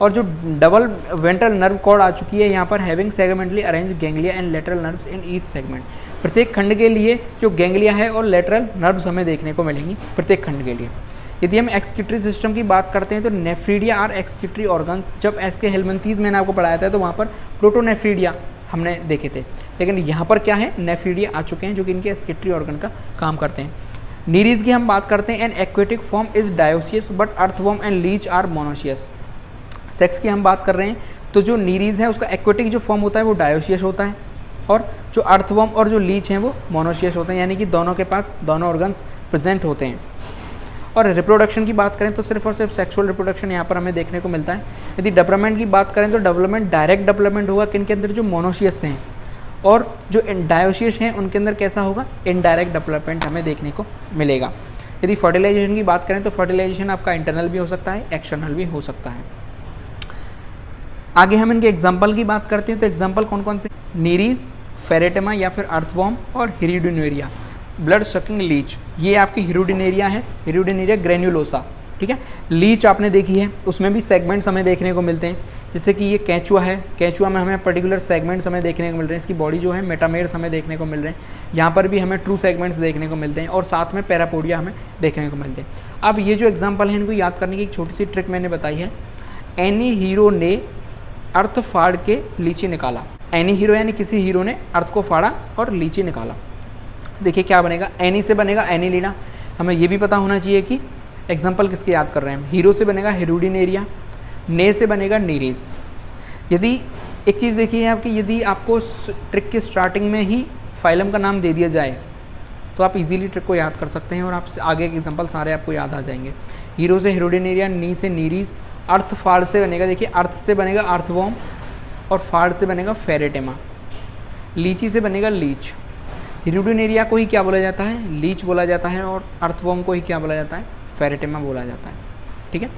और जो डबल वेंट्रल नर्व कॉर्ड आ चुकी है यहाँ पर, having segmentally arrange ganglia and lateral nerves in each segment. प्रत्येक खंड के लिए जो गैंग्लिया है और लेटरल नर्व्स हमें देखने को मिलेंगी प्रत्येक खंड के लिए। यदि हम एक्सक्रीटरी सिस्टम की बात करते हैं तो नेफ्रीडिया आर एक्सक्रीटरी ऑर्गन्स। जब एसके हेल्मंथीज मैंने आपको पढ़ाया था तो वहाँ पर प्रोटोनेफ्रीडिया हमने देखे थे, लेकिन यहाँ पर क्या है, नेफ्रीडिया आ चुके हैं जो कि इनके एक्सक्रीटरी ऑर्गन का काम करते हैं। नीरीज की हम बात करते हैं, an aquatic form is dioecious but earthworm and leech are monoecious. Sex की हम बात कर रहे हैं, तो जो नीरीज है उसका एक्वेटिक जो फॉर्म होता है वो डायोसियस होता है, और जो अर्थवर्म और जो लीच हैं वो मोनोशियस होते हैं, यानी कि दोनों के पास दोनों ऑर्गन्स प्रेजेंट होते हैं। और रिप्रोडक्शन की बात करें तो सिर्फ और सिर्फ सेक्सुअल रिप्रोडक्शन यहाँ पर हमें देखने को मिलता है। यदि डेवलपमेंट की बात करें तो डेवलपमेंट डायरेक्ट डेवलपमेंट होगा किनके अंदर, जो मोनोशियस हैं, और जो डायोशियस हैं उनके अंदर कैसा होगा, इनडायरेक्ट डेवलपमेंट हमें देखने को मिलेगा। यदि फर्टिलाइजेशन की बात करें तो फर्टिलाइजेशन आपका इंटरनल भी हो सकता है, एक्सटर्नल भी हो सकता है। आगे हम इनके एग्जाम्पल की बात करते हैं, तो एग्जाम्पल कौन कौन से, नीरीज, फेरेटेमा या फिर अर्थवॉर्म और हिरुडिनेरिया। ब्लड सकिंग लीच, ये आपकी हिरुडिनेरिया है, हिरुडिनेरिया ग्रेन्युलोसा, ठीक है। लीच आपने देखी है, उसमें भी सेगमेंट्स हमें देखने को मिलते हैं, जैसे कि ये कैचुआ है, कैचुआ में हमें पर्टिकुलर सेगमेंट्स हमें देखने को मिल रहे हैं, इसकी बॉडी जो है मेटामेर्स हमें देखने को मिल रहे हैं, यहाँ पर भी हमें ट्रू सेगमेंट्स देखने को मिलते हैं, और साथ में पैरापोडिया हमें देखने को मिलते हैं। अब ये जो एग्जाम्पल है इनको याद करने की एक छोटी सी ट्रिक मैंने बताई है। एनी हीरो ने अर्थ फाड़ के लीची निकाला, एनी हीरो यानी किसी हीरो ने अर्थ को फाड़ा और लीची निकाला। देखिए क्या बनेगा, एनी से बनेगा एनीलिना, हमें ये भी पता होना चाहिए कि एग्जाम्पल किसके याद कर रहे हैं। हीरो से बनेगा हिरुडिनेरिया, ने से बनेगा नीरीज। यदि एक चीज़ देखिए आपकी, यदि आपको ट्रिक की स्टार्टिंग में ही फाइलम का नाम दे दिया जाए तो आप इजीली ट्रिक को याद कर सकते हैं और आप आगे के एग्जाम्पल सारे आपको याद आ जाएंगे। हीरो से हिरुडिनेरिया, नी से नीरीज, अर्थ फाड़ से बनेगा, देखिए अर्थ से बनेगा अर्थवॉर्म और फाड़ से बनेगा फेरेटेमा, लीची से बनेगा लीच। हिरुडिनेरिया को ही क्या बोला जाता है, लीच बोला जाता है, और अर्थवॉर्म को ही क्या बोला जाता है, फेरेटेमा बोला जाता है, ठीक है।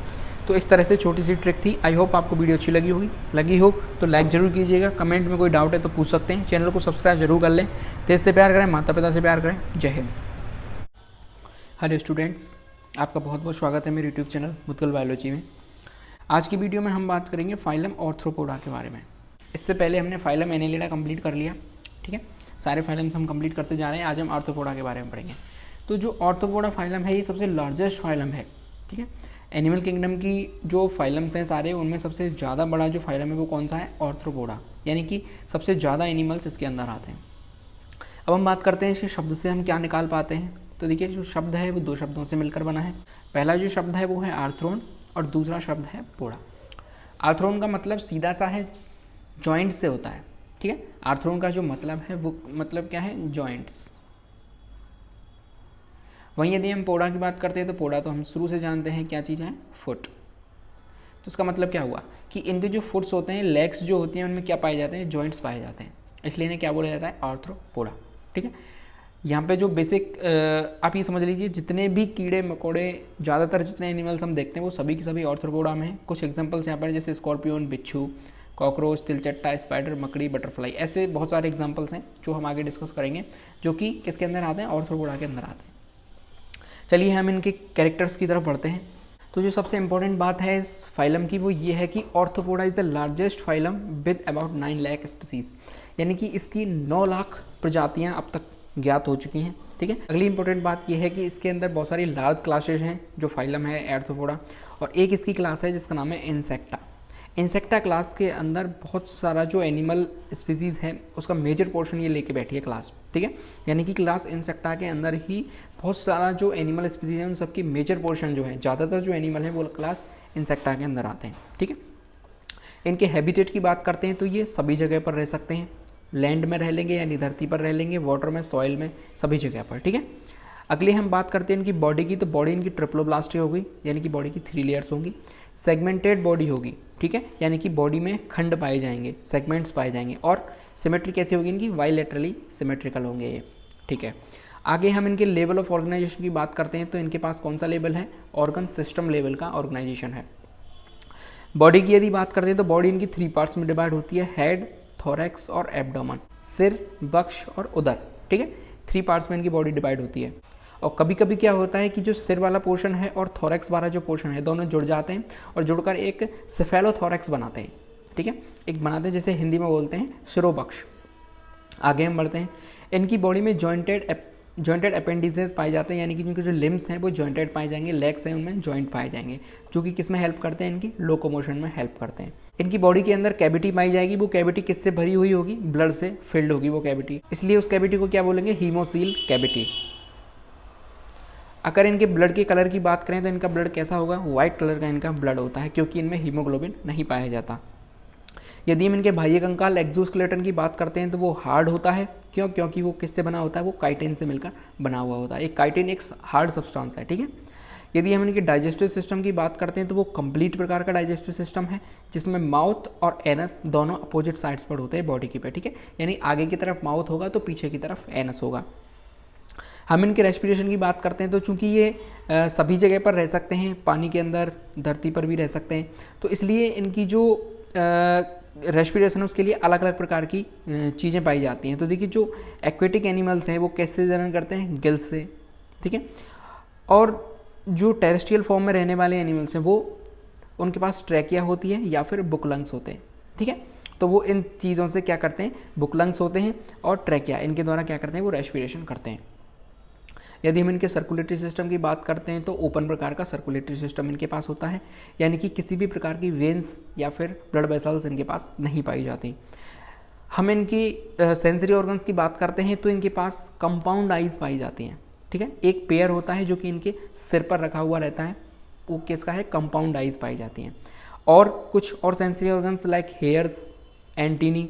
तो इस तरह से छोटी सी ट्रिक थी। आई होप आपको वीडियो अच्छी लगी हो तो लाइक जरूर कीजिएगा, कमेंट में कोई डाउट है तो पूछ सकते हैं, चैनल को सब्सक्राइब जरूर कर लें। देश से प्यार करें, माता पिता से प्यार करें। जय हिंद। हेलो स्टूडेंट्स, आपका बहुत बहुत स्वागत है मेरे यूट्यूब चैनल मुद्गल बायोलॉजी में। आज की वीडियो में हम बात करेंगे फाइलम ऑर्थ्रोपोडा के बारे में। इससे पहले हमने फाइलम एनेलिडा कंप्लीट कर लिया, ठीक है, सारे फाइलम्स हम कंप्लीट करते जा रहे हैं। आज हम ऑर्थ्रोपोडा के बारे में पढ़ेंगे। तो जो ऑर्थ्रोपोडा फाइलम है ये सबसे लार्जेस्ट फाइलम है, ठीक है। एनिमल किंगडम की जो फाइलम्स हैं सारे, उनमें सबसे ज़्यादा बड़ा जो फाइलम है वो कौन सा है, ऑर्थ्रोपोडा, यानी कि सबसे ज़्यादा एनिमल्स इसके अंदर आते हैं। अब हम बात करते हैं इसके शब्द से हम क्या निकाल पाते हैं। तो देखिए जो शब्द है वो दो शब्दों से मिलकर बना है। पहला जो शब्द है वो है आर्थ्रोन और दूसरा शब्द है पोडा। आर्थ्रोन का मतलब सीधा सा है, जॉइंट से होता है, ठीक है। आर्थ्रोन का जो मतलब है वो मतलब क्या है, जॉइंट्स। वहीं यदि हम पोडा की बात करते हैं तो पोडा तो हम शुरू से जानते हैं क्या चीज़ है, फुट। तो इसका मतलब क्या हुआ कि इनके जो फुट्स होते हैं, लेग्स जो होती हैं, उनमें क्या पाए जाते हैं, जॉइंट्स पाए जाते हैं, इसलिए इन्हें क्या बोला जाता है, आर्थ्रोपोडा, ठीक है। यहाँ पे जो बेसिक आप ये समझ लीजिए, जितने भी कीड़े मकोड़े, ज़्यादातर जितने एनिमल्स हम देखते हैं वो सभी के सभी ऑर्थ्रोपोडा में हैं। कुछ एग्जांपल्स यहाँ पर जैसे स्कॉर्पियन, बिच्छू, कॉकरोच, तिलचट्टा, स्पाइडर, मकड़ी, बटरफ्लाई, ऐसे बहुत सारे एग्जांपल्स हैं जो हम आगे डिस्कस करेंगे, जो कि किसके अंदर आते हैं, ऑर्थ्रोपोडा के अंदर आते हैं। चलिए हम इनके कैरेक्टर्स की तरफ बढ़ते हैं। तो जो सबसे इंपॉर्टेंट बात है इस फाइलम की वो ये है कि Arthropoda is the largest phylum with about 9 lakh species, यानी कि इसकी 9 लाख प्रजातियाँ अब तक ज्ञात हो चुकी हैं, ठीक है। अगली इंपॉर्टेंट बात यह है कि इसके अंदर बहुत सारी लार्ज क्लासेज हैं जो फाइलम है आर्थ्रोपोडा, और एक इसकी क्लास है जिसका नाम है इंसेक्टा। इंसेक्टा क्लास के अंदर बहुत सारा जो एनिमल स्पीसीज़ है उसका मेजर पोर्शन ये लेके बैठी है क्लास, ठीक है। यानी कि क्लास इंसेक्टा के अंदर ही बहुत सारा जो एनिमल स्पीसीज है उन सबकी मेजर पोर्शन जो है, ज़्यादातर जो एनिमल है वो क्लास इंसेक्टा के अंदर आते हैं, ठीक है। इनके हैबिटेट की बात करते हैं तो ये सभी जगह पर रह सकते हैं, लैंड में रह लेंगे यानी धरती पर रह लेंगे, वाटर में, सॉइल में, सभी जगह पर, ठीक है। अगले हम बात करते हैं इनकी बॉडी की, तो बॉडी इनकी ट्रिप्लोब्लास्टी होगी, यानी कि बॉडी की 3 लेयर्स होंगी। सेगमेंटेड बॉडी होगी, ठीक है, यानी कि बॉडी में खंड पाए जाएंगे, सेगमेंट्स पाए जाएंगे, और सिमेट्री कैसी होगी इनकी, बाइलेटरली सिमेट्रिकल होंगे ये, ठीक है। आगे हम इनके लेवल ऑफ ऑर्गेनाइजेशन की बात करते हैं तो इनके पास कौन सा लेवल है, ऑर्गन सिस्टम लेवल का ऑर्गेनाइजेशन है। बॉडी की यदि बात करते हैं तो बॉडी इनकी 3 पार्ट्स में डिवाइड होती है, हेड, थोरैक्स और एब्डोमेन, सिर, बक्श और उदर, ठीक है। 3 पार्ट्स में इनकी बॉडी डिवाइड होती है। और कभी कभी क्या होता है कि जो सिर वाला पोर्शन है और थोरैक्स वाला जो पोर्शन है दोनों जुड़ जाते हैं और जुड़कर एक सेफेलोथोरैक्स बनाते हैं, ठीक है, एक बनाते हैं, जैसे हिंदी में बोलते हैं शिरोबक्ष। आगे हम बढ़ते हैं, इनकी बॉडी में जॉइंटेड अपेंडिसेस पाए जाते हैं, यानी कि इनके जो लिम्स हैं वो जॉइंटेड पाए जाएंगे, लेग्स हैं उनमें जॉइंट पाए जाएंगे, जो कि किस में हेल्प करते हैं, इनकी लोकोमोशन में हेल्प करते हैं। इनकी बॉडी के अंदर कैविटी पाई जाएगी, वो कैविटी किससे भरी हुई होगी, ब्लड से फिल्ड होगी वो कैविटी, इसलिए उस कैविटी को क्या बोलेंगे, हीमोसील कैविटी। अगर इनके ब्लड के कलर की बात करें तो इनका ब्लड कैसा होगा, वाइट कलर का इनका ब्लड होता है, क्योंकि इनमें हीमोग्लोबिन नहीं पाया जाता। यदि हम इनके बाह्य कंकाल एक्सोस्केलेटन की बात करते हैं तो वो हार्ड होता है, क्यों, क्योंकि वो किससे बना होता है, वो काइटिन से मिलकर बना हुआ होता है। एक काइटिन एक हार्ड सब्सटेंस है, ठीक है। यदि हम इनके डाइजेस्टिव सिस्टम की बात करते हैं तो वो कंप्लीट प्रकार का डाइजेस्टिव सिस्टम है, जिसमें माउथ और एनस दोनों अपोजिट साइड्स पर होते हैं बॉडी की पे, ठीक है। यानी आगे की तरफ माउथ होगा तो पीछे की तरफ एनस होगा। हम इनके रेस्पिरेशन की बात करते हैं तो चूंकि ये सभी जगह पर रह सकते हैं, पानी के अंदर, धरती पर भी रह सकते हैं, तो इसलिए इनकी जो रेस्पिरेशन है उसके लिए अलग अलग प्रकार की चीज़ें पाई जाती हैं। तो देखिए जो एक्वेटिक एनिमल्स हैं वो कैसे जनन करते हैं, गिल्स से, ठीक है। और जो टेरेस्ट्रियल फॉर्म में रहने वाले एनिमल्स हैं वो उनके पास ट्रैकिया होती है या फिर बुक लंग्स होते हैं, ठीक है। तो वो इन चीज़ों से क्या करते हैं, बुक लंग्स होते हैं और ट्रैकिया, इनके द्वारा क्या करते हैं, वो रेस्पिरेशन करते हैं। यदि हम इनके सर्कुलेटरी सिस्टम की बात करते हैं तो ओपन प्रकार का सर्कुलेटरी सिस्टम इनके पास होता है, यानी कि किसी भी प्रकार की वेन्स या फिर ब्लड वेसल्स इनके पास नहीं पाई जाती। हम इनकी सेंसरी ऑर्गन्स की बात करते हैं तो इनके पास कंपाउंड आइज पाई जाती हैं, ठीक है। एक पेयर होता है जो कि इनके सिर पर रखा हुआ रहता है, वो किसका है, कंपाउंड आइज पाई जाती हैं। और कुछ और sensory organs like hairs, antennae,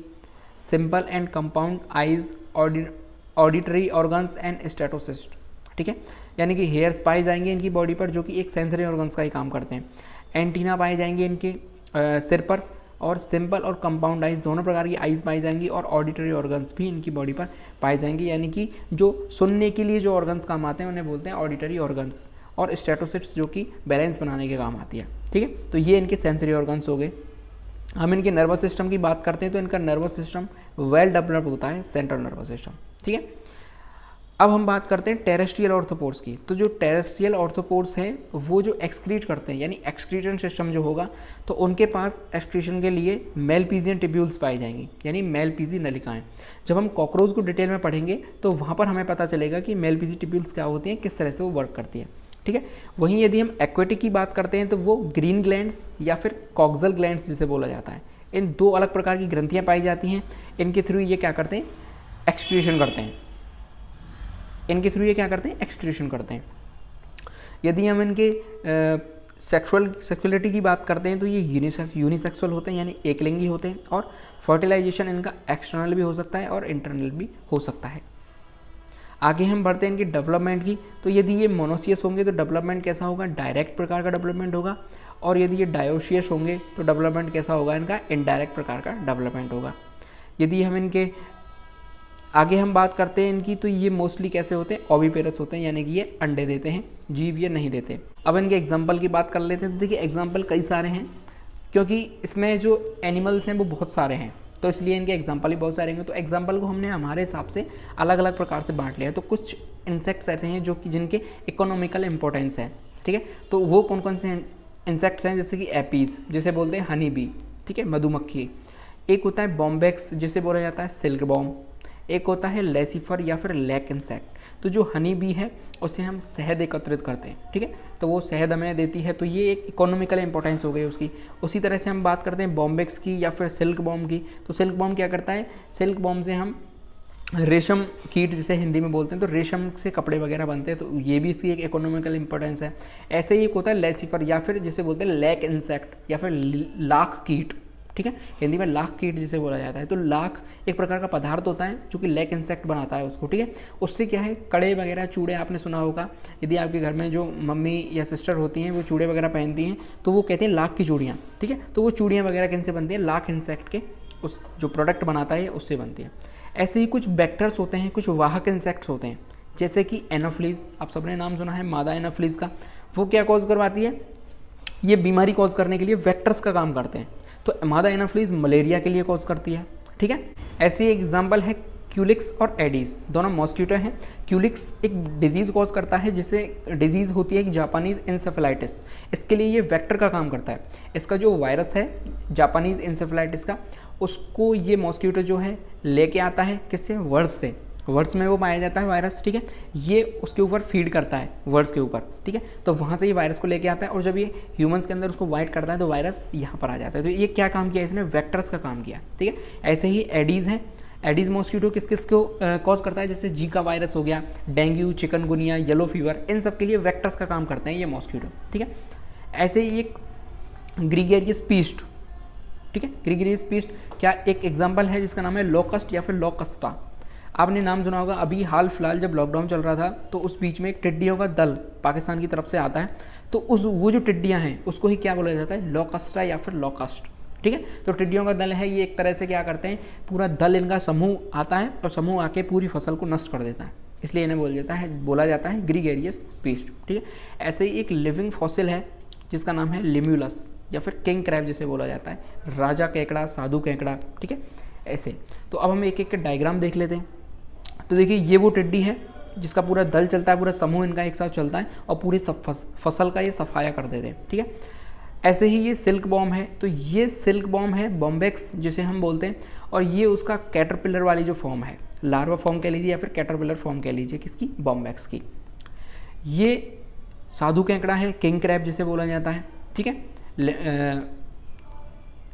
simple and compound eyes, auditory organs and statocyst, ठीक है। यानी कि हेयर्स पाए जाएंगे इनकी बॉडी पर जो कि एक सेंसरी ऑर्गन्स का ही काम करते हैं। एंटीना पाए जाएंगे इनके सिर पर, और सिंपल और कंपाउंड आइज दोनों प्रकार की आइज पाई जाएंगी, और ऑडिटरी ऑर्गन्स भी इनकी बॉडी पर पाए जाएंगे, यानी कि जो सुनने के लिए जो ऑर्गन्स काम आते हैं उन्हें बोलते हैं ऑडिटरी ऑर्गन्स, और स्टेटोसिट्स जो कि बैलेंस बनाने के काम आती है, ठीक है। तो ये इनके सेंसरी ऑर्गन्स हो गए। हम इनके नर्वस सिस्टम की बात करते हैं तो इनका नर्वस सिस्टम वेल डेवलप्ड होता है, सेंट्रल नर्वस सिस्टम, ठीक है। अब हम बात करते हैं टेरेस्ट्रियल ऑर्थोपोड्स की। तो जो टेरेस्ट्रियल ऑर्थोपोड्स हैं वो जो एक्सक्रीट करते हैं, यानी एक्सक्रीशन सिस्टम जो होगा, तो उनके पास एक्सक्रीशन के लिए मेलपीजियन टिब्यूल्स पाई जाएंगी, यानी मेलपीजी नलिकाएं। जब हम कॉकरोच को डिटेल में पढ़ेंगे तो वहाँ पर हमें पता चलेगा कि मेलपीजी टिब्यूल्स क्या होती हैं, किस तरह से वो वर्क करती है, ठीक है। वहीं यदि हम एक्वेटिक की बात करते हैं तो वो ग्रीन ग्लैंड्स या फिर कॉक्सल ग्लैंड्स जिसे बोला जाता है, इन दो अलग प्रकार की ग्रंथियाँ पाई जाती हैं। इनके थ्रू ये क्या करते हैं, एक्सक्रीशन करते हैं। इनके थ्रू ये क्या करते हैं, एक्सक्रीशन करते हैं। यदि हम इनके सेक्सुअलिटी की बात करते हैं तो ये यूनिसेक्सुअल होते हैं, यानी एकलिंगी होते हैं, और फर्टिलाइजेशन इनका एक्सटर्नल भी हो सकता है और इंटरनल भी हो सकता है। आगे हम बढ़ते हैं इनकी डेवलपमेंट की। तो यदि ये मोनोसियस होंगे तो डेवलपमेंट कैसा होगा, डायरेक्ट प्रकार का डेवलपमेंट होगा, और यदि ये डायोसियस होंगे तो डेवलपमेंट कैसा होगा, इनका इनडायरेक्ट प्रकार का डेवलपमेंट होगा। यदि हम इनके आगे हम बात करते हैं इनकी, तो ये मोस्टली कैसे होते हैं, ओविपेरस होते हैं, यानी कि ये अंडे देते हैं, जीव ये नहीं देते। अब इनके एग्जाम्पल की बात कर लेते हैं। तो देखिए एग्जाम्पल कई सारे हैं, क्योंकि इसमें जो एनिमल्स हैं वो बहुत सारे हैं, तो इसलिए इनके एग्जाम्पल ही बहुत सारे हैं। तो एग्जाम्पल को हमने हमारे हिसाब से अलग अलग प्रकार से बांट लिया है। तो कुछ इंसेक्ट्स ऐसे हैं जो कि जिनके इकोनॉमिकल इंपॉर्टेंस है, ठीक है। तो वो कौन कौन से इंसेक्ट्स हैं, जैसे कि एपीज जिसे बोलते हैं हनी बी, ठीक है, मधुमक्खी। एक होता है बॉम्बेक्स जिसे बोला जाता है सिल्क बॉम। एक होता है लेसिफर या फिर लैक इंसेक्ट। तो जो हनी बी है उससे हम शहद एकत्रित करते हैं, ठीक है, तो वो शहद हमें देती है, तो ये एक इकोनॉमिकल इंपॉर्टेंस हो गई उसकी। उसी तरह से हम बात करते हैं बॉम्बेक्स की या फिर सिल्क बॉम की। तो सिल्क बॉम क्या करता है, सिल्क बॉम से हम रेशम कीट जिसे हिंदी में बोलते हैं, तो रेशम से कपड़े वगैरह बनते हैं, तो ये भी इसकी एक इकोनॉमिकल इंपॉर्टेंस है। ऐसे ही एक होता है लेसिफर या फिर जिसे बोलते हैं लैक इंसेक्ट या फिर लाख कीट, ठीक है, हिंदी में लाख कीट जिसे बोला जाता है। तो लाख एक प्रकार का पदार्थ होता है जो कि लैक इंसेक्ट बनाता है उसको, ठीक है। उससे क्या है, कड़े वगैरह चूड़े आपने सुना होगा, यदि आपके घर में जो मम्मी या सिस्टर होती हैं वो चूड़े वगैरह पहनती हैं तो वो कहते हैं लाख की चूड़ियाँ, ठीक है। तो वो चूड़ियाँ वगैरह किन से बनती हैं, लाख इंसेक्ट के उस जो प्रोडक्ट बनाता है उससे बनती है। ऐसे ही कुछ वेक्टर्स होते हैं, कुछ वाहक इंसेक्ट्स होते हैं, जैसे कि एनोफ्लीज, आप सबने नाम सुना है मादा एनोफ्लीज का। वो क्या कॉज करवाती है, ये बीमारी कॉज करने के लिए वेक्टर्स का काम करते हैं। तो मादा एनोफ्लीज मलेरिया के लिए कॉज करती है, ठीक है। ऐसी एग्जाम्पल है क्यूलिक्स और एडीज, दोनों मॉस्किटो हैं। क्यूलिक्स एक डिजीज़ कॉज करता है, जिसे डिजीज़ होती है जापानीज़ इंसेफेलाइटिस। इसके लिए ये वेक्टर का काम करता है। इसका जो वायरस है जापानीज़ इंसेफेलाइटिस का, उसको ये मॉस्किटो जो है लेके आता है, किससे, वर्ड्स से। वर्ड्स में वो पाया जाता है वायरस, ठीक है। ये उसके ऊपर फीड करता है, वर्ड्स के ऊपर, ठीक है। तो वहाँ से ये वायरस को लेके आता है, और जब ये ह्यूमंस के अंदर उसको वाइट करता है तो वायरस यहाँ पर आ जाता है। तो ये क्या काम किया इसने, वेक्टर्स का काम किया, ठीक है। ऐसे ही एडीज़ हैं, एडिस मॉस्किटो किस किस को कॉज करता है, जैसे जीका वायरस हो गया, डेंगू, चिकनगुनिया, येलो फीवर, इन सब के लिए वेक्टर्स का काम करते हैं ये मॉस्किटो, ठीक है। ऐसे ही एक ग्रीगेरियस पीस्ट, ठीक है, ग्रीगेरियस पीस्ट क्या एक एग्जाम्पल है जिसका नाम है लोकस्ट या फिर लोकस्टा। आपने नाम सुना होगा, अभी हाल फिलहाल जब लॉकडाउन चल रहा था तो उस बीच में एक टिड्डियों का दल पाकिस्तान की तरफ से आता है, तो वो जो टिड्डियाँ हैं उसको ही क्या बोला जाता है, लोकस्टा या फिर लोकस्ट, ठीक है। तो टिड्डियों का दल है, ये एक तरह से क्या करते हैं, पूरा दल इनका समूह आता है और समूह आके पूरी फसल को नष्ट कर देता है, इसलिए इन्हें बोला जाता है ग्रीगेरियस पीस्ट, ठीक है। ऐसे ही एक लिविंग फॉसिल है जिसका नाम है लिम्यूलस या फिर किंग क्रैब जिसे बोला जाता है, राजा केकड़ा, साधु केकड़ा, ठीक है। ऐसे तो अब हम एक एक डायग्राम देख लेते हैं। तो देखिए ये वो टिड्डी है जिसका पूरा दल चलता है, पूरा समूह इनका एक साथ चलता है और पूरी फसल का ये सफाया कर देते हैं, ठीक है। ऐसे ही ये सिल्क बॉम्ब है, तो ये सिल्क बॉम्ब है बॉम्बेक्स जिसे हम बोलते हैं, और ये उसका कैटरपिलर वाली जो फॉर्म है, लार्वा फॉर्म कह लीजिए या फिर कैटरपिलर फॉर्म कह लीजिए, किसकी, बॉम्बेक्स की। ये साधु केकड़ा है, किंग क्रैब जिसे बोला जाता है, ठीक है,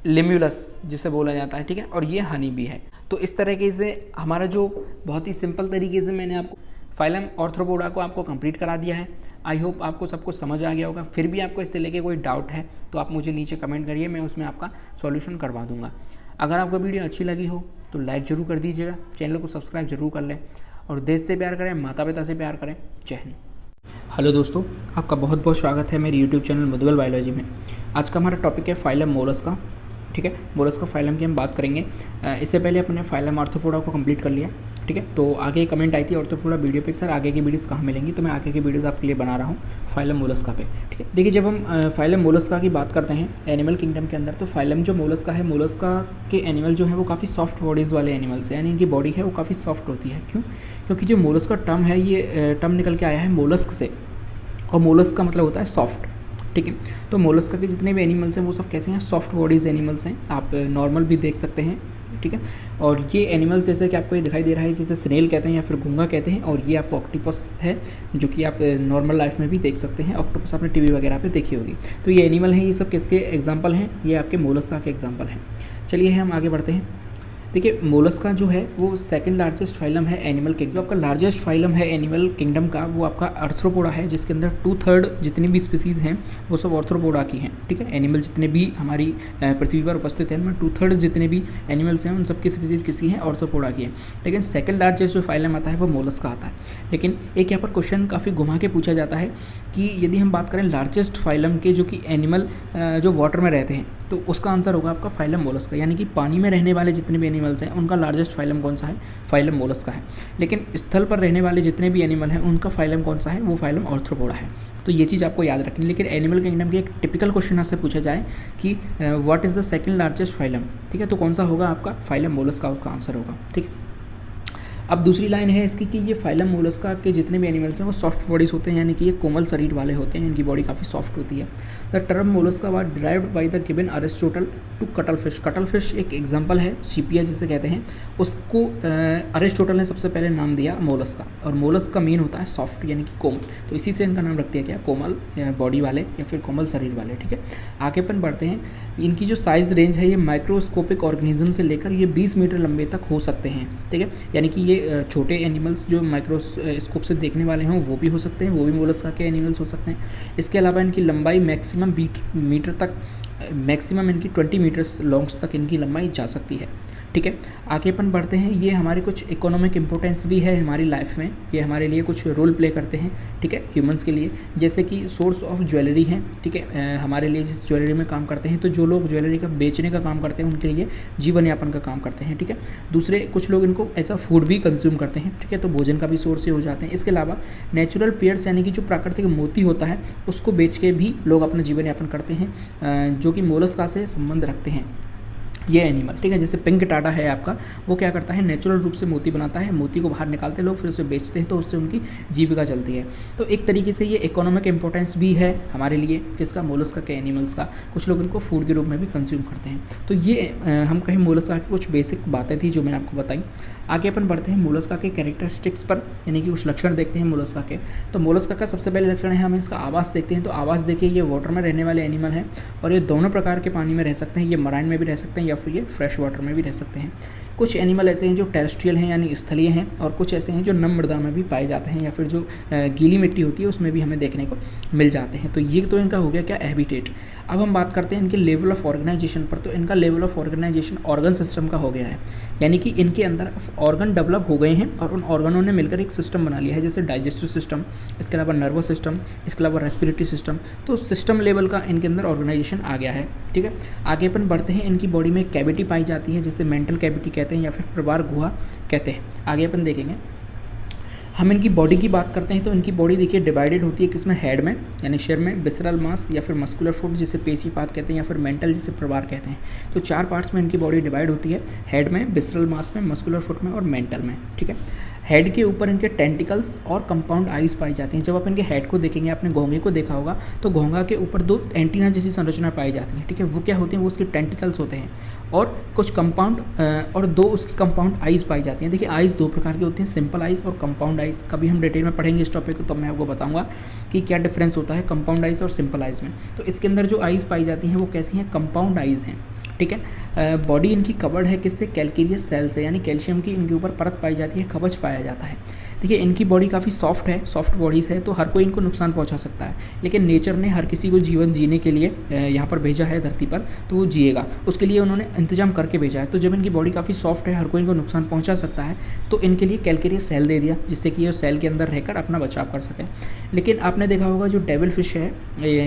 लिम्यूलस जिसे बोला जाता है, ठीक है, और ये हनी बी है। तो इस तरीके से हमारा जो बहुत ही सिंपल तरीके से मैंने आपको फाइलम आर्थ्रोपोडा को आपको कंप्लीट करा दिया है। आई होप आपको सब कुछ समझ आ गया होगा। फिर भी आपको इससे लेके कोई डाउट है तो आप मुझे नीचे कमेंट करिए, मैं उसमें आपका सॉल्यूशन करवा दूंगा। अगर आपको वीडियो अच्छी लगी हो तो लाइक ज़रूर कर दीजिएगा, चैनल को सब्सक्राइब जरूर कर लें, और देश से प्यार करें, माता पिता से प्यार करें। जय हिंद। हेलो दोस्तों, आपका बहुत बहुत स्वागत है मेरे यूट्यूब चैनल मुदगल बायोलॉजी में। आज का हमारा टॉपिक है फाइलम मोलस्का, ठीक है। मोलस्का फाइलम की हम बात करेंगे। इससे पहले अपने फाइलम आर्थ्रोपोडा को कंप्लीट कर लिया, ठीक है। तो आगे कमेंट आई थी आर्थ्रोपोडा वीडियो पे, सर आगे की वीडियोस कहाँ मिलेंगी, तो मैं आगे की वीडियोस आपके लिए बना रहा हूँ फाइलम मोलस्का पे, ठीक है। देखिए जब हम फाइलम मोलस्का की बात करते हैं एनिमल किंगडम के अंदर, तो फाइलम जो मोलस्का है, मोलस्का के एनिमल जो है वो काफ़ी सॉफ्ट बॉडीज़ वाले एनिमल्स हैं, यानी इनकी बॉडी है वो काफ़ी सॉफ्ट होती है। क्यों? क्योंकि जो मोलस्का टर्म है, ये टर्म निकल के आया है मोलस्क से, और मोलस्क का मतलब होता है सॉफ्ट, ठीक है। तो मोलस्का के जितने भी एनिमल्स हैं वो सब कैसे हैं, सॉफ्ट बॉडीज़ एनिमल्स हैं। आप नॉर्मल भी देख सकते हैं, ठीक है। और ये एनिमल्स जैसे कि आपको ये दिखाई दे रहा है, जैसे स्नेल कहते हैं या फिर घोंगा कहते हैं, और ये आपको ऑक्टोपस है जो कि आप नॉर्मल लाइफ में भी देख सकते हैं। ऑक्टोपस आपने टीवी वगैरह पे देखी होगी। तो ये एनिमल हैं, ये सब किसके एग्जाम्पल हैं, ये आपके मोलस्का के एग्जाम्पल हैं। चलिए हम आगे बढ़ते हैं। देखिए मोलस्का जो है वो सेकंड लार्जेस्ट फाइलम है एनिमल किंगडम। जो आपका लार्जेस्ट फाइलम है एनिमल किंगडम का वो आपका आर्थ्रोपोडा है, जिसके अंदर 2/3 जितनी भी स्पीसीज़ हैं वो सब आर्थ्रोपोडा की हैं, ठीक है। एनिमल जितने भी हमारी पृथ्वी पर उपस्थित हैं उनमें 2/3 जितने भी एनिमल्स हैं उन सबकी स्पीसीज़ किसी हैं, आर्थ्रोपोडा की है। लेकिन सेकंड लार्जेस्ट जो फाइलम आता है वो मोलस्का आता है। लेकिन एक यहाँ पर क्वेश्चन काफ़ी घुमा के पूछा जाता है कि यदि हम बात करें लार्जेस्ट फाइलम के जो कि एनिमल जो वाटर में रहते हैं, तो उसका आंसर होगा आपका फाइलम मोलस्का, यानी कि पानी में रहने वाले जितने भी एनिमल्स हैं उनका लार्जेस्ट फाइलम कौन सा है, फाइलम मोलस्का है। लेकिन स्थल पर रहने वाले जितने भी एनिमल हैं उनका फाइलम कौन सा है, वो फाइलम आर्थ्रोपोडा है। तो ये चीज़ आपको याद रखनी। लेकिन एनिमल किंगडम के एक टिपिकल क्वेश्चन आपसे पूछा जाए कि what is the second largest phylum, ठीक है, तो कौन सा होगा आपका फाइलम मोलस्का, उसका आंसर होगा, ठीक है। अब दूसरी लाइन है इसकी कि ये फाइलम मोलस्का के जितने भी एनिमल्स हैं वो सॉफ्ट बॉडीज़ होते हैं, यानी कि ये कोमल शरीर वाले होते हैं, इनकी बॉडी काफ़ी सॉफ्ट होती है। The term Mollusca was derived by the given Aristotle to cuttlefish. Cuttlefish एक एग्जांपल है, सीपिया जिसे कहते हैं, उसको अरिस्टोटल ने सबसे पहले नाम दिया मोलस्का। और मोलस्क का मीन होता है सॉफ्ट, यानी कि कोमल, तो इसी से इनका नाम रख दिया गया कोमल बॉडी वाले या फिर कोमल शरीर वाले, ठीक है। आगे अपन बढ़ते हैं। इनकी जो साइज़ रेंज है ये माइक्रोस्कोपिक ऑर्गेनिज्म से लेकर ये 20 मीटर लंबे तक हो सकते हैं, ठीक है। यानी कि ये छोटे एनिमल्स जो माइक्रोस्कोप से देखने वाले हों वो भी हो सकते हैं, वो भी मोलस्का के एनिमल्स हो सकते हैं। इसके अलावा इनकी लंबाई मैक्सिमम 20 मीटर तक, मैक्सिमम इनकी 20 मीटर्स लॉन्ग्स तक इनकी लंबाई जा सकती है, ठीक है। आगे अपन बढ़ते हैं। ये हमारे कुछ इकोनॉमिक इंपॉर्टेंस भी है हमारी लाइफ में, ये हमारे लिए कुछ रोल प्ले करते हैं, ठीक है, ह्यूमंस के लिए। जैसे कि सोर्स ऑफ ज्वेलरी हैं, ठीक है, हमारे लिए जिस ज्वेलरी में काम करते हैं, तो जो लोग ज्वेलरी का बेचने का काम करते हैं उनके लिए जीवन यापन का काम करते हैं, ठीक है। दूसरे कुछ लोग इनको ऐसा फूड भी कंज्यूम करते हैं, ठीक है, तो भोजन का भी सोर्स ही हो जाते हैं। इसके अलावा नेचुरल पेयर्स यानी कि जो प्राकृतिक मोती होता है उसको बेच के भी लोग अपना जीवन यापन करते हैं, जो कि मोलस्का से संबंध रखते हैं ये एनिमल, ठीक है। जैसे पिंक टाटा है आपका, वो क्या करता है, नेचुरल रूप से मोती बनाता है, मोती को बाहर निकालते हैं लोग, फिर उसे बेचते हैं, तो उससे उनकी जीविका चलती है। तो एक तरीके से ये इकोनॉमिक इंपॉर्टेंस भी है हमारे लिए, किसका, मोलस्का के एनिमल्स का। कुछ लोग इनको फूड के रूप में भी कंज्यूम करते हैं। तो ये हम कहें मोलस्का की कुछ बेसिक बातें थी जो मैंने आपको बताई। आगे अपन बढ़ते हैं मोलस्का के कैरेक्टरिस्टिक्स पर, यानी कि कुछ लक्षण देखते हैं मोलस्का के। तो मोलस्का का सबसे पहले लक्षण है, हम इसका आवास देखते हैं। तो आवास देखिए, ये वाटर में रहने वाले एनिमल हैं और ये दोनों प्रकार के पानी में रह सकते हैं, ये मराइन में भी रह सकते हैं या फिर ये फ्रेश वाटर में भी रह सकते हैं। कुछ एनिमल ऐसे हैं जो टेरेस्ट्रियल हैं यानी स्थलीय हैं, और कुछ ऐसे हैं जो नम मृदा में भी पाए जाते हैं या फिर जो गीली मिट्टी होती है उसमें भी हमें देखने को मिल जाते हैं। तो ये तो इनका हो गया क्या, हैबिटेट। अब हम बात करते हैं इनके लेवल ऑफ ऑर्गेनाइजेशन पर। तो इनका level of organisation organ system का हो गया है, यानी कि इनके अंदर ऑर्गन डेवलप हो गए हैं और उन ऑर्गनों ने मिलकर एक सिस्टम बना लिया है, जैसे डाइजेस्टिव सिस्टम, इसके अलावा नर्वस सिस्टम, इसके अलावा रेस्पिरेटरी सिस्टम। तो सिस्टम लेवल का इनके अंदर ऑर्गेनाइजेशन आ गया है। ठीक है, आगे अपन बढ़ते हैं। इनकी बॉडी में कैविटी पाई जाती है जिसे मेंटल कैविटी कहते हैं या फिर प्रवार गुहा कहते हैं। आगे अपन देखेंगे। हम इनकी बॉडी की बात करते हैं तो इनकी बॉडी देखिए डिवाइडेड होती है किसमें, हेड में यानी सिर में, विसरल मास या फिर मस्कुलर फुट जिसे पेशीपात कहते हैं या फिर मेंटल जिसे प्रवार कहते हैं। तो 4 पार्ट्स में इनकी बॉडी डिवाइड होती है, हेड में, विसरल मास में, मस्कुलर फुट में और मेंटल में। ठीक है, हेड के ऊपर इनके टेंटिकल्स और कंपाउंड आइज पाई जाती हैं। जब आप इनके हेड को देखेंगे, आपने घोंगे को देखा होगा, तो घोंगा के ऊपर 2 एंटीना जैसी संरचना पाई जाती है। ठीक है, वो क्या होती हैं, वो उसके टेंटिकल्स होते हैं और कुछ कंपाउंड और 2 उसकी कंपाउंड आइज पाई जाती हैं। देखिए आइज 2 प्रकार की होती हैं, सिंपल आइज और कंपाउंड आइज। कभी हम डिटेल में पढ़ेंगे इस टॉपिक को, तब मैं आपको बताऊंगा कि क्या डिफरेंस होता है कंपाउंड आइज और सिंपल आइज में। तो इसके अंदर जो आइज पाई जाती हैं वो कैसी हैं, कंपाउंड आइज हैं। ठीक है, बॉडी इनकी कवर्ड है किससे, कैल्केरियस सेल से, यानी कैल्शियम की इनके ऊपर परत पाई जाती है, कवच पाया जाता है। देखिए इनकी बॉडी काफ़ी सॉफ्ट है, सॉफ्ट बॉडीज़ है, तो हर कोई इनको नुकसान पहुंचा सकता है, लेकिन नेचर ने हर किसी को जीवन जीने के लिए यहाँ पर भेजा है धरती पर, तो वो जिएगा, उसके लिए उन्होंने इंतजाम करके भेजा है। तो जब इनकी बॉडी काफ़ी सॉफ्ट है, हर कोई इनको नुकसान पहुँचा सकता है, तो इनके लिए कैल्केरियस सेल दे दिया जिससे कि ये सेल के अंदर रहकर अपना बचाव कर सकें। लेकिन आपने देखा होगा जो डेविल फिश है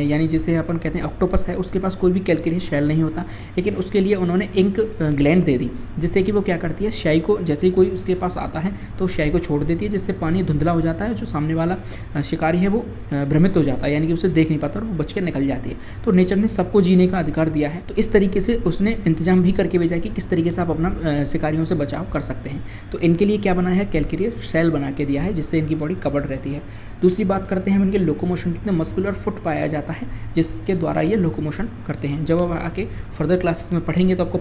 यानी जिसे अपन कहते हैं ऑक्टोपस है, उसके पास कोई भी कैल्केरियस सेल नहीं होता, लेकिन उसके लिए उन्होंने इंक ग्लैंड दे दी जिससे कि वो क्या करती है, स्याही को, जैसे ही कोई उसके पास आता है तो स्याही को छोड़ देती है, जिससे पानी धुंधला हो जाता है, जो सामने वाला शिकारी है वो भ्रमित हो जाता है, यानी कि उसे देख नहीं पाता और वो बच के निकल जाती है। तो नेचर ने सबको जीने का अधिकार दिया है, तो इस तरीके से उसने इंतजाम भी करके भेजा कि किस तरीके से आप अपना शिकारियों से बचाव कर सकते हैं। तो इनके लिए क्या बनाया है, कैल्केरियस सेल बना के दिया है जिससे इनकी बॉडी कवर्ड रहती है। दूसरी बात करते हैं हम इनके लोकोमोशन की। मस्कुलर फुट पाया जाता है जिसके द्वारा ये लोकोमोशन करते हैं। जब आप आके फर्दर क्लासेस में पढ़ेंगे तो आपको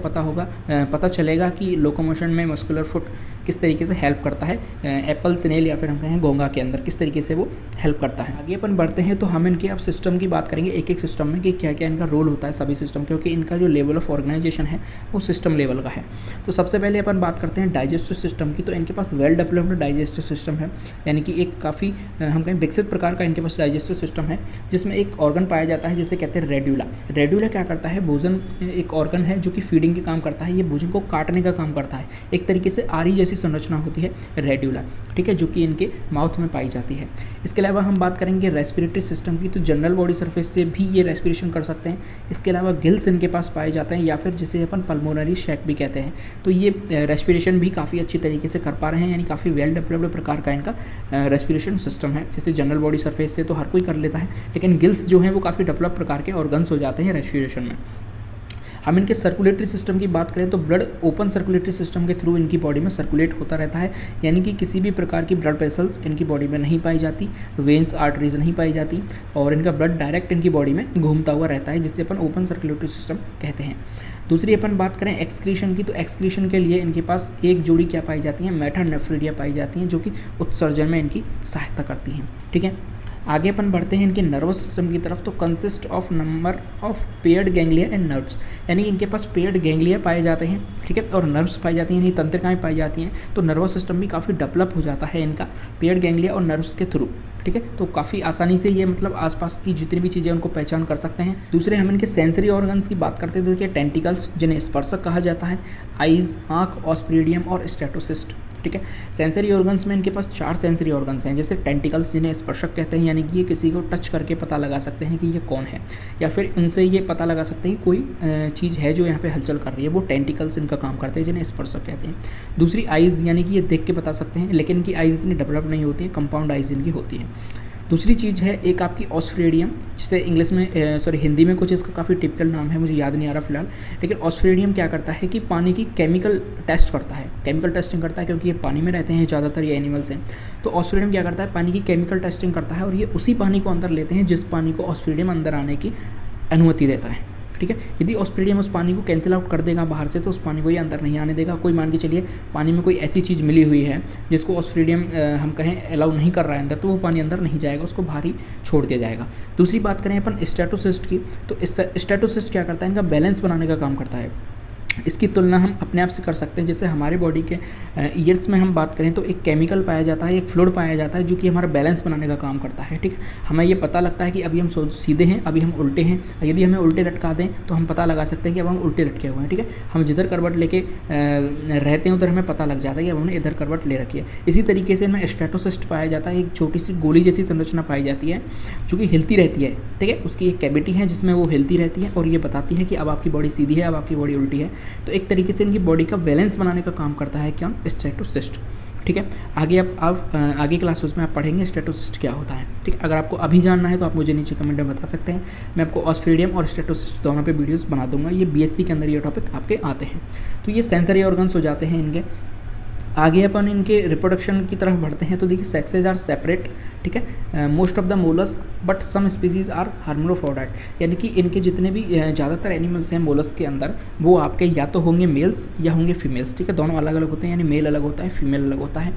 पता चलेगा कि लोकोमोशन में मस्कुलर फुट किस तरीके से हेल्प करता है, एप्पल स्नेल या फिर हम कहें घोंगा के अंदर किस तरीके से वो हेल्प करता है। आगे अपन बढ़ते हैं तो हम इनके अब सिस्टम की बात करेंगे, एक एक सिस्टम में कि क्या क्या इनका रोल होता है सभी सिस्टम, क्योंकि इनका जो लेवल ऑफ ऑर्गेनाइजेशन है वो सिस्टम लेवल का है। तो सबसे पहले अपन बात करते हैं डाइजेस्टिव सिस्टम की। तो इनके पास वेल डेवलप्ड डाइजेस्टिव सिस्टम है, यानी कि एक काफ़ी हम कहें विकसित प्रकार का इनके पास डाइजेस्टिव सिस्टम है, जिसमें एक ऑर्गन पाया जाता है जिसे कहते हैं रेड्यूला। रेड्यूला क्या करता है, भोजन, एक ऑर्गन है जो कि फीडिंग के काम करता है, ये भोजन को काटने का काम करता है। एक तरीके से आरी जैसी संरचना होती है रेड्यूला, ठीक है, जो कि इनके माउथ में पाई जाती है। इसके अलावा हम बात करेंगे रेस्पिरेटरी सिस्टम की। तो जनरल बॉडी सरफेस से भी ये रेस्पिरेशन कर सकते हैं। इसके अलावा गिल्स इनके पास पाए जाते हैं या फिर जिसे अपन पल्मोनरी शैक भी कहते हैं। तो ये रेस्पिरेशन भी काफ़ी अच्छी तरीके से कर पा रहे हैं, यानी काफ़ी वेल डेवलप्ड प्रकार का इनका रेस्पिरेशन सिस्टम है। जैसे जनरल बॉडी सरफेस से तो हर कोई कर लेता है, लेकिन गिल्स जो हैं वो काफ़ी डेवलप प्रकार के ऑर्गन्स हो जाते हैं रेस्पिरेशन में। हम इनके सर्कुलेटरी सिस्टम की बात करें तो ब्लड ओपन सर्कुलेटरी सिस्टम के थ्रू इनकी बॉडी में सर्कुलेट होता रहता है, यानी कि किसी भी प्रकार की ब्लड वेसल्स इनकी बॉडी में नहीं पाई जाती, वेन्स आर्टरीज नहीं पाई जाती, और इनका ब्लड डायरेक्ट इनकी बॉडी में घूमता हुआ रहता है, जिससे अपन ओपन सर्कुलेटरी सिस्टम कहते हैं। दूसरी अपन बात करें एक्सक्रीशन की, तो एक्सक्रीशन के लिए इनके पास एक जोड़ी क्या पाई जाती है, मेटानेफ्रिडिया पाई जाती हैं, जो कि उत्सर्जन में इनकी सहायता करती हैं। ठीक है, आगे अपन बढ़ते हैं इनके नर्वस सिस्टम की तरफ। तो consist of number of paired ganglia and nerves, यानी इनके पास पेयर्ड गैंग्लिया पाए जाते हैं, ठीक है, और नर्व्स पाई जाती हैं, यानी तंत्रिकाएं पाई जाती हैं। तो नर्वस सिस्टम भी काफ़ी डेवलप हो जाता है इनका पेयर्ड गैंग्लिया और नर्व्स के थ्रू, ठीक है। तो काफ़ी आसानी से ये मतलब आसपास की जितनी भी चीज़ें उनको पहचान कर सकते हैं। दूसरे हम इनके सेंसरी ऑर्गन्स की बात करते हैं, तो देखिए टेंटिकल्स जिन्हें स्पर्शक कहा जाता है, आइज़, आँख, ऑस्प्रिडियम और स्टेटोसिस्ट, ठीक है। सेंसरी ऑर्गन्स में इनके पास 4 सेंसरी ऑर्गन्स हैं, जैसे टेंटिकल्स जिन्हें स्पर्शक कहते हैं, यानी कि ये किसी को टच करके पता लगा सकते हैं कि ये कौन है, या फिर इनसे ये पता लगा सकते हैं कि कोई चीज़ है जो यहाँ पे हलचल कर रही है, वो टेंटिकल्स इनका काम करते हैं, जिन्हें स्पर्शक कहते हैं। दूसरी आइज़, यानी कि ये देख के बता सकते हैं, लेकिन इनकी आइज़ इतनी डेवलप नहीं होती है, कंपाउंड आइज़ इनकी होती है। दूसरी चीज़ है एक आपकी ऑस्फ्रेडियम, जिसे इंग्लिश में हिंदी में कुछ इसका काफ़ी टिपिकल नाम है, मुझे याद नहीं आ रहा फिलहाल, लेकिन ऑस्फ्रेडियम क्या करता है कि पानी की केमिकल टेस्ट करता है, केमिकल टेस्टिंग करता है, क्योंकि ये पानी में रहते हैं ज़्यादातर ये एनिमल्स हैं। तो ऑस्फ्रेडियम क्या करता है, पानी की केमिकल टेस्टिंग करता है, और ये उसी पानी को अंदर लेते हैं जिस पानी को ऑस्फ्रेडियम अंदर आने की अनुमति देता है, ठीक है। यदि ऑस्ट्रेलियम उस पानी को कैंसिल आउट कर देगा बाहर से, तो उस पानी को ये अंदर नहीं आने देगा। कोई मान के चलिए पानी में कोई ऐसी चीज़ मिली हुई है जिसको ऑस्ट्रेलियम हम कहें अलाउ नहीं कर रहा है अंदर, तो वो पानी अंदर नहीं जाएगा, उसको बाहर ही छोड़ दिया जाएगा। दूसरी बात करें अपन स्टेटोसिस्ट की, तो स्टेटोसिस्ट क्या करता है, इनका बैलेंस बनाने का काम करता है। इसकी तुलना हम अपने आप से कर सकते हैं। जैसे हमारे बॉडी के ईयर्स में हम बात करें तो एक केमिकल पाया जाता है, एक फ्लूइड पाया जाता है जो कि हमारा बैलेंस बनाने का काम करता है, ठीक है। हमें ये पता लगता है कि अभी हम सीधे हैं, अभी हम उल्टे हैं। यदि हमें उल्टे लटका दें तो हम पता लगा सकते हैं कि अब हम उल्टे लटके हुए हैं, ठीक है। हम जिधर करवट लेके रहते हैं उधर हमें पता लग जाता है कि अब हमने इधर करवट ले रखी है। इसी तरीके से इनमें स्ट्रेटोसिस्ट पाया जाता है, एक छोटी सी गोली जैसी संरचना पाई जाती है जो कि हिलती रहती है, ठीक है। उसकी एक कैविटी है जिसमें वो हिलती रहती है और ये बताती है कि अब आपकी बॉडी सीधी है, अब आपकी बॉडी उल्टी है। तो एक तरीके से इनकी बॉडी का बैलेंस बनाने का काम करता है क्या, स्ट्रेटोसिस्ट, ठीक है। आगे आप आगे क्लासेस में आप पढ़ेंगे स्ट्रेटोसिस्ट क्या होता है, ठीक है। अगर आपको अभी जानना है तो आप मुझे नीचे कमेंट में बता सकते हैं। मैं आपको ऑस्ट्रेडियम और स्ट्रेटोसिस्ट दोनों पे वीडियोस बना दूंगा। ये बीएससी के अंदर ये टॉपिक आपके आते हैं। तो ये सेंसरी ऑर्गन्स हो जाते हैं इनके। आगे अपन इनके रिप्रोडक्शन की तरफ बढ़ते हैं तो देखिए सेक्सेज आर सेपरेट, ठीक है। Most of the mollusc but some species are hermaphrodite, यानी कि इनके जितने भी ज़्यादातर एनिमल्स हैं मोलस्क के अंदर वो आपके या तो होंगे मेल्स या होंगे फीमेल्स, ठीक है। दोनों अलग अलग होते हैं, यानी मेल अलग होता है, फीमेल अलग होता है।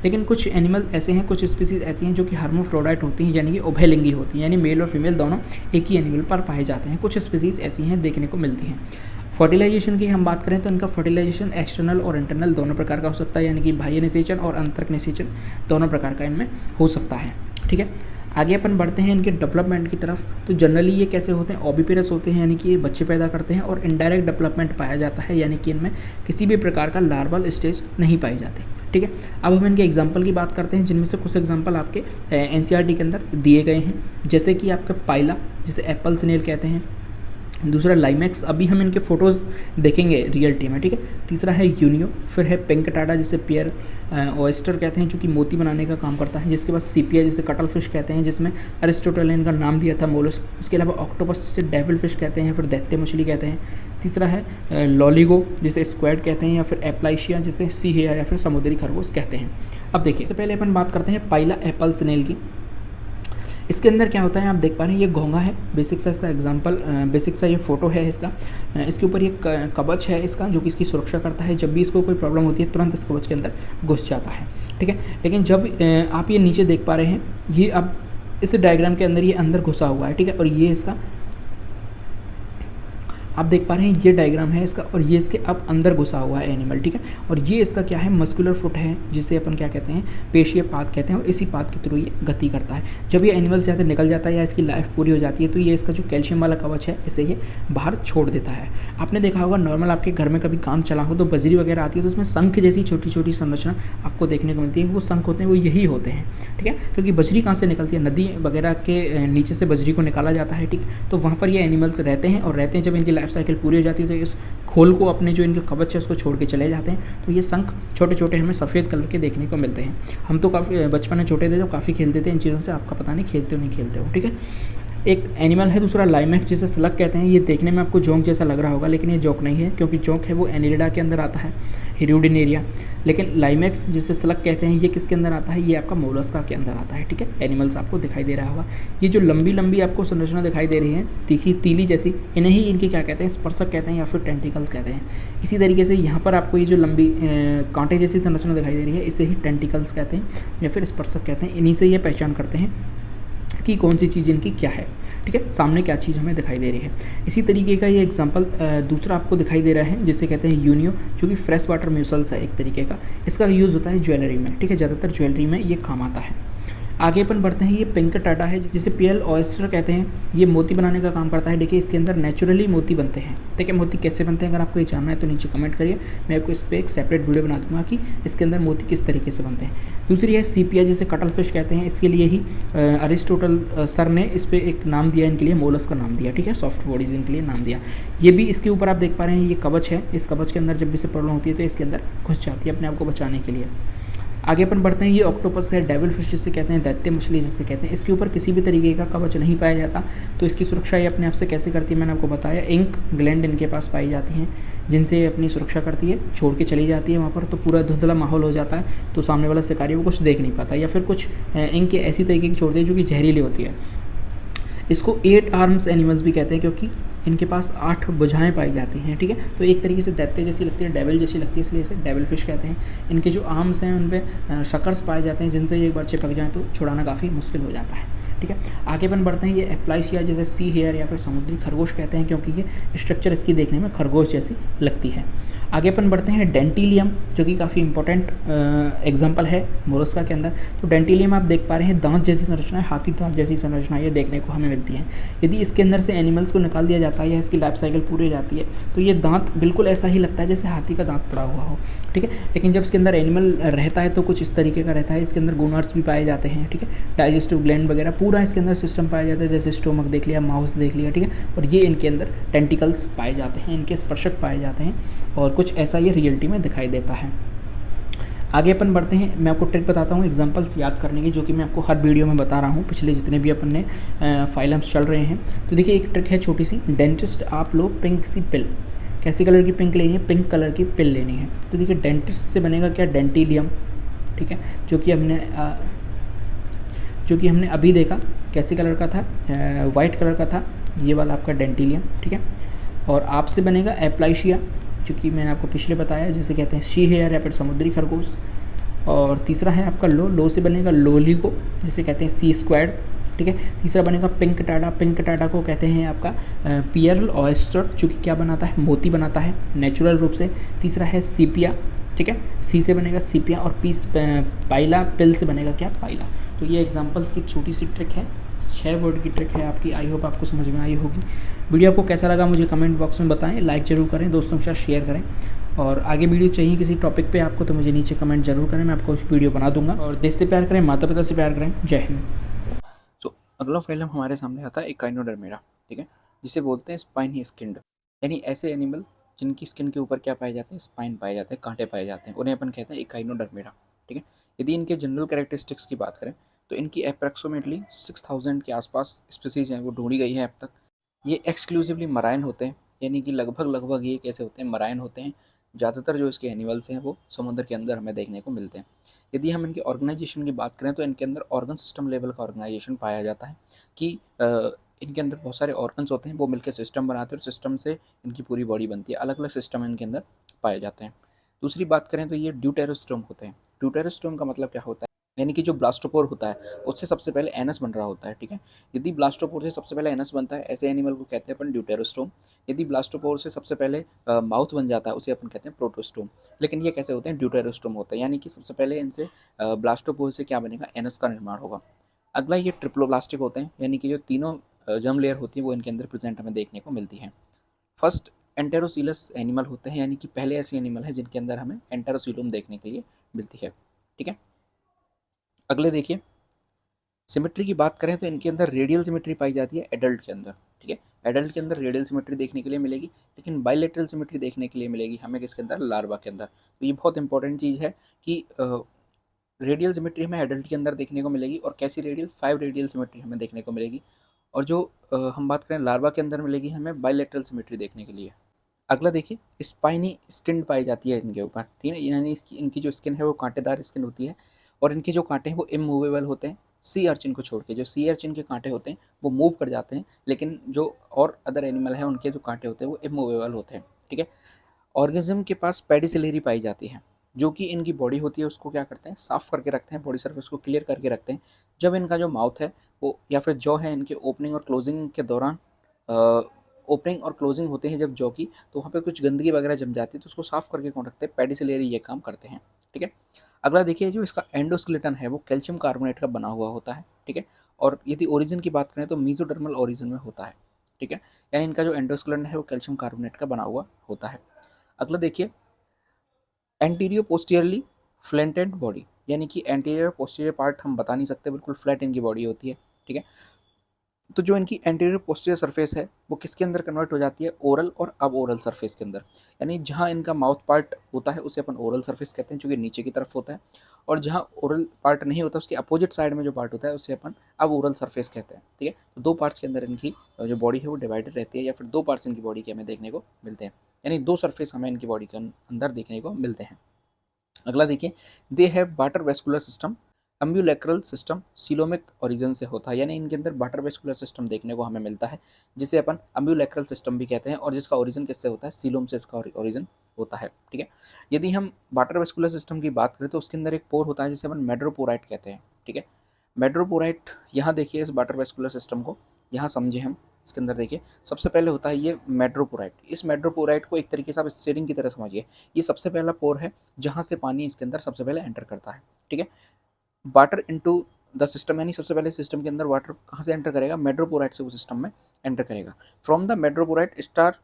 लेकिन कुछ एनिमल ऐसे हैं, कुछ स्पीसीज ऐसी हैं जो कि हर्माफ्रोडाइट होती हैं, यानी कि उभयलिंगी होती हैं, यानी मेल और फीमेल दोनों एक ही एनिमल पर पाए जाते हैं। कुछ स्पीसीज ऐसी हैं देखने को मिलती हैं। फर्टिलाइजेशन की हम बात करें तो इनका फर्टिलाइजेशन एक्सटर्नल और इंटरनल दोनों प्रकार का हो सकता है, यानी कि बाह्य निषेचन और आंतरिक निषेचन दोनों प्रकार का इनमें हो सकता है, ठीक है। आगे अपन बढ़ते हैं इनके डेवलपमेंट की तरफ। तो जनरली ये कैसे होते हैं, ओविपेरस होते हैं, यानी कि ये बच्चे पैदा करते हैं और इनडायरेक्ट डेवलपमेंट पाया जाता है, यानी कि इनमें किसी भी प्रकार का लार्वल स्टेज नहीं पाई जाती, ठीक है। अब हम इनके एग्जाम्पल की बात करते हैं, जिनमें से कुछ एग्जाम्पल आपके एनसीईआरटी के अंदर दिए गए हैं। जैसे कि आपका पाइला, जिसे एप्पल स्नेल कहते हैं। दूसरा लाइमैक्स, अभी हम इनके फोटोज़ देखेंगे रियलिटी में, ठीक है। तीसरा है यूनियो, फिर है पिंक टाटा जिसे पियर ऑयस्टर कहते हैं जो कि मोती बनाने का काम करता है। जिसके बाद सीपिया जिसे कटल फिश कहते हैं, जिसमें अरिस्टोटल ने इनका नाम दिया था मोलस्क। उसके अलावा ऑक्टोपस जिसे डेविल फिश कहते हैं, फिर दैत्य मछली कहते हैं। तीसरा है लॉलीगो जिसे स्क्वैड कहते हैं, या फिर एप्लाइशिया जिसे सी हेयर या फिर समुद्री खरगोश कहते हैं। अब देखिए, सबसे पहले अपन बात करते हैं पाइला एप्पल स्नेल की। इसके अंदर क्या होता है, आप देख पा रहे हैं ये घोंगा है, बेसिक सा इसका एग्जांपल, बेसिक सा ये फोटो है इसका। इसके ऊपर ये कवच है इसका जो कि इसकी सुरक्षा करता है। जब भी इसको कोई प्रॉब्लम होती है तुरंत इस कवच के अंदर घुस जाता है, ठीक है। लेकिन जब आप ये नीचे देख पा रहे हैं, ये अब इस डायग्राम के अंदर ये अंदर घुसा हुआ है, ठीक है। और ये इसका आप देख पा रहे हैं ये डायग्राम है इसका, और ये इसके अब अंदर घुसा हुआ है एनिमल, ठीक है। और ये इसका क्या है, मस्कुलर फुट है, जिसे अपन क्या कहते हैं, पेशीय पाथ कहते हैं। और इसी पाथ के थ्रू ये गति करता है। जब ये एनिमल से यहाँ निकल जाता है या इसकी लाइफ पूरी हो जाती है तो ये इसका जो कैल्शियम वाला कवच है इसे ये बाहर छोड़ देता है। आपने देखा होगा नॉर्मल आपके घर में कभी काम चला हो तो बजरी वगैरह आती है तो उसमें शंख जैसी छोटी छोटी संरचना आपको देखने को मिलती है। वो शंख होते हैं, वो यही होते हैं, ठीक है। क्योंकि बजरी कहाँ से निकलती है, नदी वगैरह के नीचे से बजरी को निकाला जाता है, ठीक है। तो वहाँ पर ये एनिमल्स रहते हैं, और रहते हैं जब इनकी लाइफ साइकिल पूरी हो जाती है तो इस खोल को अपने जो इनके कवच है उसको छोड़ के चले जाते हैं। तो ये शंख छोटे छोटे हमें सफ़ेद कलर के देखने को मिलते हैं। हम तो काफ़ी बचपन में छोटे थे जब काफ़ी खेलते थे इन चीज़ों से, आपका पता नहीं खेलते हो नहीं खेलते हो, ठीक है। एक एनिमल है दूसरा लाइमैक्स जिसे स्लग कहते हैं। ये देखने में आपको जोंक जैसा लग रहा होगा, लेकिन ये जोंक नहीं है, क्योंकि जोंक है वो एनिलिडा के अंदर आता है, हिरुडिनेरिया। लेकिन लाइमैक्स जिसे स्लग कहते हैं ये किसके अंदर आता है, ये आपका मोलस्का के अंदर आता है, ठीक है। एनिमल्स आपको दिखाई दे रहा होगा। ये जो लंबी लंबी आपको संरचना दिखाई दे रही है तीखी तीली जैसी, इन्हें ही इनकी क्या कहते हैं, स्पर्शक कहते हैं या फिर टेंटिकल्स कहते हैं। इसी तरीके से यहाँ पर आपको ये जो लंबी कांटे जैसी संरचना दिखाई दे रही है इसे ही टेंटिकल्स कहते हैं या फिर स्पर्शक कहते हैं। इन्हीं से ये पहचान करते हैं कि कौन सी चीज़ इनकी क्या है, ठीक है, सामने क्या चीज़ हमें दिखाई दे रही है। इसी तरीके का ये एग्जांपल दूसरा आपको दिखाई दे रहा है जिसे कहते हैं यूनियो, जो कि फ्रेश वाटर म्यूसल्स है एक तरीके का। इसका यूज़ होता है ज्वेलरी में, ठीक है, ज़्यादातर ज्वेलरी में ये काम आता है। आगे अपन बढ़ते हैं, ये पिंक टाटा है जिसे पियर ऑयस्टर कहते हैं। ये मोती बनाने का काम करता है। देखिए इसके अंदर नेचुरली मोती बनते हैं, ठीक है। मोती कैसे बनते हैं अगर आपको ये जानना है तो नीचे कमेंट करिए, मैं आपको इस पर एक सेपरेट वीडियो बना दूंगा कि इसके अंदर मोती किस तरीके से बनते हैं। दूसरी है सीपिया जिसे कटल फिश कहते हैं। इसके लिए ही अरिस्टोटल सर ने इस पर एक नाम दिया, इनके लिए मोलस्क का नाम दिया, ठीक है, सॉफ्ट बॉडीज इनके लिए नाम दिया। ये भी इसके ऊपर आप देख पा रहे हैं ये कवच है, इस कवच के अंदर जब भी से प्रॉब्लम होती है तो इसके अंदर घुस जाती है अपने आप को बचाने के लिए। आगे अपन बढ़ते हैं, ये ऑक्टोपस है, डेविल फिश जिसे कहते हैं, दैत्य मछली जिसे कहते हैं। इसके ऊपर किसी भी तरीके का कवच नहीं पाया जाता, तो इसकी सुरक्षा ये अपने आप से कैसे करती है मैंने आपको बताया। इंक ग्लैंड इनके पास पाई जाती हैं जिनसे ये अपनी सुरक्षा करती है, छोड़ के चली जाती है वहाँ पर, तो पूरा धुंधला माहौल हो जाता है, तो सामने वाला शिकारी वो कुछ देख नहीं पाता, या फिर कुछ इंक ऐसी तरीके की छोड़ती है जो कि जहरीली होती है। इसको 8 आर्म्स एनिमल्स भी कहते हैं क्योंकि इनके पास 8 भुजाएं पाई जाती हैं, ठीक है। तो एक तरीके से दैत्य जैसी लगती है, डेविल जैसी लगती है, इसलिए इसे डेविल फिश कहते हैं। इनके जो आर्म्स हैं उन पर शकर्स पाए जाते हैं जिनसे एक बार चिपक जाएँ तो छुड़ाना काफ़ी मुश्किल हो जाता है, ठीक है। आगे अपन बढ़ते हैं, ये एप्लाइशिया जैसे सी हेयर या फिर समुद्री खरगोश कहते हैं, क्योंकि ये स्ट्रक्चर इसकी देखने में खरगोश जैसी लगती है। आगे अपन बढ़ते हैं डेंटिलियम, जो कि काफ़ी इंपॉर्टेंट एग्जाम्पल है मोलस्का के अंदर। तो डेंटिलियम आप देख पा रहे हैं, दांत जैसी संरचना है, हाथी दांत जैसी संरचना ये देखने को हमें मिलती है। यदि इसके अंदर से एनिमल्स को निकाल दिया जाता है या इसकी लाइफ साइकिल पूरी हो जाती है तो ये दांत बिल्कुल ऐसा ही लगता है जैसे हाथी का दांत पड़ा हुआ हो, ठीक है। लेकिन जब इसके अंदर एनिमल रहता है तो कुछ इस तरीके का रहता है, इसके अंदर गोनाड्स भी पाए जाते हैं, ठीक है, डाइजेस्टिव ग्लैंड वगैरह पूरा इसके अंदर सिस्टम पाया जाता है, जैसे स्टोमक देख लिया, माउथ देख लिया, ठीक है। और ये इनके अंदर टेंटिकल्स पाए जाते हैं, इनके स्पर्शक पाए जाते हैं, और कुछ ऐसा ये रियलिटी में दिखाई देता है। आगे अपन बढ़ते हैं, मैं आपको ट्रिक बताता हूँ एग्जांपल्स याद करने की, जो कि मैं आपको हर वीडियो में बता रहा हूँ, पिछले जितने भी अपन ने फाइलम्स चल रहे हैं। तो देखिए एक ट्रिक है छोटी सी, डेंटिस्ट आप लो पिंक सी पिल, कैसी कलर की पिंक लेनी है, पिंक कलर की पिल लेनी है। तो देखिए डेंटिस्ट से बनेगा क्या, डेंटिलियम, ठीक है, जो कि हमने अभी देखा कैसे कलर का था, वाइट कलर का था, ये वाला आपका डेंटिलियम, ठीक है। और आपसे बनेगा एप्लाइशिया, जो कि मैंने आपको पिछले बताया, जिसे कहते हैं शी हेयर या फिर समुद्री खरगोश। और तीसरा है आपका लो से बनेगा लोलिगो, जिसे कहते हैं सी स्क्वायर्ड, ठीक है। तीसरा बनेगा पिंक टाडा, पिंक टाडा को कहते हैं आपका पियरल ऑयस्टर, जो कि क्या बनाता है, मोती बनाता है नेचुरल रूप से। तीसरा है सीपिया, ठीक है, सी से बनेगा सीपिया, और पाइला, पिल से बनेगा क्या, पाइला। तो ये एग्जांपल्स की छोटी सी ट्रिक है, 6 वर्ड की ट्रिक है आपकी, आई होप आपको समझ में आई होगी। वीडियो आपको कैसा लगा मुझे कमेंट बॉक्स में बताएं, लाइक ज़रूर करें, दोस्तों के साथ शेयर करें, और आगे वीडियो चाहिए किसी टॉपिक पे आपको तो मुझे नीचे कमेंट जरूर करें, मैं आपको वीडियो बना दूंगा। और देश से प्यार करें, माता पिता से प्यार करें, जय हिंद। तो अगला फाइलम हमारे सामने आता है एकाइनोडर्मेरा, ठीक है, जिसे बोलते हैं स्पाइनी स्किन्ड, यानी ऐसे एनिमल जिनकी स्किन के ऊपर क्या पाए जाते हैं, स्पाइन पाए जाते हैं, कांटे पाए जाते हैं, उन्हें अपन कहते हैं एकाइनोडर्मेरा, ठीक है। यदि इनके जनरल कैरेक्टरिस्टिक्स की बात करें तो इनकी अप्रॉक्सीमेटली 6000 के आसपास स्पीसीज हैं वो ढूंढी गई है अब तक। ये एक्सक्लूसिवली मराइन होते हैं, यानी कि लगभग ये कैसे होते हैं, मराइन होते हैं। ज़्यादातर जो इसके एनिमल्स हैं वो समुद्र के अंदर हमें देखने को मिलते हैं। यदि हम इनकी ऑर्गेनाइजेशन की बात करें तो इनके अंदर ऑर्गन सिस्टम लेवल का ऑर्गेनाइजेशन पाया जाता है, कि इनके अंदर बहुत सारे ऑर्गन्स होते हैं, वो मिलकर सिस्टम बनाते हैं और सिस्टम से इनकी पूरी बॉडी बनती है। अलग अलग सिस्टम इनके अंदर पाए जाते हैं। दूसरी बात करें तो ये ड्यूटेरोस्टोम होते हैं। ड्यूटेरोस्टोम का मतलब क्या होता है, यानी कि जो ब्लास्टोपोर होता है उससे सबसे पहले एनस बन रहा होता है, ठीक है। यदि ब्लास्टोपोर से सबसे पहले एनस बनता है, ऐसे एनिमल को कहते हैं अपन ड्यूटेरोस्टोम। यदि ब्लास्टोपोर से सबसे पहले माउथ बन जाता है, उसे अपन कहते हैं प्रोटोस्टोम। लेकिन ये कैसे होते हैं, ड्यूटेरोस्टोम होता है, यानी कि सबसे पहले इनसे ब्लास्टोपोर से क्या बनेगा, एनस का निर्माण होगा। अगला ये ट्रिप्लोब्लास्टिक होते हैं, यानी कि जो तीनों जर्म लेयर होती है वो इनके अंदर प्रेजेंट हमें देखने को मिलती है। फर्स्ट एंटेरोसीलस एनिमल होते हैं, यानी कि पहले ऐसे एनिमल हैं जिनके अंदर हमें एंटेरोसीलम देखने के लिए मिलती है, ठीक है। अगले देखिए, सिमेट्री की बात करें तो इनके अंदर रेडियल सिमेट्री पाई जाती है एडल्ट के अंदर, ठीक है। एडल्ट के अंदर रेडियल सिमेट्री देखने के लिए मिलेगी, लेकिन बाइलेटरल सिमेट्री देखने के लिए मिलेगी हमें किसके अंदर, लार्वा के अंदर। तो ये बहुत इंपॉर्टेंट चीज़ है कि रेडियल सिमेट्री हमें एडल्ट के अंदर देखने को मिलेगी, और कैसी रेडियल, 5 रेडियल सिमेट्री हमें देखने को मिलेगी। और जो हम बात करें लार्वा के अंदर मिलेगी हमें बाइलेटरल सिमेट्री देखने के लिए। अगला देखिए, स्पाइनी स्किन पाई जाती है इनके ऊपर, ठीक है, यानी इनकी जो स्किन है वो कांटेदार स्किन होती है, और इनके जो कांटे हैं वो इमूवेबल होते हैं। सी अर्चिन को छोड़ के जो सी अर्चिन के कांटे होते हैं वो मूव कर जाते हैं, लेकिन जो और अदर एनिमल हैं उनके जो कांटे होते हैं वो इमूवेबल होते हैं, ठीक है। ऑर्गेनिज्म के पास पेडिसिलरी पाई जाती है, जो कि इनकी बॉडी होती है उसको क्या करते हैं, साफ करके रखते हैं, बॉडी सर्फेस को क्लियर करके रखते हैं। जब इनका जो माउथ है वो या फिर जॉ है, इनके ओपनिंग और क्लोजिंग के दौरान ओपनिंग और क्लोजिंग होते हैं जब जॉ की, तो वहाँ पे कुछ गंदगी वगैरह जम जाती है, तो उसको साफ करके कौन रखते हैं, पेडिसिलरी ये काम करते हैं, ठीक है। अगला देखिए, जो इसका एंडोस्केलेटन है वो कैल्शियम कार्बोनेट का बना हुआ होता है, ठीक है। और यदि ओरिजिन की बात करें तो मीजोडर्मल ओरिजिन में होता है, ठीक है, यानी इनका जो एंडोस्केलेटन है वो कैल्शियम कार्बोनेट का बना हुआ होता है। अगला देखिए, एंटीरियर पोस्टीरियरली फ्लैटेंड बॉडी, यानी कि एंटीरियर पोस्टीरियर पार्ट हम बता नहीं सकते, बिल्कुल फ्लैट इनकी बॉडी होती है, ठीक है। तो जो इनकी एंटीरियर पोस्टीरियर सरफेस है वो किसके अंदर कन्वर्ट हो जाती है, ओरल और अब ओरल सरफेस के अंदर, यानी जहाँ इनका माउथ पार्ट होता है उसे अपन ओरल सरफेस कहते हैं, जो कि नीचे की तरफ होता है, और जहाँ ओरल पार्ट नहीं होता उसके अपोजिट साइड में जो पार्ट होता है उसे अपन अब ओरल सरफेस कहते हैं, ठीक है। तो दो पार्ट्स के अंदर इनकी जो बॉडी है वो डिवाइडेड रहती है, या फिर दो पार्ट्स इनकी बॉडी के हमें देखने को मिलते हैं, यानी दो सरफेस हमें इनकी बॉडी के अंदर देखने को मिलते हैं। अगला देखिए, they have water vascular system, ambulacral system coelomic origin से होता है, यानी इनके अंदर वाटर वेस्कुलर सिस्टम देखने को हमें मिलता है, जिसे अपन अम्ब्यूलेक्रल सिस्टम भी कहते हैं, और जिसका ओरिजिन किससे होता है, सीलोम से इसका ओरिजिन होता है, ठीक है। यदि हम वाटर वेस्कुलर सिस्टम की बात करें तो उसके अंदर एक पोर होता है जिसे अपन मेड्रोपोराइट कहते हैं, ठीक है। मेट्रोपोराइट, यहाँ देखिए इस वाटर वेस्कुलर सिस्टम को यहाँ समझे हम। इसके अंदर देखिए सबसे पहले होता है ये मेट्रोपोराइट। इस मेट्रोपोराइट को एक तरीके से आप स्टीयरिंग की तरह समझिए। ये सबसे पहला पोर है जहाँ से पानी इसके अंदर सबसे पहले एंटर करता है, ठीक है। वाटर इनटू द सिस्टम, यानी सबसे पहले सिस्टम के अंदर वाटर कहाँ से एंटर करेगा, मेट्रोपोराइट से वो सिस्टम में एंटर करेगा। From the madreporite star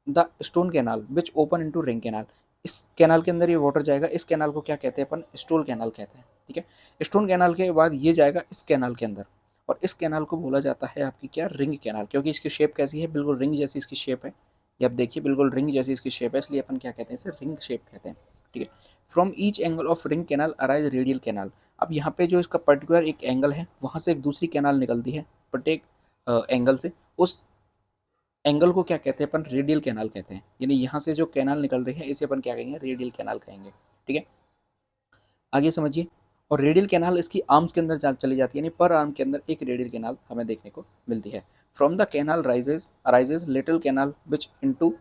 the stone canal which open into ring canal. इस कैनाल के अंदर ये वाटर जाएगा। इस कैनाल को क्या कहते हैं अपन, स्टोल कैनाल कहते हैं, ठीक है। स्टोन कैनाल के बाद ये जाएगा इस कैनाल के अंदर, और इस कैनाल को बोला जाता है आपकी क्या, रिंग कैनाल, क्योंकि इसकी शेप कैसी है, बिल्कुल रिंग जैसी इसकी शेप है। ये आप देखिए बिल्कुल रिंग जैसी इसकी शेप है, इसलिए अपन क्या कहते हैं, इसे रिंग शेप कहते हैं, ठीक है। From each angle of ring canal arise radial canal. अब यहाँ पे जो इसका पर्टिकुलर एक एंगल है, वहाँ से एक दूसरी कैनाल निकलती है प्रत्येक एंगल से। उस एंगल को क्या कहते हैं अपन, रेडियल कैनाल कहते हैं। यानी यहाँ से जो कैनाल निकल रही है इसे अपन क्या कहेंगे, रेडियल कैनाल कहेंगे, ठीक है। आगे समझिए। और रेडियल कैनाल इसकी आर्म्स के अंदर चली जाती है, यानी पर आर्म के अंदर एक रेडियल कैनाल हमें देखने को मिलती है। From the canal rises arises little canal which into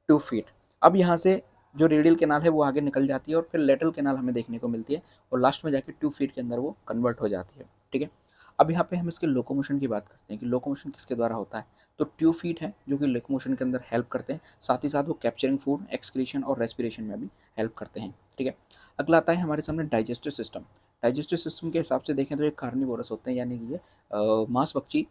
2 feet. अब यहाँ से जो रेडियल कैनाल है वो आगे निकल जाती है और फिर लेटरल कैनाल हमें देखने को मिलती है, और लास्ट में जाके 2 फीट के अंदर वो कन्वर्ट हो जाती है, ठीक है। अब यहाँ पे हम इसके लोकोमोशन की बात करते हैं कि लोकोमोशन किसके द्वारा होता है। तो 2 फीट है जो कि लोकोमोशन के अंदर हेल्प करते हैं, साथ ही साथ वो कैप्चरिंग फूड, एक्सक्रीशन और रेस्पिरेशन में भी हेल्प करते हैं, ठीक है। अगला आता है हमारे सामने डाइजेस्टिव सिस्टम। डाइजेस्टिव सिस्टम के हिसाब से देखें तो ये कार्निवोरस होते हैं, यानी कि ये मांसभक्षी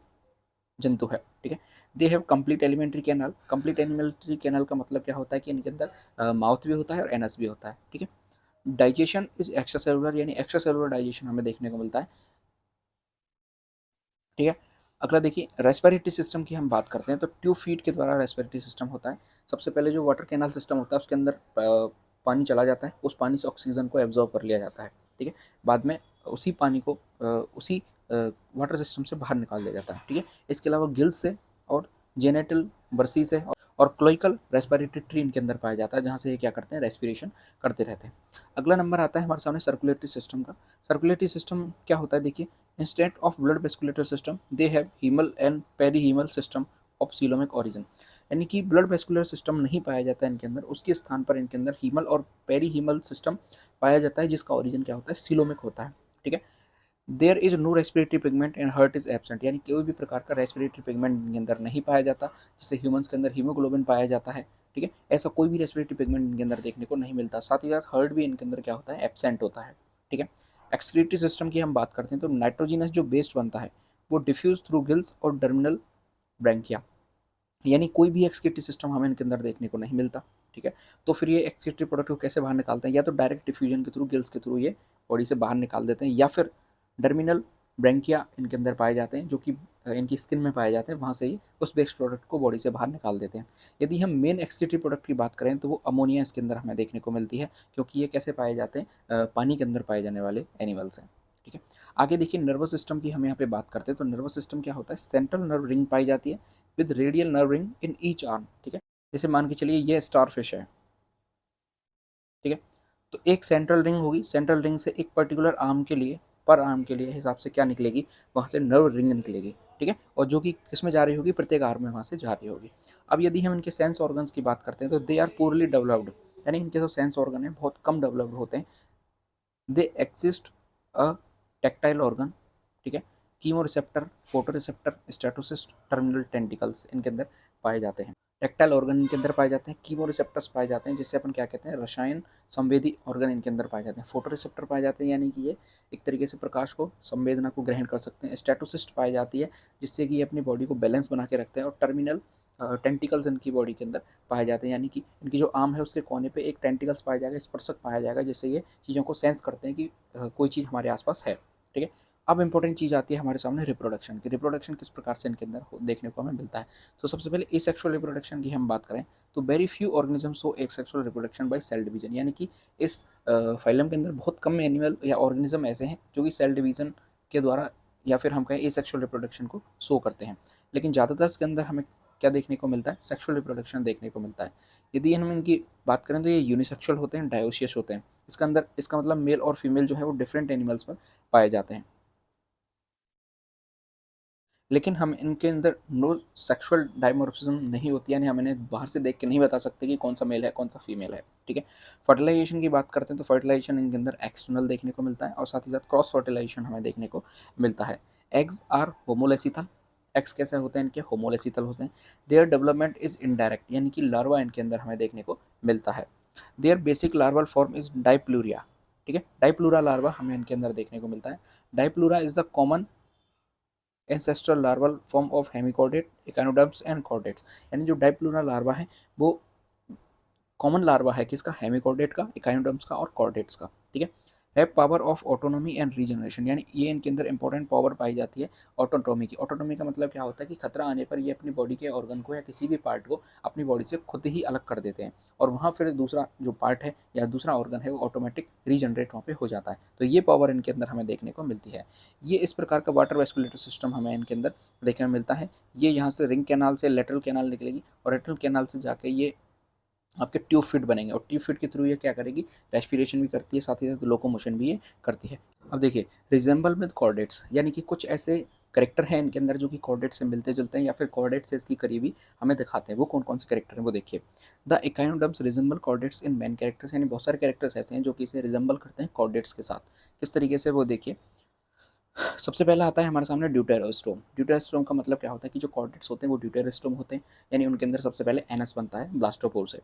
जंतु है, ठीक है। They have complete alimentary canal. Complete alimentary canal का मतलब क्या होता है कि इनके अंदर माउथ भी होता है और एनस भी होता है, ठीक है। डाइजेशन इज एक्स्ट्रा सेलुलर, यानी एक्स्ट्रा सेलुलर डाइजेशन हमें देखने को मिलता है, ठीक है। अगला देखिए रेस्पिरेटरी सिस्टम की हम बात करते हैं तो 2 फीट के द्वारा रेस्पिरेटरी सिस्टम होता है। सबसे पहले जो वाटर कैनाल सिस्टम होता है उसके अंदर पानी चला जाता है, उस पानी से ऑक्सीजन को एब्जॉर्ब कर लिया जाता है, ठीक है। बाद में उसी पानी को उसी वाटर सिस्टम से बाहर निकाल दिया जाता है, ठीक है। इसके अलावा गिल्स से और जेनेटल बर्सी से और क्लोइकल रेस्पिरेटरी ट्री इनके अंदर पाया जाता है, जहाँ से ये क्या करते हैं, रेस्पिरेशन करते रहते हैं। अगला नंबर आता है हमारे सामने सर्कुलेटरी सिस्टम का। सर्कुलेटरी सिस्टम क्या होता है देखिए, instead of blood vasculatory system they have haemal and perihaemal system of coelomic origin. यानी कि ब्लड वेस्कुलर सिस्टम नहीं पाया जाता है इनके अंदर, उसके स्थान पर इनके अंदर हीमल और पेरीहीमल सिस्टम पाया जाता है, जिसका ओरिजिन क्या होता है, सीलोमिक होता है, ठीक है। There is no respiratory pigment and heart is absent. यानी कोई भी प्रकार का रेस्पिरेटरी पिगमेंट इनके अंदर नहीं पाया जाता, जिससे ह्यूमंस के अंदर हीमोग्लोबिन पाया जाता है, ठीक है। ऐसा कोई भी रेस्पिरेटरी पिगमेंट इनके अंदर देखने को नहीं मिलता। साथ ही साथ हार्ट भी इनके अंदर क्या होता है, एबसेंट होता है, ठीक है। एक्सक्रीटरी सिस्टम की हम बात करते हैं तो नाइट्रोजिनस जो वेस्ट बनता है वो डिफ्यूज थ्रू गिल्स और टर्मिनल ब्रैंकिया। यानी कोई भी एक्सक्रीटरी सिस्टम हमें इनके अंदर देखने को नहीं मिलता, ठीक है। तो फिर ये एक्सक्रीटरी प्रोडक्ट को कैसे बाहर निकालते हैं, या तो डायरेक्ट डिफ्यूजन के थ्रू, गिल्स के थ्रू ये बॉडी से बाहर निकाल देते हैं, या फिर टर्मिनल ब्रैंकिया इनके अंदर पाए जाते हैं, जो कि इनकी स्किन में पाए जाते हैं, वहाँ से ही उस वेस्ट प्रोडक्ट को बॉडी से बाहर निकाल देते हैं। यदि हम मेन एक्सक्रीटरी प्रोडक्ट की बात करें तो वो अमोनिया इसके अंदर हमें देखने को मिलती है, क्योंकि ये कैसे पाए जाते हैं, पानी के अंदर पाए जाने वाले एनिमल्स हैं, ठीक है। आगे देखिए नर्वस सिस्टम की हम यहाँ पे बात करते हैं तो नर्वस सिस्टम क्या होता है, सेंट्रल नर्व रिंग पाई जाती है with radial nerve ring in each arm, ठीक है। जैसे मान के चलिए ये स्टार फिश है, ठीक है। तो एक सेंट्रल रिंग होगी, सेंट्रल रिंग से एक पर्टिकुलर आर्म के लिए, पर आर्म के लिए हिसाब से क्या निकलेगी, वहाँ से नर्व रिंग निकलेगी, ठीक है। और जो कि किस में जा रही होगी, प्रत्येक आर्म में वहाँ से जा रही होगी। अब यदि हम इनके सेंस ऑर्गन्स की बात करते हैं तो दे आर पुअरली डेवलप्ड, यानी इनके जो सेंस ऑर्गन है बहुत कम डेवलप्ड होते हैं। दे एक्सिस्ट अ टेक्टाइल ऑर्गन, ठीक है। Chemo receptor, photo receptor, statocyst, terminal tentacles इनके अंदर पाए जाते हैं। टेक्टाइल ऑर्गन इनके अंदर पाए जाते हैं, कीमो रिसेप्टर्स पाए जाते हैं, जिससे अपन क्या कहते हैं, रसायन संवेदी ऑर्गन इनके अंदर पाए जाते हैं। फोटो रिसेप्टर पाए जाते हैं, यानी कि ये एक तरीके से प्रकाश को, संवेदना को ग्रहण कर सकते हैं। स्टेटोसिस्ट पाई जाती है, जिससे कि ये अपनी बॉडी को बैलेंस बना के रखते हैं। और टर्मिनल टेंटिकल्स इनकी बॉडी के अंदर पाए जाते हैं, यानी कि इनकी जो आर्म है उसके कोने पे एक टेंटिकल्स पाया जाएगा, स्पर्शक पाया जाएगा, जिससे ये चीज़ों को सेंस करते हैं कि कोई चीज़ हमारे आसपास है, ठीक है। अब इंपॉर्टेंट चीज़ आती है हमारे सामने रिप्रोडक्शन की। रिप्रोडक्शन किस प्रकार से इनके अंदर देखने को हमें मिलता है। तो सबसे पहले एसेक्सुअल रिप्रोडक्शन की हम बात करें तो very few organism show asexual reproduction by cell division, यानी कि इस फाइलम के अंदर बहुत कम एनिमल या ऑर्गेनिज्म ऐसे हैं जो कि सेल डिवीजन के द्वारा या फिर हम कहें एसेक्सुअल रिप्रोडक्शन को शो करते हैं। लेकिन ज़्यादातर इसके अंदर हमें क्या देखने को मिलता है, सेक्सुअल रिप्रोडक्शन देखने को मिलता है। यदि हम इनकी बात करें तो ये यूनिसेक्सुअल होते हैं, डायोसियस होते हैं। इसका अंदर इसका मतलब मेल और फीमेल जो है वो डिफरेंट एनिमल्स पर पाए जाते हैं। लेकिन हम इनके अंदर नो सेक्सुअल डाइमॉर्फिज्म नहीं होती, यानी हम इन्हें बाहर से देख के नहीं बता सकते कि कौन सा मेल है कौन सा फीमेल है। ठीक है। फर्टिलाइजेशन की बात करते हैं तो फर्टिलाइजेशन इनके अंदर एक्सटर्नल देखने को मिलता है और साथ ही साथ क्रॉस फर्टिलाइजेशन हमें देखने को मिलता है। एग्स आर होमोलेसिथल, एक्स कैसे होते हैं इनके, होमोलेसिथल होते हैं। देयर डेवलपमेंट इज इनडायरेक्ट, यानी कि लार्वा इनके अंदर हमें देखने को मिलता है। Their basic larval form is dipleurula. ठीक है, डाइप्लूरा लार्वा हमें इनके अंदर देखने को मिलता है। Dipleurula is the common ancestral larval form of hemichordate, echinoderms and chordates. यानी जो डाइप्लूरा लार्वा है वो कॉमन लार्वा है किसका, हेमिकॉर्डेट का, इकाइनोडर्म्स का और कॉर्डेट्स का। ठीक है। है power of autonomy and regeneration, यानी ये इनके अंदर इंपॉर्टेंट पावर पाई जाती है ऑटोनॉमी की। ऑटोनॉमी का मतलब क्या होता है कि खतरा आने पर ये अपनी बॉडी के ऑर्गन को या किसी भी पार्ट को अपनी बॉडी से खुद ही अलग कर देते हैं और वहाँ फिर दूसरा जो पार्ट है या दूसरा ऑर्गन है वो ऑटोमेटिक रीजनरेट वहाँ पे हो जाता है। तो ये पावर इनके अंदर हमें देखने को मिलती है। ये इस प्रकार का वाटर वेस्कुलेटरी सिस्टम हमें इनके अंदर देखने को मिलता है। ये यहाँ से रिंग कैनाल से लेटरल कैनाल निकलेगी और लेटरल कैनाल से जाके ये आपके ट्यूब फिट बनेंगे और ट्यूब फिट के थ्रू ये क्या करेगी, रेस्पिरेशन भी करती है, साथ ही साथ लोकोमोशन भी ये करती है। अब देखिए रिजेंबल विद कॉर्डेट्स, यानी कि कुछ ऐसे करेक्टर हैं इनके अंदर जो कि कॉर्डेट से मिलते जुलते हैं या फिर कॉर्डेट से इसकी करीबी हमें दिखाते हैं। वो कौन कौन से करेक्टर हैं वो देखिए। The echinoderms resemble chordates in man characters, यानी बहुत सारे कैरेक्टर्स ऐसे हैं जो कि इसे रिजेंबल करते हैं कॉर्डेट्स के साथ। किस तरीके से वो देखिए। सबसे पहला आता है हमारे सामने ड्यूटेरोस्टोम। ड्यूटेरोस्टोम का मतलब क्या होता है कि जो कॉर्डेट्स होते हैं वो ड्यूटेरोस्टोम होते हैं, यानी उनके अंदर सबसे पहले एनएस बनता है ब्लास्टोपोर से।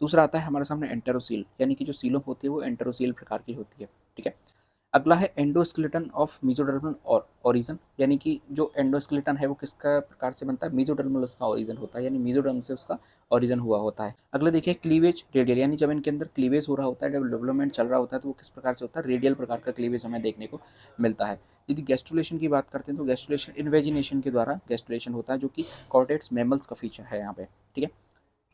दूसरा आता है हमारे सामने एंटेरोसील, यानी कि जो सीलोम होती है वो एंटेरोसील प्रकार की होती है। ठीक है। अगला है एंडोस्केलेटन ऑफ मेसोडर्मल और ओरिजिन, यानी कि जो एंडोस्केलेटन है वो किसका प्रकार से बनता है, मेसोडर्मल उसका ओरिजिन होता है, यानी मेसोडर्म से उसका ओरिजिन हुआ होता है। अगला देखिए क्लीवेज रेडियल, यानी जब इनके अंदर क्लीवेज हो रहा होता है, जब डेवलपमेंट चल रहा होता है तो वो किस प्रकार से होता है, रेडियल प्रकार का क्लीवेज हमें देखने को मिलता है। यदि गैस्ट्रुलेशन की बात करते हैं तो गैस्ट्रुलेशन इन्वेजिनेशन के द्वारा गैस्ट्रुलेशन होता है, जो कि कॉर्टेट्स मैमल्स का फीचर है यहाँ पे। ठीक है।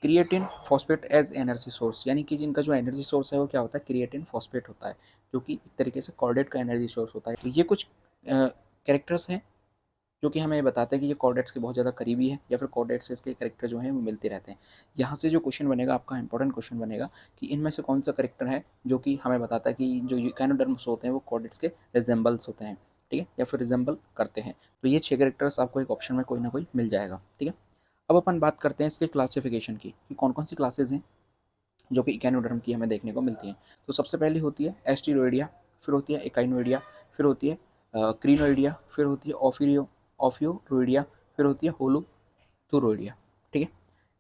Creatine phosphate as energy source, यानी कि जिनका जो एनर्जी सोर्स है वो क्या होता है, क्रिएटिन फॉस्फेट होता है, जो कि एक तरीके से कॉर्डेट का एनर्जी सोर्स होता है। तो ये कुछ कैरेक्टर्स हैं जो कि हमें बताते हैं कि ये कॉर्डेट्स के बहुत ज़्यादा करीबी है या फिर कॉर्डेट्स से इसके कैरेक्टर जो हैं वो मिलते रहते हैं। यहाँ से जो क्वेश्चन बनेगा आपका इंपॉर्टेंट क्वेश्चन बनेगा कि इनमें से कौन सा कैरेक्टर है जो कि हमें बताता है कि जो इकाइनोडर्म्स होते हैं वो कॉर्डेट्स के रिजेंबल्स होते हैं। ठीक है, या फिर रिजेंबल करते हैं। तो ये 6 कैरेक्टर्स आपको एक ऑप्शन में कोई ना कोई मिल जाएगा। ठीक है। अब अपन बात करते हैं इसके क्लासिफिकेशन की कि कौन कौन सी क्लासेज हैं जो कि इकाइनोडर्म की हमें देखने को मिलती हैं। तो सबसे पहली होती है एस्टीरोइडिया, फिर होती है इकाइनोइडिया, फिर होती है क्रीनोइडिया, फिर होती है ऑफियोरोइडिया, फिर होती है होलोथुरोइडिया। ठीक है।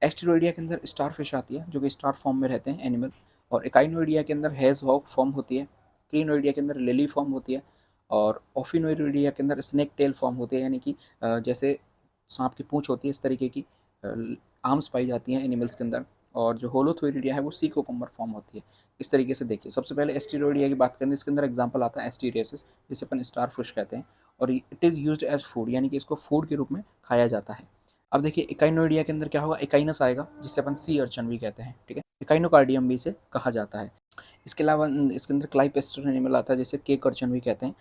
एस्टीरोइडिया के अंदर स्टार फिश आती है जो कि स्टार फॉर्म में रहते हैं एनिमल, और इकाइनोइडिया के अंदर हेज हॉग फॉर्म होती है, क्रीनोइडिया के अंदर लिली फॉर्म होती है, और ऑफिनोइडिया के अंदर स्नेक टेल फॉर्म होती है, यानी कि जैसे सांप की पूंछ होती है इस तरीके की आर्म्स पाई जाती हैं एनिमल्स के अंदर। और जो होलोथुरिडिया है वो सी कोकुम्बर फॉर्म होती है। इस तरीके से देखिए, सबसे पहले एस्टीरोइडिया की बात करें तो इसके अंदर एग्जांपल आता है एस्टीरियसिस, जिसे अपन स्टार फिश कहते हैं, और it is used as food, यानी कि इसको फूड के रूप में खाया जाता है। अब देखिए इकाइनोइडिया के अंदर क्या होगा, इकाइनस आएगा जिसे अपन सी अर्चन भी कहते हैं। ठीक है, इकाइनोकार्डियम भी इसे कहा जाता है। इसके अलावा इसके अंदर क्लाइपेस्टर एनिमल आता है जिसे केक अर्चन भी कहते हैं।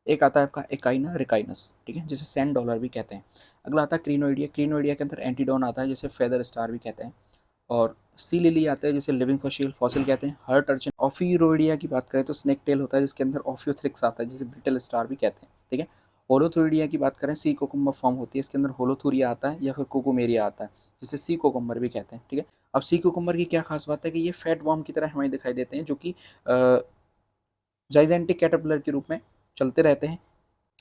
एक आता है आपका एकाइना रिकाइनस, ठीक है, जिसे सैंड डॉलर भी कहते हैं। अगला आता है क्रीनोइडिया, क्रीनोइडिया के अंदर एंटीडोन आता है जिसे फेदर स्टार भी कहते हैं। और सी लिली आता है जिसे लिविंग फॉसिल फॉसिल कहते हैं। हर्ट अर्चिन, ऑफियोरोइडिया की बात करें तो स्नेक टेल होता है जिसके अंदर ऑफियोथ्रिक्स आता है जिसे ब्रिटल स्टार भी कहते हैं। ठीक है। होलोथुरिडिया की बात करें, सी कोकुम्बर फॉर्म होती है, इसके अंदर होलोथुरिया आता है या फिर कोकोमेरिया आता है जिसे सी कोकुम्बर भी कहते हैं। ठीक है। अब सी कोकुम्बर की क्या खास बात है कि ये फैट वॉर्म की तरह हमें दिखाई देते हैं, जो कि जाइजेंटिक कैटरपिलर के रूप में चलते रहते हैं,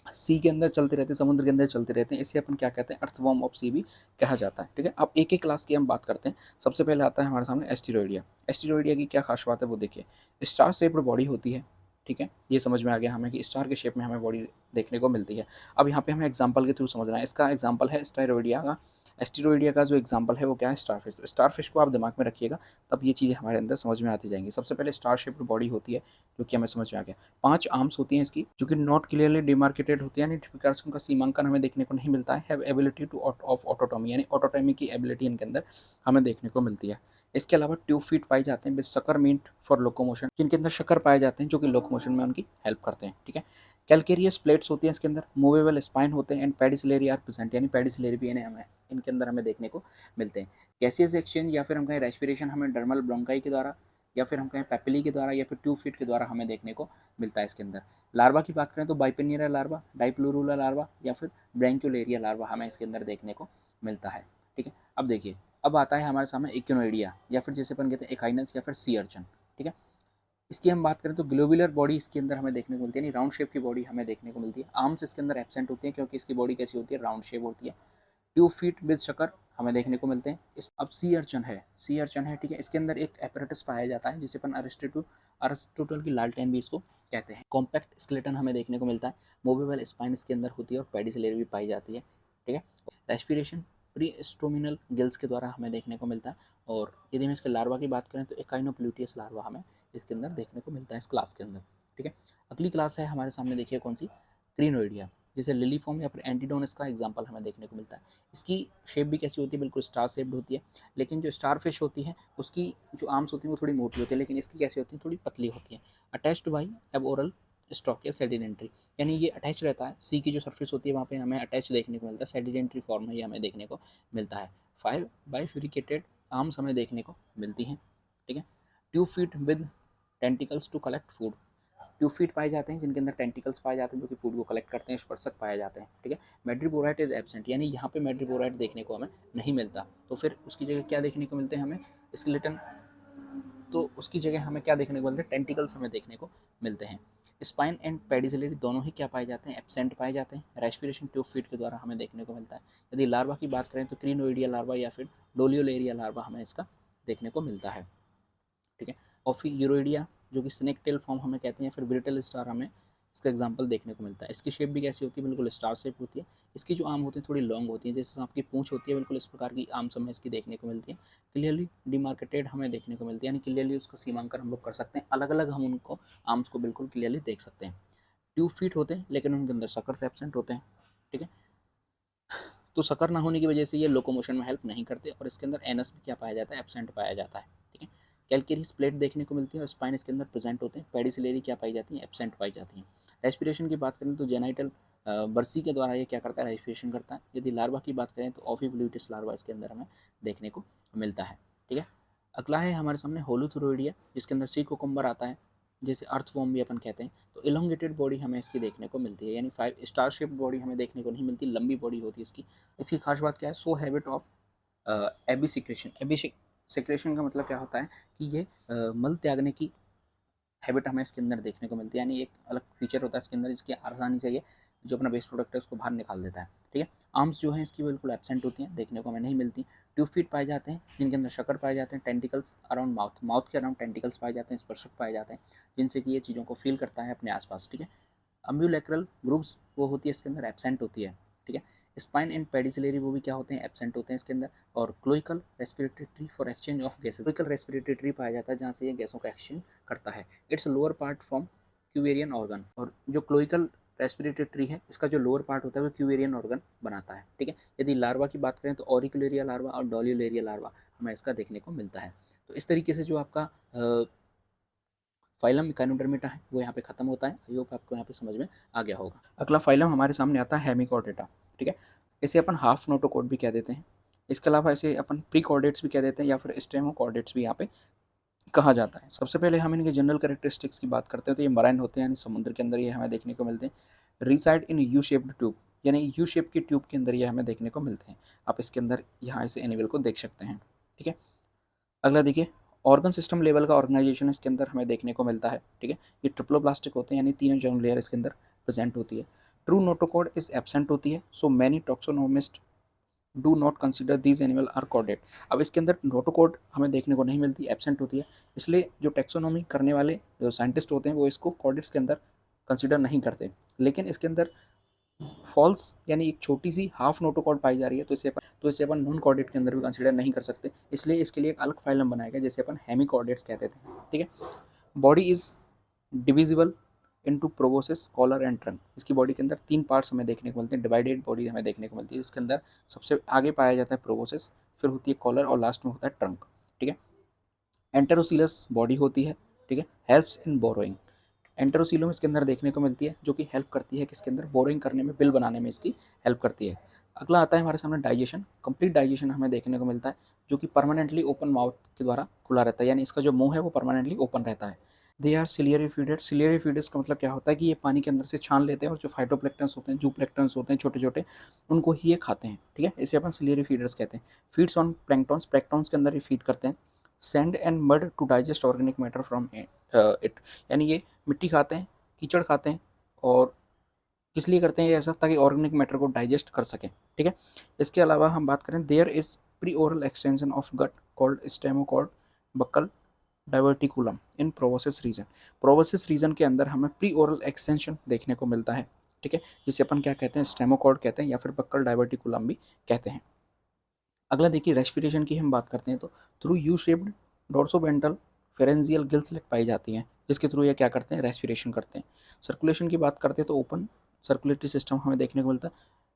सी के अंदर चलते रहते हैं, समुद्र के अंदर चलते रहते हैं। इसे अपन क्या कहते हैं, अर्थवॉर्म ऑफ सी भी कहा जाता है। ठीक है। अब एक एक क्लास की हम बात करते हैं। सबसे पहले आता है हमारे सामने एस्टीरोइडिया। एस्टीरोइडिया की क्या खास बात है वो देखिए। स्टार शेप्ड बॉडी होती है। ठीक है, ये समझ में आ गया हमें कि स्टार के शेप में हमें बॉडी देखने को मिलती है। अब यहाँ पे हमें एग्जाम्पल के थ्रू समझना है। इसका एग्जाम्पल है स्टारोइडिया का। एस्टीरोइडिया का जो एग्जाम्पल है वो क्या है, स्टारफिश। तो स्टारफिश को आप दिमाग में रखिएगा, तब ये चीज़ें हमारे अंदर समझ में आती जाएंगी। सबसे पहले स्टार शेप्ड बॉडी होती है जो कि हमें समझ में आ गया। 5 आर्म्स होती हैं इसकी, जो कि नॉट क्लियरली डिमार्केटेड होती है, यानी प्रकार से उनका सीमांकन हमें देखने को नहीं मिलता है। Have ability two of autotomy, यानी ऑटोटॉमी की एबिलिटी इनके अंदर हमें देखने को मिलती है। इसके अलावा ट्यूब फीट पाए जाते हैं with sucker meant for locomotion, जिनके अंदर शकर पाए जाते हैं जो कि लोकोमोशन में उनकी हेल्प करते हैं। ठीक है। कैलकेरियस प्लेट्स होती हैं इसके अंदर, मूवेबल स्पाइन होते हैं, एंड पेडिसिलरी आर प्रेजेंट, यानी पेडिसिलरी भी इन्हें हमें इनके अंदर हमें देखने को मिलते हैं। गैसियस एक्सचेंज या फिर हम कहें रेस्पिरेशन हमें डर्मल ब्रोंकाई के द्वारा या फिर हम कहें पेपिली के द्वारा या फिर ट्यूब फीट के द्वारा हमें देखने को मिलता है इसके अंदर। लार्वा की बात करें तो बाइपेनियरा लार्वा, डाइप्लूरुला लार्वा या फिर ब्रैंक्युलेरिया लार्वा हमें इसके अंदर देखने को मिलता है। ठीक है, अब देखिए, अब आता है हमारे सामने इक्विनोइडिया या फिर जैसे अपन कहते हैं एकाइनस या फिर सी अर्चन। ठीक है, इसकी हम बात करें तो ग्लोबुलर बॉडी इसके अंदर हमें देखने को मिलती है, यानी राउंड शेप की बॉडी हमें देखने को मिलती है। आर्म्स इसके अंदर एब्सेंट होती है क्योंकि इसकी बॉडी कैसी होती है, राउंड शेप होती है। ट्यूब फीट विद शकर हमें देखने को मिलते हैं। इस अब सी अर्चन है, सी अर्चन है, ठीक है, इसके अंदर एक एपरेटस पाया जाता है जिसे अपन अरिस्टोटल की लालटेन भी इसको कहते हैं। कॉम्पैक्ट स्केलेटन हमें देखने को मिलता है, मूवेबल स्पाइन इसके अंदर होती है और पेडिसिलरी भी पाई जाती है। ठीक है, रेस्पिरेशन प्री स्टोमिनल गिल्स के द्वारा हमें देखने को मिलता है। और यदि हम इसके लार्वा की बात करें तो एकाइनोप्ल्यूटियस लार्वा हमें इसके अंदर देखने को मिलता है इस क्लास के अंदर। ठीक है, अगली क्लास है हमारे सामने, देखिए कौन सी, क्रीनोइडिया, जैसे लिली फॉर्म या फिर एंटीडोनस का एग्जाम्पल हमें देखने को मिलता है। इसकी शेप भी कैसी होती है, बिल्कुल स्टार शेप्ड होती है, लेकिन जो स्टार फिश होती है उसकी जो आर्म्स होती हैं वो थोड़ी मोटी होती है, लेकिन इसकी कैसी होती है, थोड़ी पतली होती है। अटैच्ड बाई अब ओरल स्टॉक या सेडिडेंट्री, यानी ये अटैच रहता है, सी की जो सरफेस होती है वहाँ पे हमें अटैच देखने को मिलता है, सेडिडेंट्री फॉर्म में ये हमें देखने को मिलता है। 5 बाइफ्यूरिकेटेड आर्म्स हमें देखने को मिलती हैं। ठीक है, 2 feet with tentacles to collect food, tube feet पाए जाते हैं जिनके अंदर टेंटिकल्स पाए जाते हैं जो कि फूड को कलेक्ट करते हैं, स्पर्शक पाए जाते हैं। ठीक है, मैड्रिपोराइट इज एब्सेंट, यानी यहाँ पे मैड्रिपोराइट देखने को हमें नहीं मिलता, तो फिर उसकी जगह क्या देखने को मिलते हैं हमें, स्केलेटन, तो उसकी जगह हमें क्या देखने को मिलते हैं, टेंटिकल्स हमें देखने को मिलते हैं। स्पाइन एंड पेडिसिलरी दोनों ही क्या पाए जाते हैं, एब्सेंट पाए जाते हैं। रेस्पिरेशन ट्यूब फीट के द्वारा हमें देखने को मिलता है। यदि लार्वा की बात करें तो क्रीनोइडिया लार्वा या फिर डोलियोलेरिया लार्वा हमें इसका देखने को मिलता है। ठीक है, और फिर यूरोइडिया जो कि स्नेक टेल फॉर्म हमें कहते हैं, फिर ब्रिटल स्टार हमें इसका एग्जांपल देखने को मिलता है। इसकी शेप भी कैसी होती है, बिल्कुल स्टार शेप होती है। इसकी जो आर्म होती है थोड़ी लॉन्ग होती है, जैसे आपकी पूंछ होती है, बिल्कुल इस प्रकार की आर्म्स हमें इसकी देखने को मिलती है। क्लियरली डिमार्केटेड हमें देखने को मिलती है, यानी क्लियरली उसका सीमांकन हम लोग कर सकते हैं, अलग अलग हम उनको आर्म्स को बिल्कुल क्लियरली देख सकते हैं। ट्यूब फीट होते हैं लेकिन उनके अंदर सकर्स एब्सेंट होते हैं। ठीक है, तो सकर ना होने की वजह से ये लोकोमोशन में हेल्प नहीं करते, और इसके अंदर एनस भी क्या पाया जाता है, एब्सेंट पाया जाता है। ठीक है, कैलकेरियस प्लेट देखने को मिलती है और स्पाइन इसके अंदर प्रेजेंट होते हैं। पेडिसिलरी क्या पाई जाती है, एब्सेंट पाई जाती हैं। रेस्पिरेशन की बात करें तो जेनाइटल बर्सी के द्वारा ये क्या करता है, रेस्पिरेशन करता है। यदि लार्वा की बात करें तो ऑफिब्ल्यूटिस लार्वा इसके अंदर हमें देखने को मिलता है। ठीक है, अगला है हमारे सामने होलोथुरोइडिया, जिसके अंदर सी कोकुम्बर आता है, जैसे अर्थवॉर्म भी अपन कहते हैं। तो इलोंगेटेड बॉडी हमें इसकी देखने को मिलती है, यानी 5 स्टार शेप बॉडी हमें देखने को नहीं मिलती, लंबी बॉडी होती है इसकी। इसकी खास बात क्या है, so habit of AB secretion. AB secretion का मतलब क्या होता है कि ये मल त्यागने की हैबिट हमें इसके अंदर देखने को मिलती है, यानी एक अलग फीचर होता है इसके अंदर, इसकी आसानी से ये जो अपना वेस्ट प्रोडक्ट है उसको बाहर निकाल देता है। ठीक है, आर्म्स जो हैं इसकी बिल्कुल एब्सेंट होती हैं, देखने को हमें नहीं मिलती। ट्यूब फीट पाए जाते हैं जिनके अंदर शकर पाए जाते हैं। टेंटिकल्स अराउंड माउथ, माउथ के अराउंड टेंटिकल्स पाए जाते हैं, स्पर्शक पाए जाते हैं जिनसे कि ये चीज़ों को फील करता है अपने आसपास। ठीक है, अम्ब्यूलेक्रल ग्रुप्स वो होती है इसके अंदर, एब्सेंट होती है। ठीक है, स्पाइन एंड पेडिसिलरी वो भी क्या होते हैं, एब्सेंट होते हैं इसके अंदर। और cloacal respiratory tree for exchange of gases, cloacal respiratory tree पाया जाता है जहाँ से ये गैसों का एक्सचेंज करता है। Its lower part from Cuvierian organ, और जो क्लोइकल रेस्पिरेटरी ट्री है इसका जो लोअर पार्ट होता है वो क्यूवेरियन ऑर्गन बनाता है। ठीक है, यदि लार्वा की बात करें तो ऑरिकुलेरिया लार्वा और डोलियोलेरिया लार्वा हमें इसका देखने को मिलता है। तो इस तरीके से जो आपका फाइलम इकाइनोडर्मेटा है वो यहाँ पे खत्म होता है। आई होप आपको यहाँ पे समझ में आ गया होगा। अगला फाइलम हमारे सामने आता है हेमिकॉर्डेटा। ठीक है, इसे अपन हाफ नोटोकॉर्ड भी कह देते हैं। इसके अलावा इसे अपन प्री कॉर्डेट्स भी कह देते हैं या फिर स्टेमोकॉर्डेट्स भी यहाँ पे कहा जाता है। सबसे पहले हम इनके जनरल कैरेक्टरिस्टिक्स की बात करते हैं तो ये मराइन होते हैं, यानी समुद्र के अंदर ये हमें देखने को मिलते हैं। Reside in U shaped tube, यानी यू शेप की ट्यूब के अंदर ये हमें देखने को मिलते हैं। आप इसके अंदर यहाँ इसे एनिमल को देख सकते हैं। ठीक है, अगला देखिए, ऑर्गन सिस्टम लेवल का ऑर्गेनाइजेशन इसके अंदर हमें देखने को मिलता है। ठीक है, ये ट्रिप्लोप्लास्टिक होते हैं, यानी तीनों जर्म लेयर इसके अंदर प्रेजेंट होती है। ट्रू नोटोकॉर्ड इज एब्सेंट होती है, so many taxonomist do not consider these animal are chordate. अब इसके अंदर नोटोकॉर्ड हमें देखने को नहीं मिलती, एब्सेंट होती है, इसलिए जो टैक्सोनॉमी करने वाले जो साइंटिस्ट होते हैं वो इसको कॉर्डेट्स के अंदर कंसिडर नहीं करते। लेकिन इसके अंदर फॉल्स यानी एक छोटी सी हाफ नोटोकॉर्ड पाई जा रही है, तो इसे अपन नॉन कॉर्डेट के अंदर भी कंसिडर नहीं कर सकते, इसलिए इसके लिए एक अलग फाइलम बनाया गया जैसे अपन हेमिकॉर्डेट्स कहते थे। ठीक है, body is divisible into proboscis, collar and trunk. इसकी बॉडी के अंदर 3 पार्ट्स हमें देखने को मिलते हैं, डिवाइडेड बॉडी हमें देखने को मिलती है। इसके अंदर सबसे आगे पाया जाता है प्रोबोसिस, फिर होती है कॉलर और लास्ट में होता है ट्रंक। ठीक है, एंटेरोसीलस बॉडी होती है। ठीक है, हेल्प्स इन बोरोइंग, एंटेरोसीलम इसके अंदर देखने को मिलती है, जो कि हेल्प करती है किसके अंदर, बोरिंग करने में, बिल बनाने में इसकी हेल्प करती है। अगला आता है हमारे सामने डाइजेशन। कंप्लीट डाइजेशन हमें देखने को मिलता है, जो कि परमानेंटली ओपन माउथ के द्वारा खुला रहता है, यानी इसका जो मुंह है वो परमानेंटली ओपन रहता है। They are ciliary feeded. Ciliary feeders का मतलब क्या होता है कि ये पानी के अंदर से छान लेते हैं और जो फाइटोप्लैंक्टन्स होते हैं, जूप्लैंक्टन्स होते हैं छोटे छोटे, उनको ही ये खाते हैं, ठीक है, इसे अपन सिलियरी फीडर्स कहते हैं। फीड्स ऑन प्लैंक्टन्स, प्लैंक्टन्स के अंदर ये फीड करते हैं। Sand and mud to digest organic matter from it, यानी ये मिट्टी खाते हैं, कीचड़ खाते हैं, और किस लिए करते हैं ये ऐसा, ताकि ऑर्गेनिक मैटर को डाइजेस्ट कर सकें, ठीक है। इसके अलावा हम बात करें, there is pre oral extension of gut called stomochord buccal diverticulum in proboscis region. Proboscis region के अंदर हमें प्री ओरल एक्सटेंशन देखने को मिलता है, ठीक है, जिसे अपन क्या कहते हैं, स्टेमोकॉर्ड कहते हैं, या फिर बक्कल डाइवर्टिकुलम भी कहते हैं। अगला देखिए, रेस्पिरेशन की हम बात करते हैं तो through U shaped dorsoventral pharyngeal gill slit पाई जाती हैं, जिसके थ्रू ये क्या करते हैं, रेस्पिरेशन करते हैं। सर्कुलेशन की बात करते हैं तो ओपन सर्कुलेटरी सिस्टम हमें देखने को मिलता है।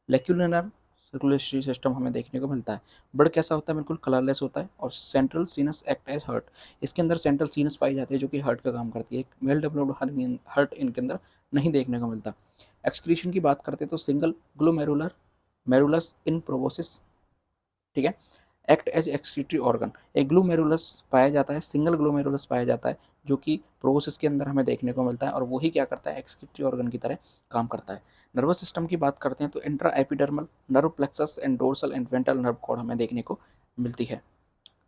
लेक्यूलर सर्कुलेटरी सिस्टम हमें देखने को मिलता है। ब्लड कैसा होता है, बिल्कुल कलरलेस होता है। और central sinus act as heart, इसके अंदर सेंट्रल सीनस पाई जाती है, जो कि हार्ट का काम करती है। वेल डेवलप्ड हार्ट इनके अंदर नहीं देखने को मिलता। एक्सक्रीशन की बात करते हैं तो सिंगल ग्लोमेरुलर मेरुलस इन प्रोबोसिस, ठीक है, एक्ट एज एक्सक्रीटरी ऑर्गन। एक ग्लोमेरुलस पाया जाता है, सिंगल ग्लोमेरुलस पाया जाता है, जो कि प्रोसेस के अंदर हमें देखने को मिलता है, और वही क्या करता है, एक्सक्रीटरी ऑर्गन की तरह काम करता है। नर्वस सिस्टम की बात करते हैं तो intra epidermal nerve plexus and dorsal and ventral nerve cord हमें देखने को मिलती है,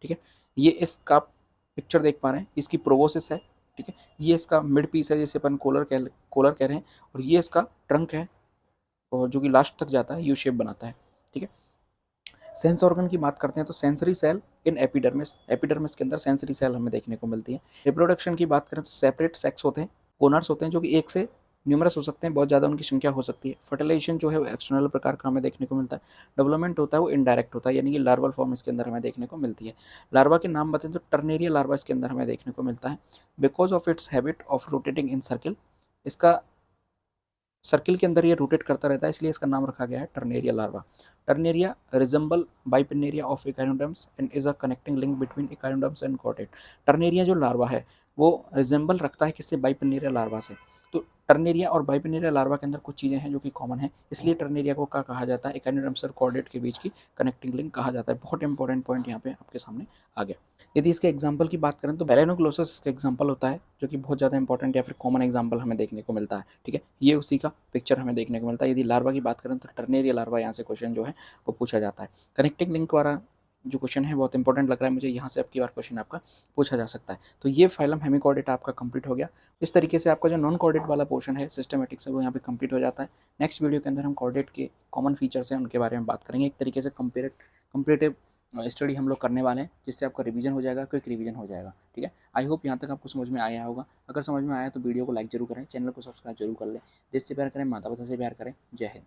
ठीक है। ये इसका पिक्चर देख पा रहे हैं, इसकी प्रोबोसिस है, ठीक है। ये इसका मिड पीस है, जिसे अपन कोलर कह रहे हैं, और ये इसका ट्रंक है, और जो कि लास्ट तक जाता है, यू शेप बनाता है, ठीक है। सेंस ऑर्गन की बात करते हैं तो सेंसरी सेल इन एपिडर्मिस, एपिडर्मिस के अंदर सेंसरी सेल हमें देखने को मिलती है। रिप्रोडक्शन की बात करें तो सेपरेट सेक्स होते हैं, ओनर्स होते हैं, जो कि एक से न्यूमरस हो सकते हैं, बहुत ज़्यादा उनकी संख्या हो सकती है। फर्टिलाइजेशन जो है वो एक्सटर्नल प्रकार का हमें देखने को मिलता है। डेवलपमेंट होता है वो इनडायरेक्ट होता है, यानी कि लार्वल फॉर्म इसके अंदर हमें देखने को मिलती है। लार्वा के नाम बताएं तो टर्नेरिया लार्वा इसके अंदर हमें देखने को मिलता है। Because of its habit of rotating in circle, इसका सर्किल के अंदर ये रोटेट करता रहता है, इसलिए इसका नाम रखा गया है tornaria larva. Tornaria resemble bipinnaria of echinoderms and is a connecting link between echinoderms and chordate. Tornaria जो लार्वा है वो रिजेंबल रखता है किससे, बाइपिनेरिया लार्वा से। तो टर्नेरिया और बाइपिनेरिया लार्वा के अंदर कुछ चीज़ें हैं जो कि कॉमन है, इसलिए टर्नेरिया को क्या कहा जाता है, इकाइनोडर्म्स और कॉर्डेट के बीच की कनेक्टिंग लिंक कहा जाता है। बहुत इंपॉर्टेंट पॉइंट यहाँ पे आपके सामने आ गया। यदि इसके एग्जाम्पल की बात करें तो बेलेनोग्लोसस का एग्जाम्पल होता है, जो कि बहुत ज़्यादा इंपॉर्टेंट या फिर कॉमन एग्जाम्पल हमें देखने को मिलता है, ठीक है। ये उसी का पिक्चर हमें देखने को मिलता है। यदि लार्वा की बात करें तो टर्नेरिया लार्वा यहाँ से क्वेश्चन जो है वो पूछा जाता है। कनेक्टिंग लिंक वाला जो क्वेश्चन है बहुत इंपॉर्टेंट लग रहा है मुझे, यहाँ से आपकी बार क्वेश्चन आपका पूछा जा सकता है। तो ये फाइलम हेमिकॉर्डेट आपका कंप्लीट हो गया। इस तरीके से आपका जो नॉन कॉर्डेट वाला पोर्शन है सिस्टमेटिक्स है वो यहाँ पे कंप्लीट हो जाता है। नेक्स्ट वीडियो के अंदर हम कॉर्डेट के कॉमन फीचर्स हैं उनके बारे में बात करेंगे। एक तरीके से कंपेरेटिव स्टडी हम लोग करने वाले हैं, जिससे आपका रिवीजन हो जाएगा, क्विक रिवीजन हो जाएगा, ठीक है। आई होप यहाँ तक आपको समझ में आया होगा। अगर समझ में आया तो वीडियो को लाइक जरूर करें, चैनल को सब्सक्राइब जरूर कर लें। देश से प्यार करें, माता पिता से प्यार करें। जय हिंद।